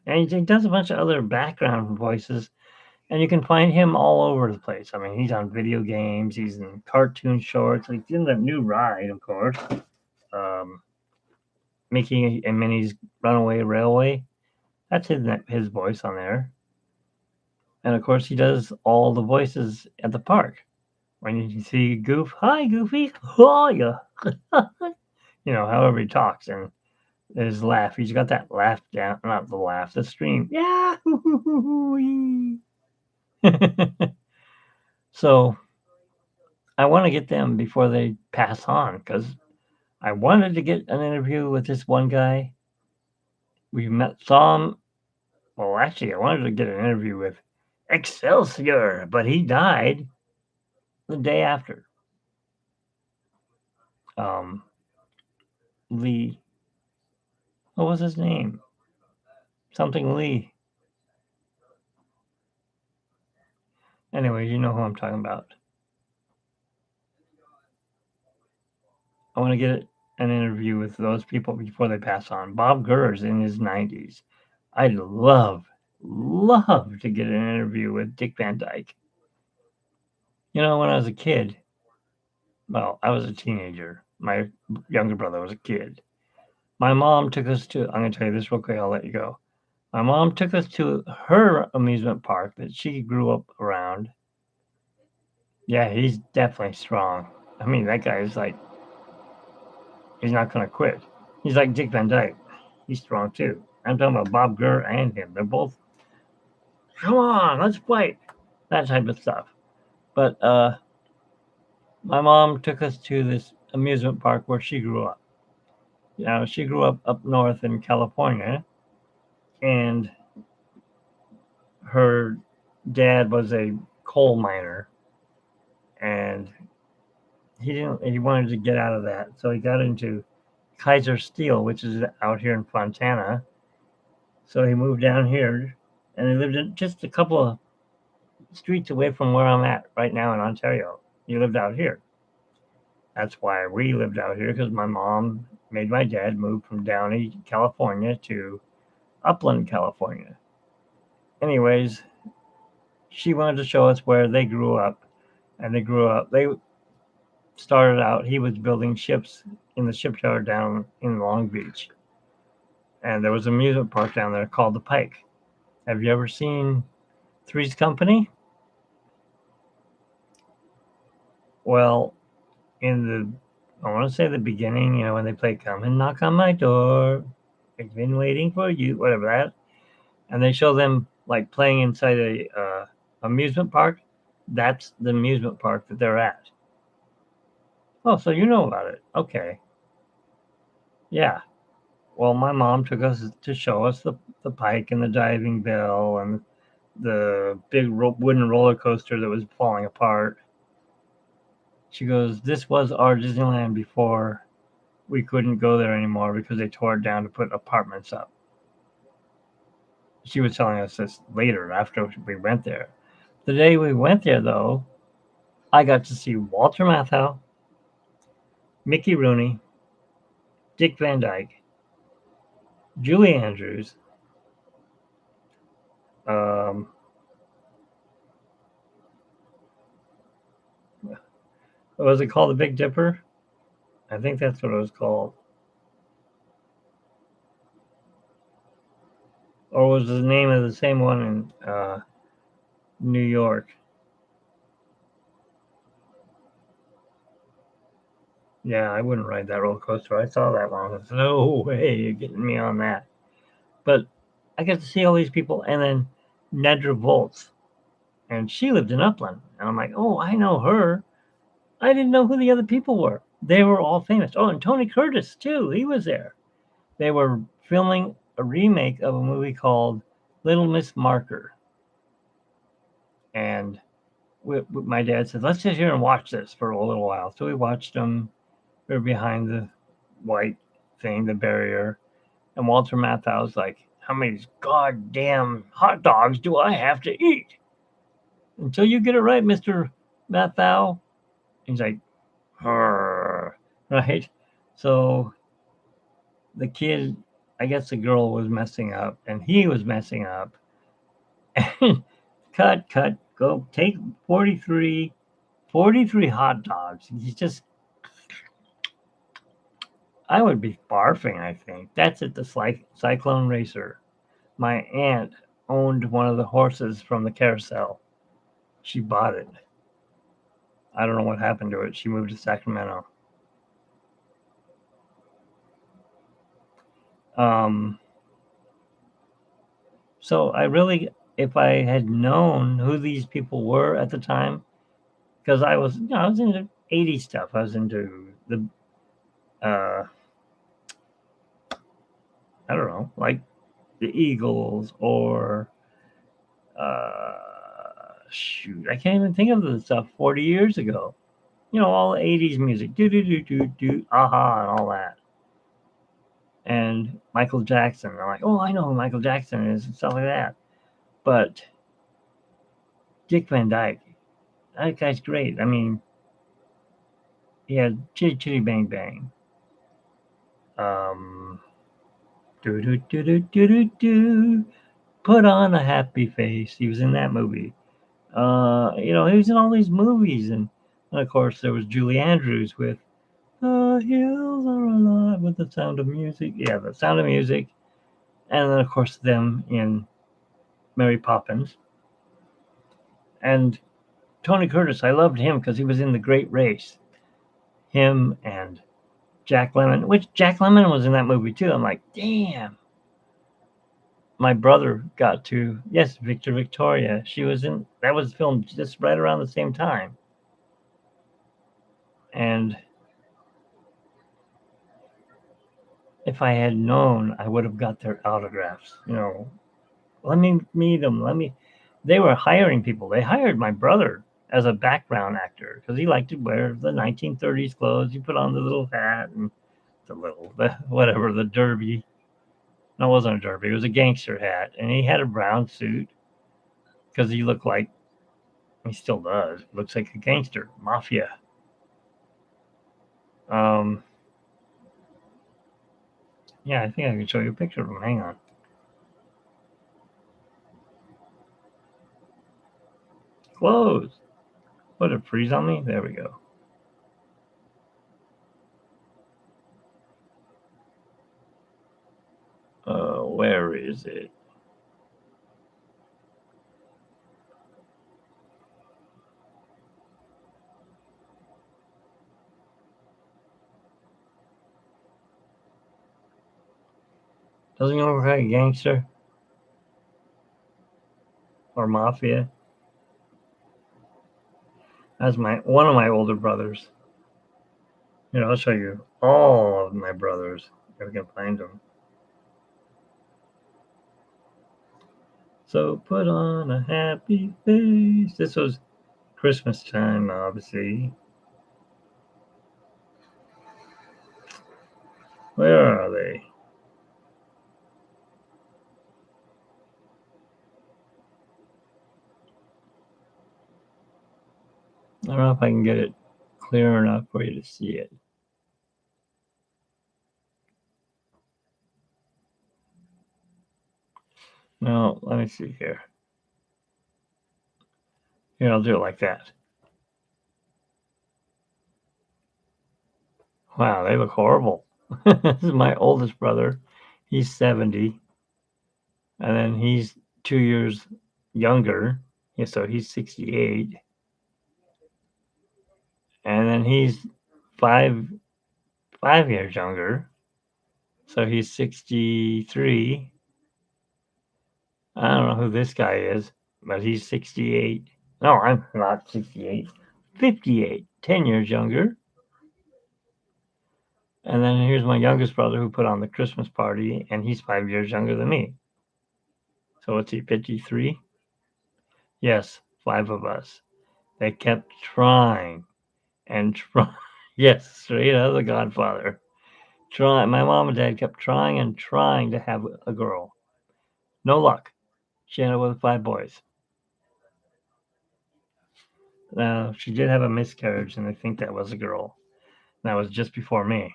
and he does a bunch of other background voices. And you can find him all over the place. I mean, he's on video games. He's in cartoon shorts. He's in the new ride, of course. Mickey and Minnie's Runaway Railway. That's his voice on there. And of course, he does all the voices at the park. When you see Goof, hi Goofy, oh yeah, however he talks and his laugh. He's got that laugh down, not the laugh, the stream. Yeah. So I want to get them before they pass on, because I wanted to get an interview with this one guy. We saw him. Well, actually, I wanted to get an interview with Excelsior, but he died the day after. Lee. What was his name? Something Lee. Anyway, you know who I'm talking about. I want to get an interview with those people before they pass on. Bob Gurr's in his 90s. I'd love to get an interview with Dick Van Dyke. When I was a kid, well, I was a teenager. My younger brother was a kid. My mom took us to, I'm going to tell you this real quick, I'll let you go. My mom took us to her amusement park that she grew up around. Yeah, he's definitely strong. I mean, that guy is like, he's not going to quit. He's like Dick Van Dyke. He's strong too. I'm talking about Bob Gurr and him. They're both, come on, let's fight. That type of stuff. But my mom took us to this amusement park where she grew up. You know, she grew up north in California, and her dad was a coal miner, and he wanted to get out of that, so he got into Kaiser Steel, which is out here in Fontana. So he moved down here, and he lived in just a couple of streets away from where I'm at right now in Ontario. He lived out here. That's why we lived out here, because my mom made my dad move from Downey, California to Upland, California. Anyways, she wanted to show us where they grew up. And they started out, he was building ships in the shipyard down in Long Beach. And there was an amusement park down there called the Pike. Have you ever seen Three's Company? Well, in I want to say the beginning, you know, when they play "Come and Knock on My Door," I've been waiting for you, whatever that, and they show them like playing inside a amusement park. That's the amusement park that they're at. Oh, so you know about it? Okay, yeah. Well, my mom took us to show us the Pike and the diving bell and the big wooden roller coaster that was falling apart. She goes, "This was our Disneyland before we couldn't go there anymore because they tore it down to put apartments up." She was telling us this later after we went there. The day we went there, though, I got to see Walter Matthau, Mickey Rooney, Dick Van Dyke, Julie Andrews, um, what was it called? The Big Dipper? I think that's what it was called. Or was the name of the same one in New York? Yeah, I wouldn't ride that roller coaster. I saw that one. I said, no way, you're getting me on that. But I got to see all these people, and then Nedra Volz, and she lived in Upland. And I'm like, oh, I know her. I didn't know who the other people were. They were all famous. Oh, and Tony Curtis, too. He was there. They were filming a remake of a movie called Little Miss Marker. And my dad said, let's sit here and watch this for a little while. So we watched them. We were behind the white thing, the barrier. And Walter Matthau's like, how many goddamn hot dogs do I have to eat? Until you get it right, Mr. Matthau. He's like, right? So the kid, I guess the girl was messing up and he was messing up. And cut, go take 43 hot dogs. He's just, I would be barfing, I think. That's at the Cyclone Racer. My aunt owned one of the horses from the carousel. She bought it. I don't know what happened to it. She moved to Sacramento. So I really, if I had known who these people were at the time, because I was, you know, I was into 80s stuff. I was into the, I don't know, like the Eagles or, shoot, I can't even think of the stuff 40 years ago. You know, all the 80s music, do do do do do, aha, and all that. And Michael Jackson. I'm like, oh, I know who Michael Jackson is and stuff like that. But Dick Van Dyke, that guy's great. I mean, he had Chitty Chitty Bang Bang. Do do do do do do do. Put on a happy face. He was in that movie. You know, he was in all these movies, and of course there was Julie Andrews with "The Hills Are Alive" with The Sound of Music. Yeah, The Sound of Music, and then of course them in Mary Poppins. And Tony Curtis, I loved him because he was in The Great Race. Him and Jack Lemmon, which Jack Lemmon was in that movie too. I'm like, damn. My brother got to, yes, Victor Victoria. She was in, that was filmed just right around the same time. And if I had known, I would have got their autographs. Let me meet them. They were hiring people. They hired my brother as a background actor because he liked to wear the 1930s clothes. You put on the little hat and whatever, the derby. No, it wasn't a derby. It was a gangster hat. And he had a brown suit because he looked like, he still does, looks like a gangster, mafia. Um, yeah, I think I can show you a picture of him. Hang on. Close. What, it freeze on me? There we go. Where is it? Doesn't he look like a gangster or mafia? That's one of my older brothers. Here, I'll show you all of my brothers if we can find them. So put on a happy face. This was Christmas time, obviously. Where are they? I don't know if I can get it clear enough for you to see it. No, let me see here. Here, I'll do it like that. Wow, they look horrible. This is my oldest brother. He's 70. And then he's 2 years younger. Yeah, so he's 68. And then he's five 5 years younger. So he's 63. I don't know who this guy is, but he's 68. No, I'm not 68. 58. 10 years younger. And then here's my youngest brother who put on the Christmas party, and he's 5 years younger than me. So what's he, 53? Yes, five of us. They kept trying and trying. Yes, straight out of The Godfather. My mom and dad kept trying and trying to have a girl. No luck. She ended up with 5 boys. Now, she did have a miscarriage, and I think that was a girl. That was just before me.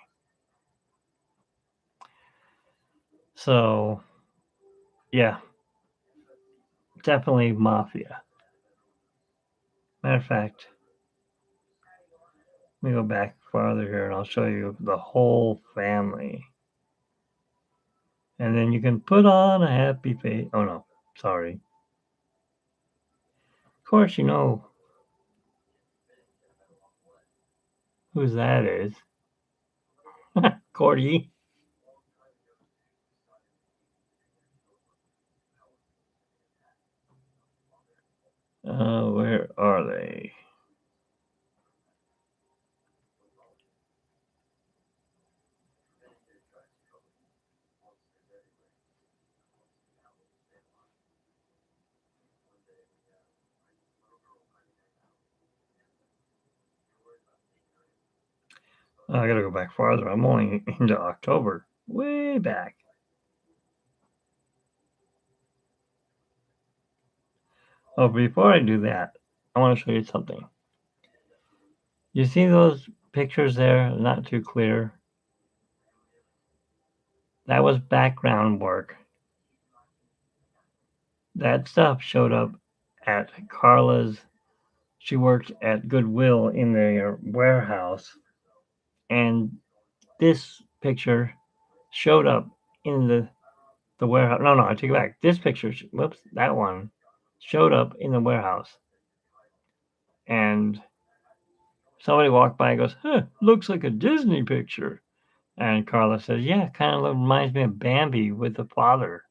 So, yeah, definitely mafia. Matter of fact, let me go back farther here and I'll show you the whole family. And then you can put on a happy face. Oh, no, sorry. Of course, you know whose that is. Cordy. Where are they? I gotta go back farther. I'm only into October. Way back. Oh, before I do that, I want to show you something. You see those pictures there? Not too clear. That was background work. That stuff showed up at Carla's. She worked at Goodwill in their warehouse, and this picture showed up in the warehouse. No, I take it back. This picture, whoops, that one showed up in the warehouse, and somebody walked by and goes, "Huh, looks like a Disney picture." And Carla says, "Yeah, kind of reminds me of Bambi with the father."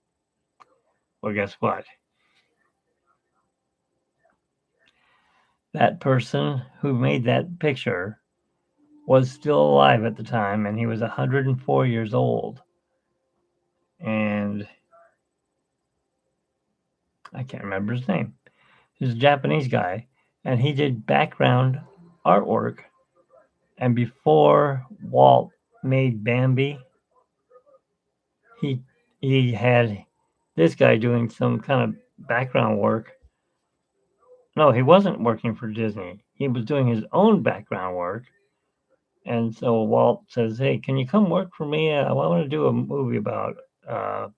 Well, guess what? That person who made that picture was still alive at the time, and he was 104 years old. I can't remember his name. He's a Japanese guy, and he did background artwork. And before Walt made Bambi, he he had this guy doing some kind of background work. No, he wasn't working for Disney. He was doing his own background work. And so Walt says, "Hey, can you come work for me? I want to do a movie about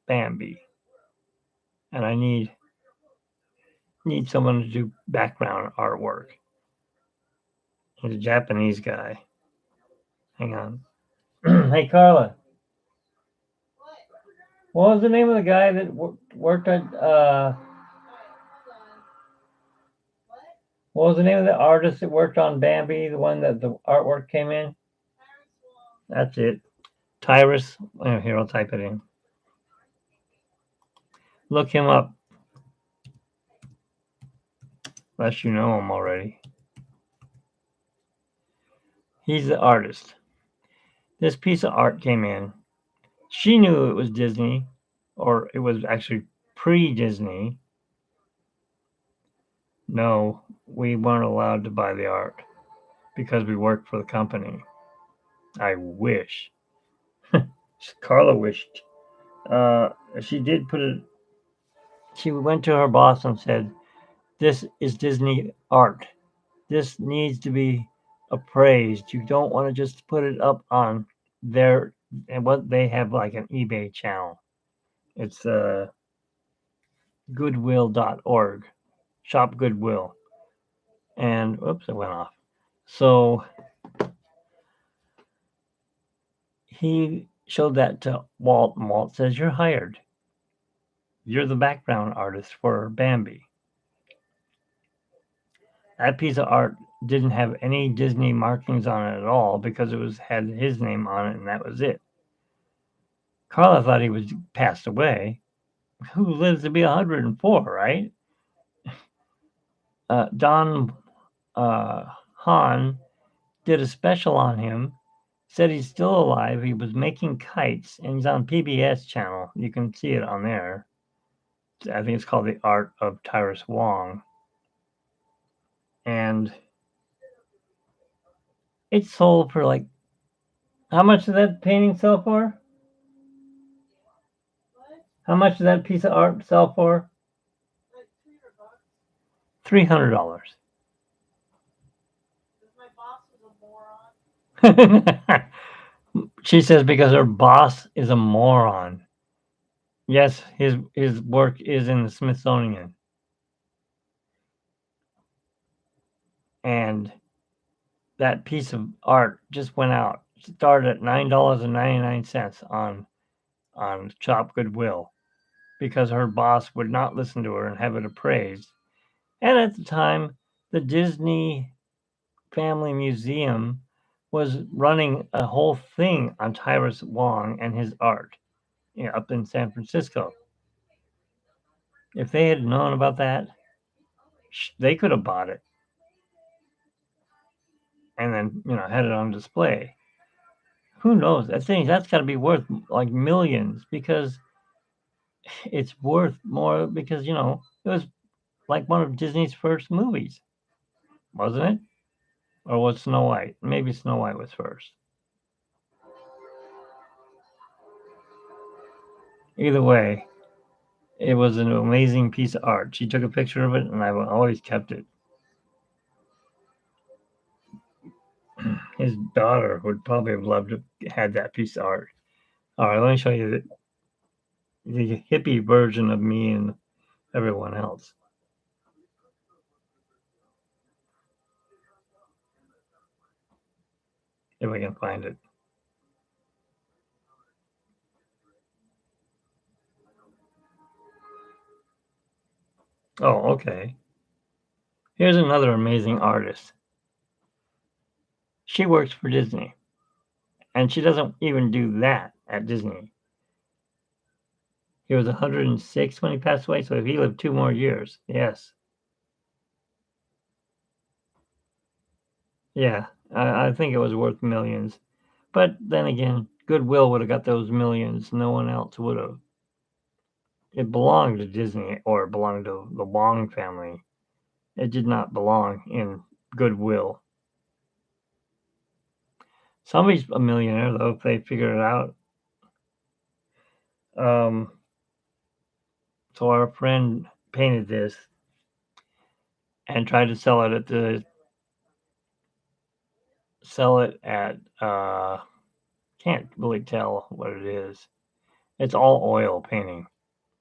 Bambi, and I need someone to do background artwork." He's a Japanese guy. Hang on. Hey, Carla, what was the name of the guy that worked at? What was the name of the artist that worked on Bambi? The one that the artwork came in. That's it. Tyrus. Oh, here, I'll type it in. Look him up, unless you know him already. He's the artist. This piece of art came in. She knew it was Disney, or it was actually pre-Disney. No, we weren't allowed to buy the art because we worked for the company. I wish. Carla wished. She did put it. She went to her boss and said, "This is Disney art. This needs to be appraised. You don't want to just put it up on their and what they have like an eBay channel. It's goodwill.org. Shop Goodwill." And oops, it went off. So he showed that to Walt, and Walt says, "You're hired. You're the background artist for Bambi." That piece of art didn't have any Disney markings on it at all because it had his name on it, and that was it. Carla thought he was passed away. Who lives to be 104, right? Don Hahn did a special on him, said he's still alive. He was making kites, and he's on PBS channel. You can see it on there. I think it's called The Art of Tyrus Wong. And it sold for like, how much did that painting sell for? How much did that piece of art sell for? $300. She says because her boss is a moron. Yes, his work is in the Smithsonian. And that piece of art just went out. It started at $9.99 on Shop Goodwill because her boss would not listen to her and have it appraised. And at the time, the Disney Family Museum was running a whole thing on Tyrus Wong and his art, up in San Francisco. If they had known about that, they could have bought it and then had it on display. Who knows? That's got to be worth like millions because it's worth more because it was like one of Disney's first movies, wasn't it? Or was Snow White? Maybe Snow White was first. Either way, it was an amazing piece of art. She took a picture of it, and I've always kept it. His daughter would probably have loved to have that piece of art. All right, let me show you the hippie version of me and everyone else. If I can find it. Oh, okay. Here's another amazing artist. She works for Disney, and she doesn't even do that at Disney. He was 106 when he passed away, so he lived 2 more years. Yes. Yeah, I think it was worth millions. But then again, Goodwill would have got those millions. No one else would have. It belonged to Disney, or it belonged to the Wong family. It did not belong in Goodwill. Somebody's a millionaire, though, if they figure it out. So our friend painted this and tried to sell it at can't really tell what it is. It's all oil painting.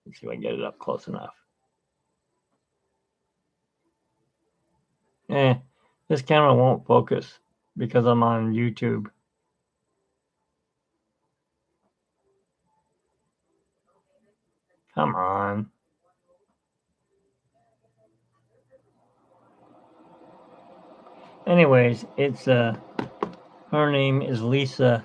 Let's see if I can get it up close enough. This camera won't focus because I'm on YouTube. Come on. Anyways, it's her name is Lisa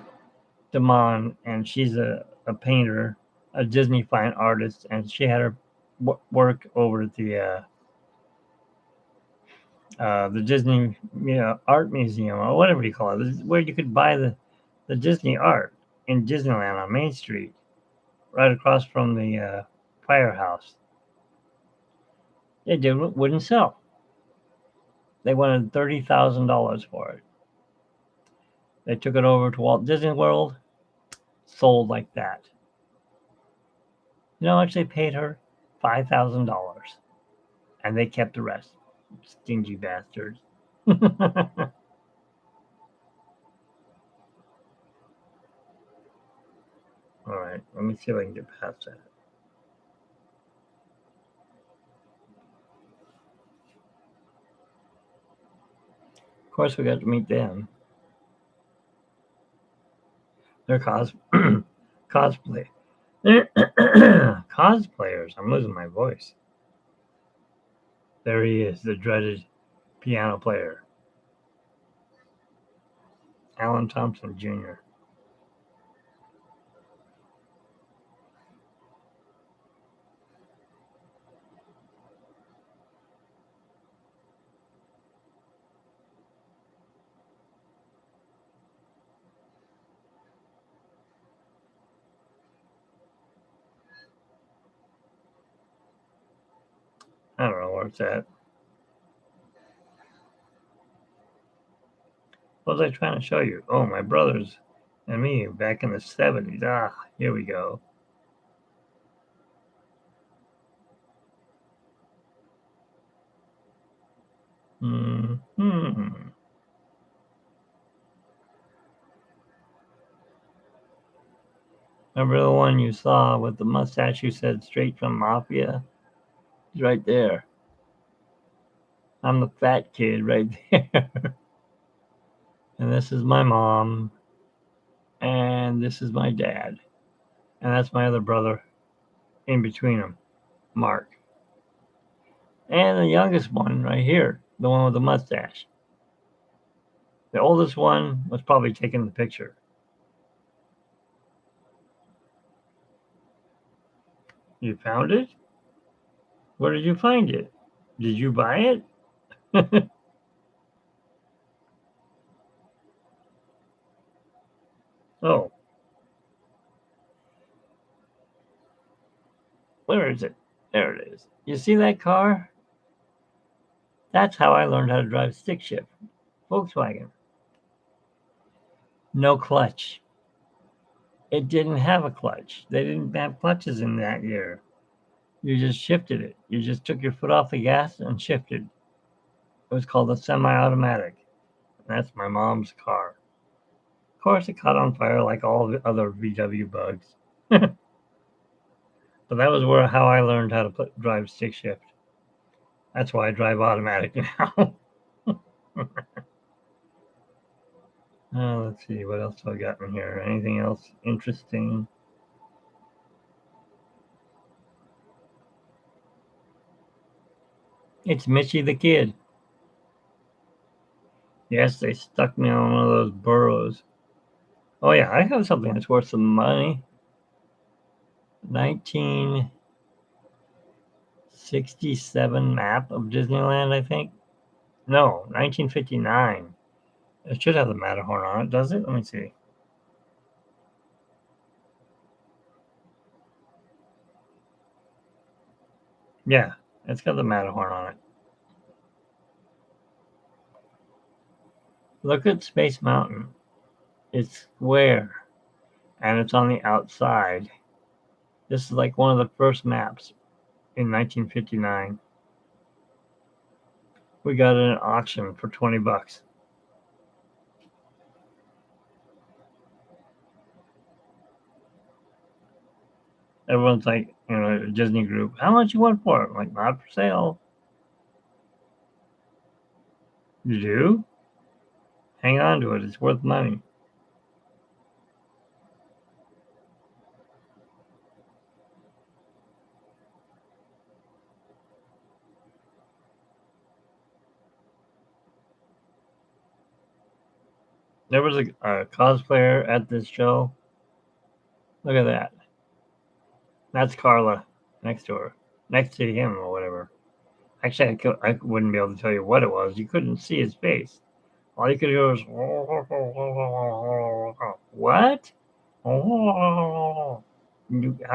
Damon, and she's a painter, a Disney fine artist, and she had her work over at the Disney Art Museum, or whatever you call it. This is where you could buy the Disney art in Disneyland on Main Street, right across from the firehouse. They wouldn't sell. They wanted $30,000 for it. They took it over to Walt Disney World, sold like that. You know how much they paid her? $5,000. And they kept the rest. Stingy bastards. All right, let me see if I can get past that. Of course, we got to meet them. They're cosplay. They're cosplayers. I'm losing my voice. There he is, the dreaded piano player, Alan Thompson Jr. I don't know where it's at. What was I trying to show you? Oh, my brothers and me back in the 70s. Ah, here we go. Hmm. Remember the one you saw with the mustache who said straight from Mafia? He's right there. I'm the fat kid right there. And this is my mom. And this is my dad. And that's my other brother in between them, Mark. And the youngest one right here, the one with the mustache. The oldest one was probably taking the picture. You found it? Where did you find it? Did you buy it? Oh, where is it? There it is. You see that car? That's how I learned how to drive stick shift. Volkswagen. No clutch. It didn't have a clutch. They didn't have clutches in that year. You just shifted it. You just took your foot off the gas and shifted. It was called a semi-automatic. That's my mom's car. Of course, it caught on fire like all the other VW bugs. But that was how I learned how to drive stick shift. That's why I drive automatic now. Let's see, what else have I got in here? Anything else interesting? It's Mitchie the Kid. Yes, they stuck me on one of those burros. Oh yeah, I have something that's worth some money. 1967 map of Disneyland, I think. No, 1959. It should have the Matterhorn on it, does it? Let me see. Yeah, it's got the Matterhorn on it. Look at Space Mountain. It's square, and it's on the outside. This is like one of the first maps in 1959. We got it at an auction for $20. Everyone's like, a Disney group, how much you want for it? I'm like, not for sale. You do? Hang on to it. It's worth money. There was a cosplayer at this show. Look at that. That's Carla next to her. Next to him or whatever. Actually, I wouldn't be able to tell you what it was. You couldn't see his face. All you could hear was, what? How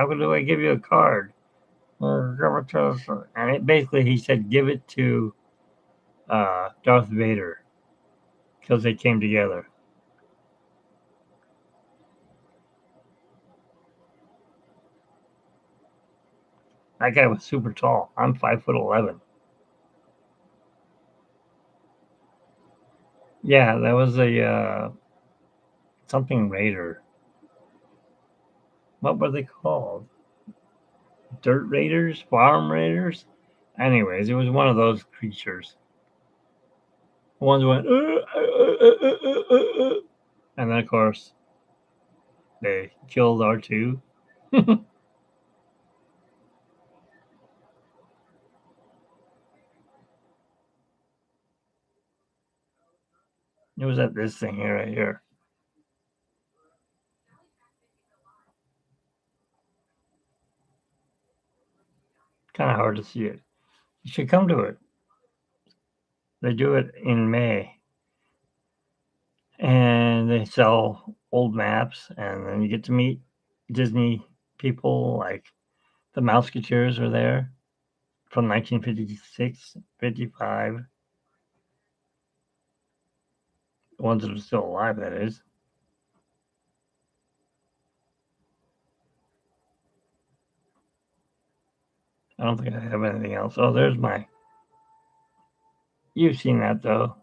do I give you a card? And basically, he said, give it to Darth Vader because they came together. That guy was super tall. I'm 5'11". Yeah, that was a something raider. What were they called? Dirt raiders? Farm raiders? Anyways, it was one of those creatures. Ones went, and then of course they killed R2. It was at this thing here, right here. Kind of hard to see it. You should come to it. They do it in May, and they sell old maps, and then you get to meet Disney people. Like the Mouseketeers are there from 1956, 55. The ones that are still alive, that is. I don't think I have anything else. Oh, there's my. You've seen that though.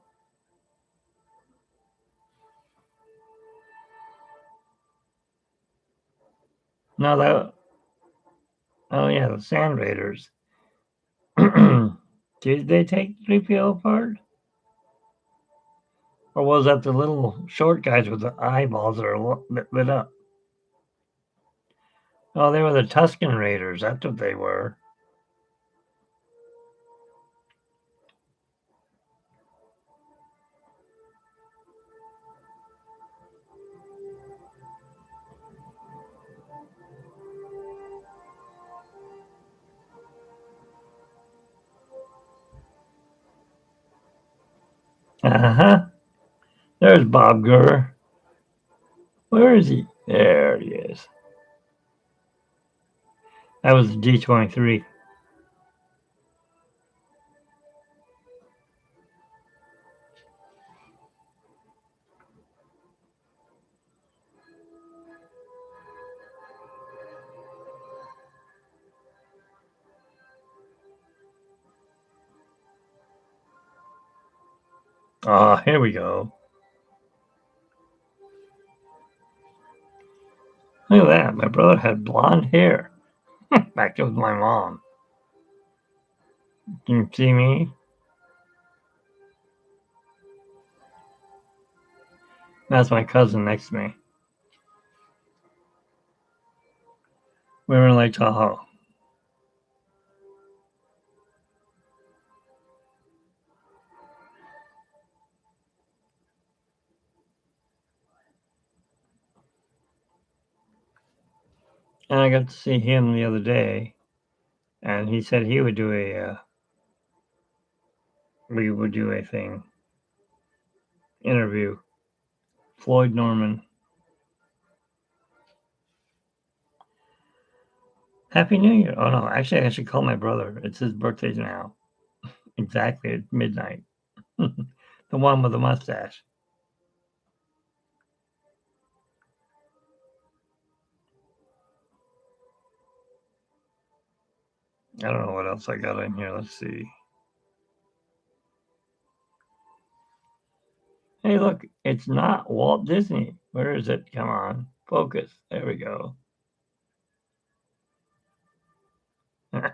No, that. Oh yeah, the Sand Raiders. Did they take 3PO apart? Or was that the little short guys with the eyeballs that are lit up? Oh, they were the Tusken Raiders. That's what they were. Uh huh. There's Bob Gurr. Where is he? There he is. That was the D-23. Ah, here we go. Look at that. My brother had blonde hair. Back with my mom. Can you see me? That's my cousin next to me. We were in Lake Tahoe. And I got to see him the other day. And he said he would do we would do a thing, interview. Floyd Norman. Happy New Year. Oh, no. Actually, I should call my brother. It's his birthday now. Exactly at midnight. The one with the mustache. I don't know what else I got in here. Let's see. Hey, look. It's not Walt Disney. Where is it? Come on. Focus. There we go. This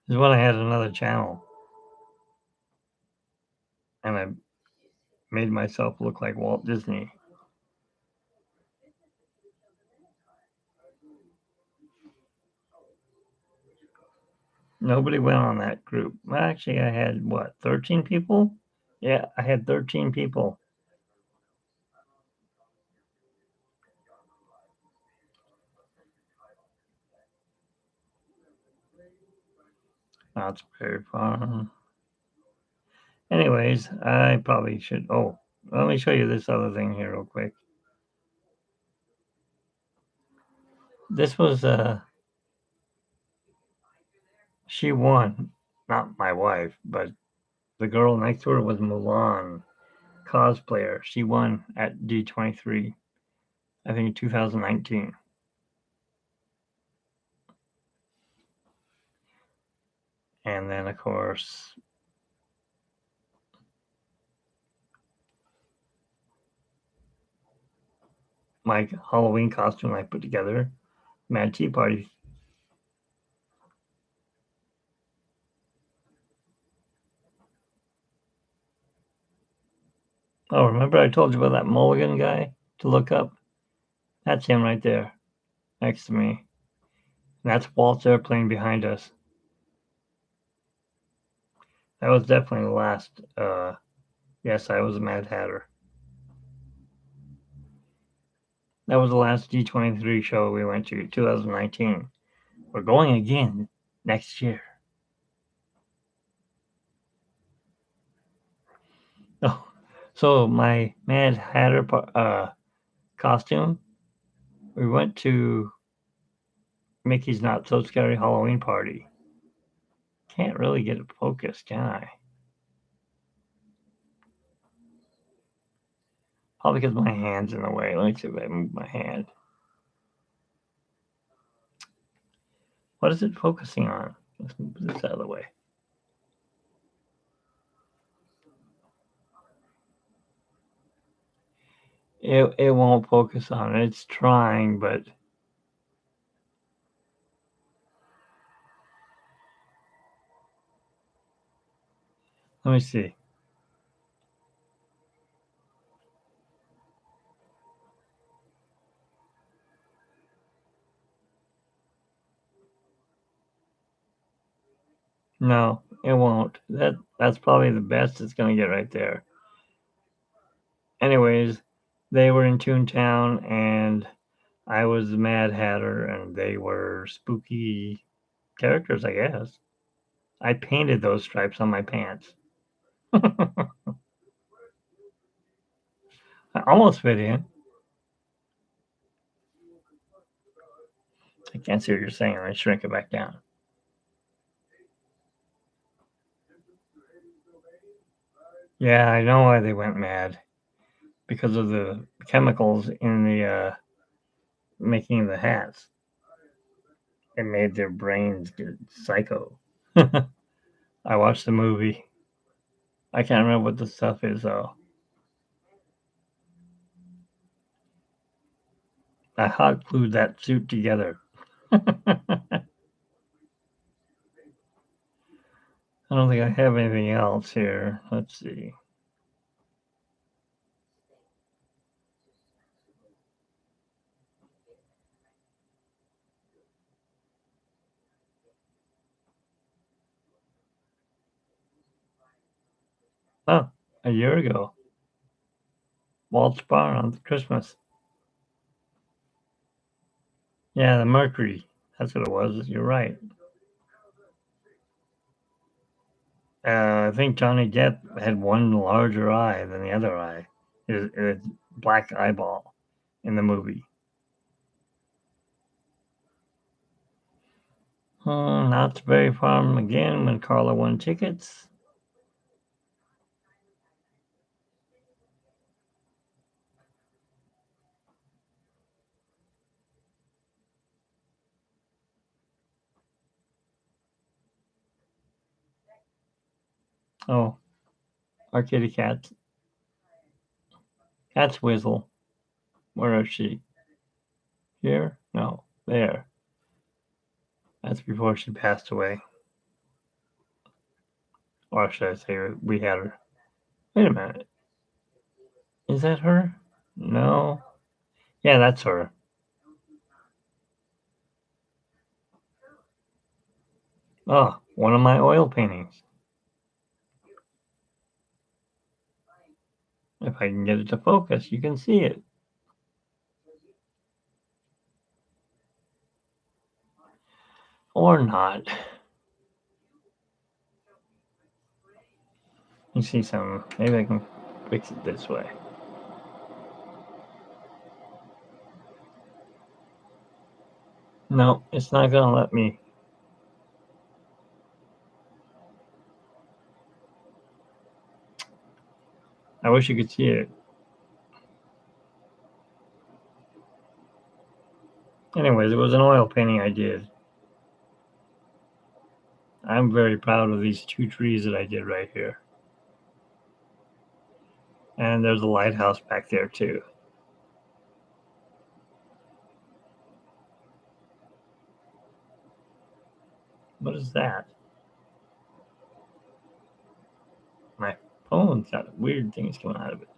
is when I had another channel. And I made myself look like Walt Disney. Nobody went on that group. Well, actually, I had what, 13 people? Yeah, I had 13 people. That's very fun. Anyways, I probably should. Oh, let me show you this other thing here, real quick. This was, she won. Not my wife, but the girl next to her was Mulan, cosplayer. She won at D23, I think 2019. And then, of course, my Halloween costume I put together, Mad Tea Party. Oh, remember I told you about that Mulligan guy to look up? That's him right there, next to me. And that's Walt's airplane behind us. That was definitely the last. Yes, I was a Mad Hatter. That was the last D23 show we went to, 2019. We're going again next year. Oh, so my Mad Hatter costume, we went to Mickey's Not So Scary Halloween Party. Can't really get it focused, can I? Probably because my hand's in the way. Let me see if I move my hand. What is it focusing on? Let's move this out of the way. It won't focus on it. It's trying, but let me see. No, it won't. That's probably the best it's gonna get right there. Anyways, they were in Toontown and I was the Mad Hatter and they were spooky characters, I guess. I painted those stripes on my pants. I almost fit in. I can't see what you're saying. Let me shrink it back down. Yeah, I know why they went mad. Because of the chemicals in the making the hats. It made their brains get psycho. I watched the movie. I can't remember what the stuff is though. I hot glued that suit together. I don't think I have anything else here. Let's see. Oh, a year ago. Walt's Barn on Christmas. Yeah, the Mercury. That's what it was. You're right. I think Johnny Depp had one larger eye than the other eye. His black eyeball in the movie. Not very far again when Carla won tickets. Oh, our kitty cat. Cat's Whizzle. Where is she? Here? No, there. That's before she passed away. Or should I say we had her? Wait a minute. Is that her? No. Yeah, that's her. Oh, one of my oil paintings. If I can get it to focus, you can see it. Or not. You see some. Maybe I can fix it this way. No, it's not going to let me. I wish you could see it. Anyways, it was an oil painting I did. I'm very proud of these two trees that I did right here. And there's a lighthouse back there too. What is that? My phone's got weird things coming out of it.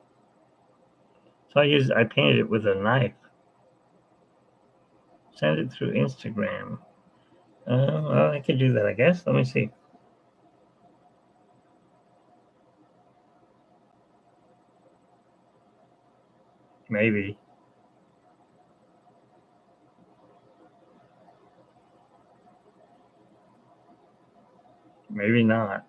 So I painted it with a knife. Send it through Instagram. Well, I could do that, I guess. Let me see. Maybe. Maybe not.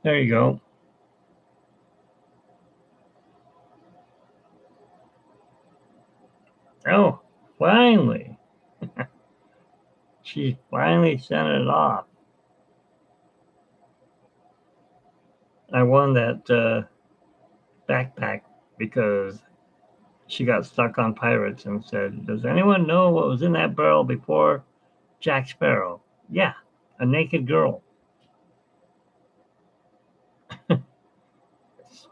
There you go. Oh, finally. She finally sent it off. I won that backpack because she got stuck on pirates and said, "Does anyone know what was in that barrel before Jack Sparrow?" Yeah, a naked girl.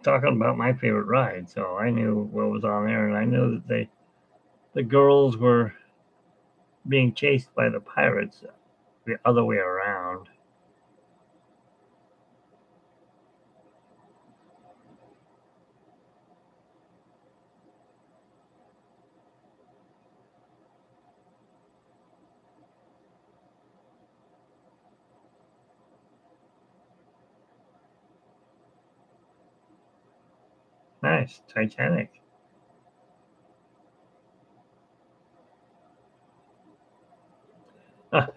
Talking about my favorite ride, so I knew what was on there, and I knew that the girls were being chased by the pirates the other way around. Nice, Titanic.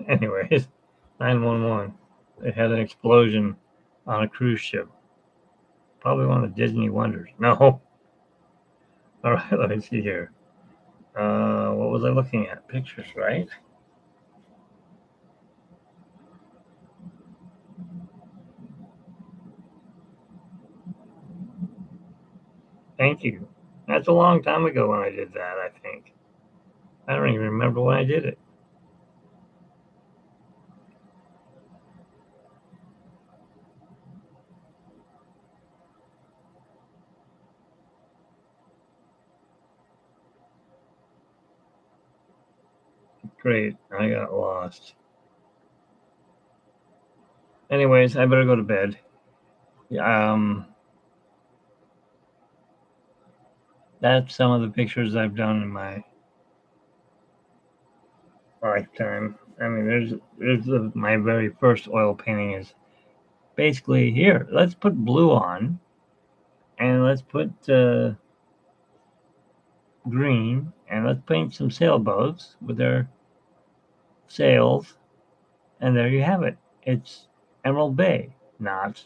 Anyways, 911. They had an explosion on a cruise ship. Probably one of the Disney wonders. No. All right, let me see here. What was I looking at? Pictures, right? Thank you. That's a long time ago when I did that, I think. I don't even remember when I did it. Great. I got lost. Anyways, I better go to bed. Um, that's some of the pictures I've done in my lifetime. I mean, my very first oil painting is basically here. Let's put blue on, and let's put green, and let's paint some sailboats with their sails, and there you have it. It's Emerald Bay. Not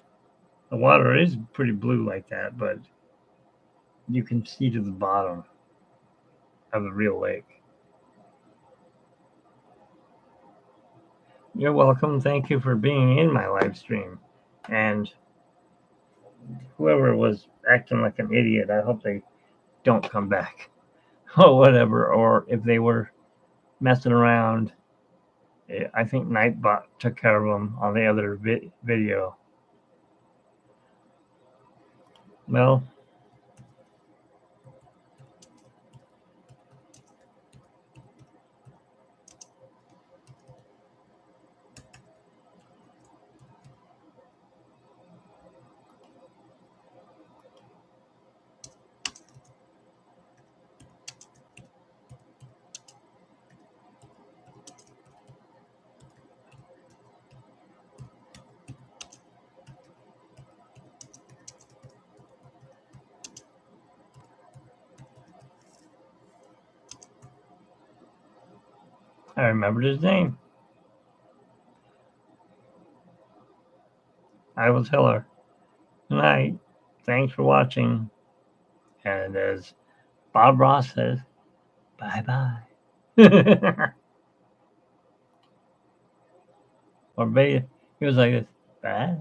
the water is pretty blue like that, but you can see to the bottom of the real lake. You're welcome. Thank you for being in my live stream. And whoever was acting like an idiot, I hope they don't come back or whatever. Or if they were messing around, I think Nightbot took care of them on the other video. Well, I remembered his name. I will tell her. Good night. Thanks for watching. And as Bob Ross says, bye bye. Or he was like this, bye.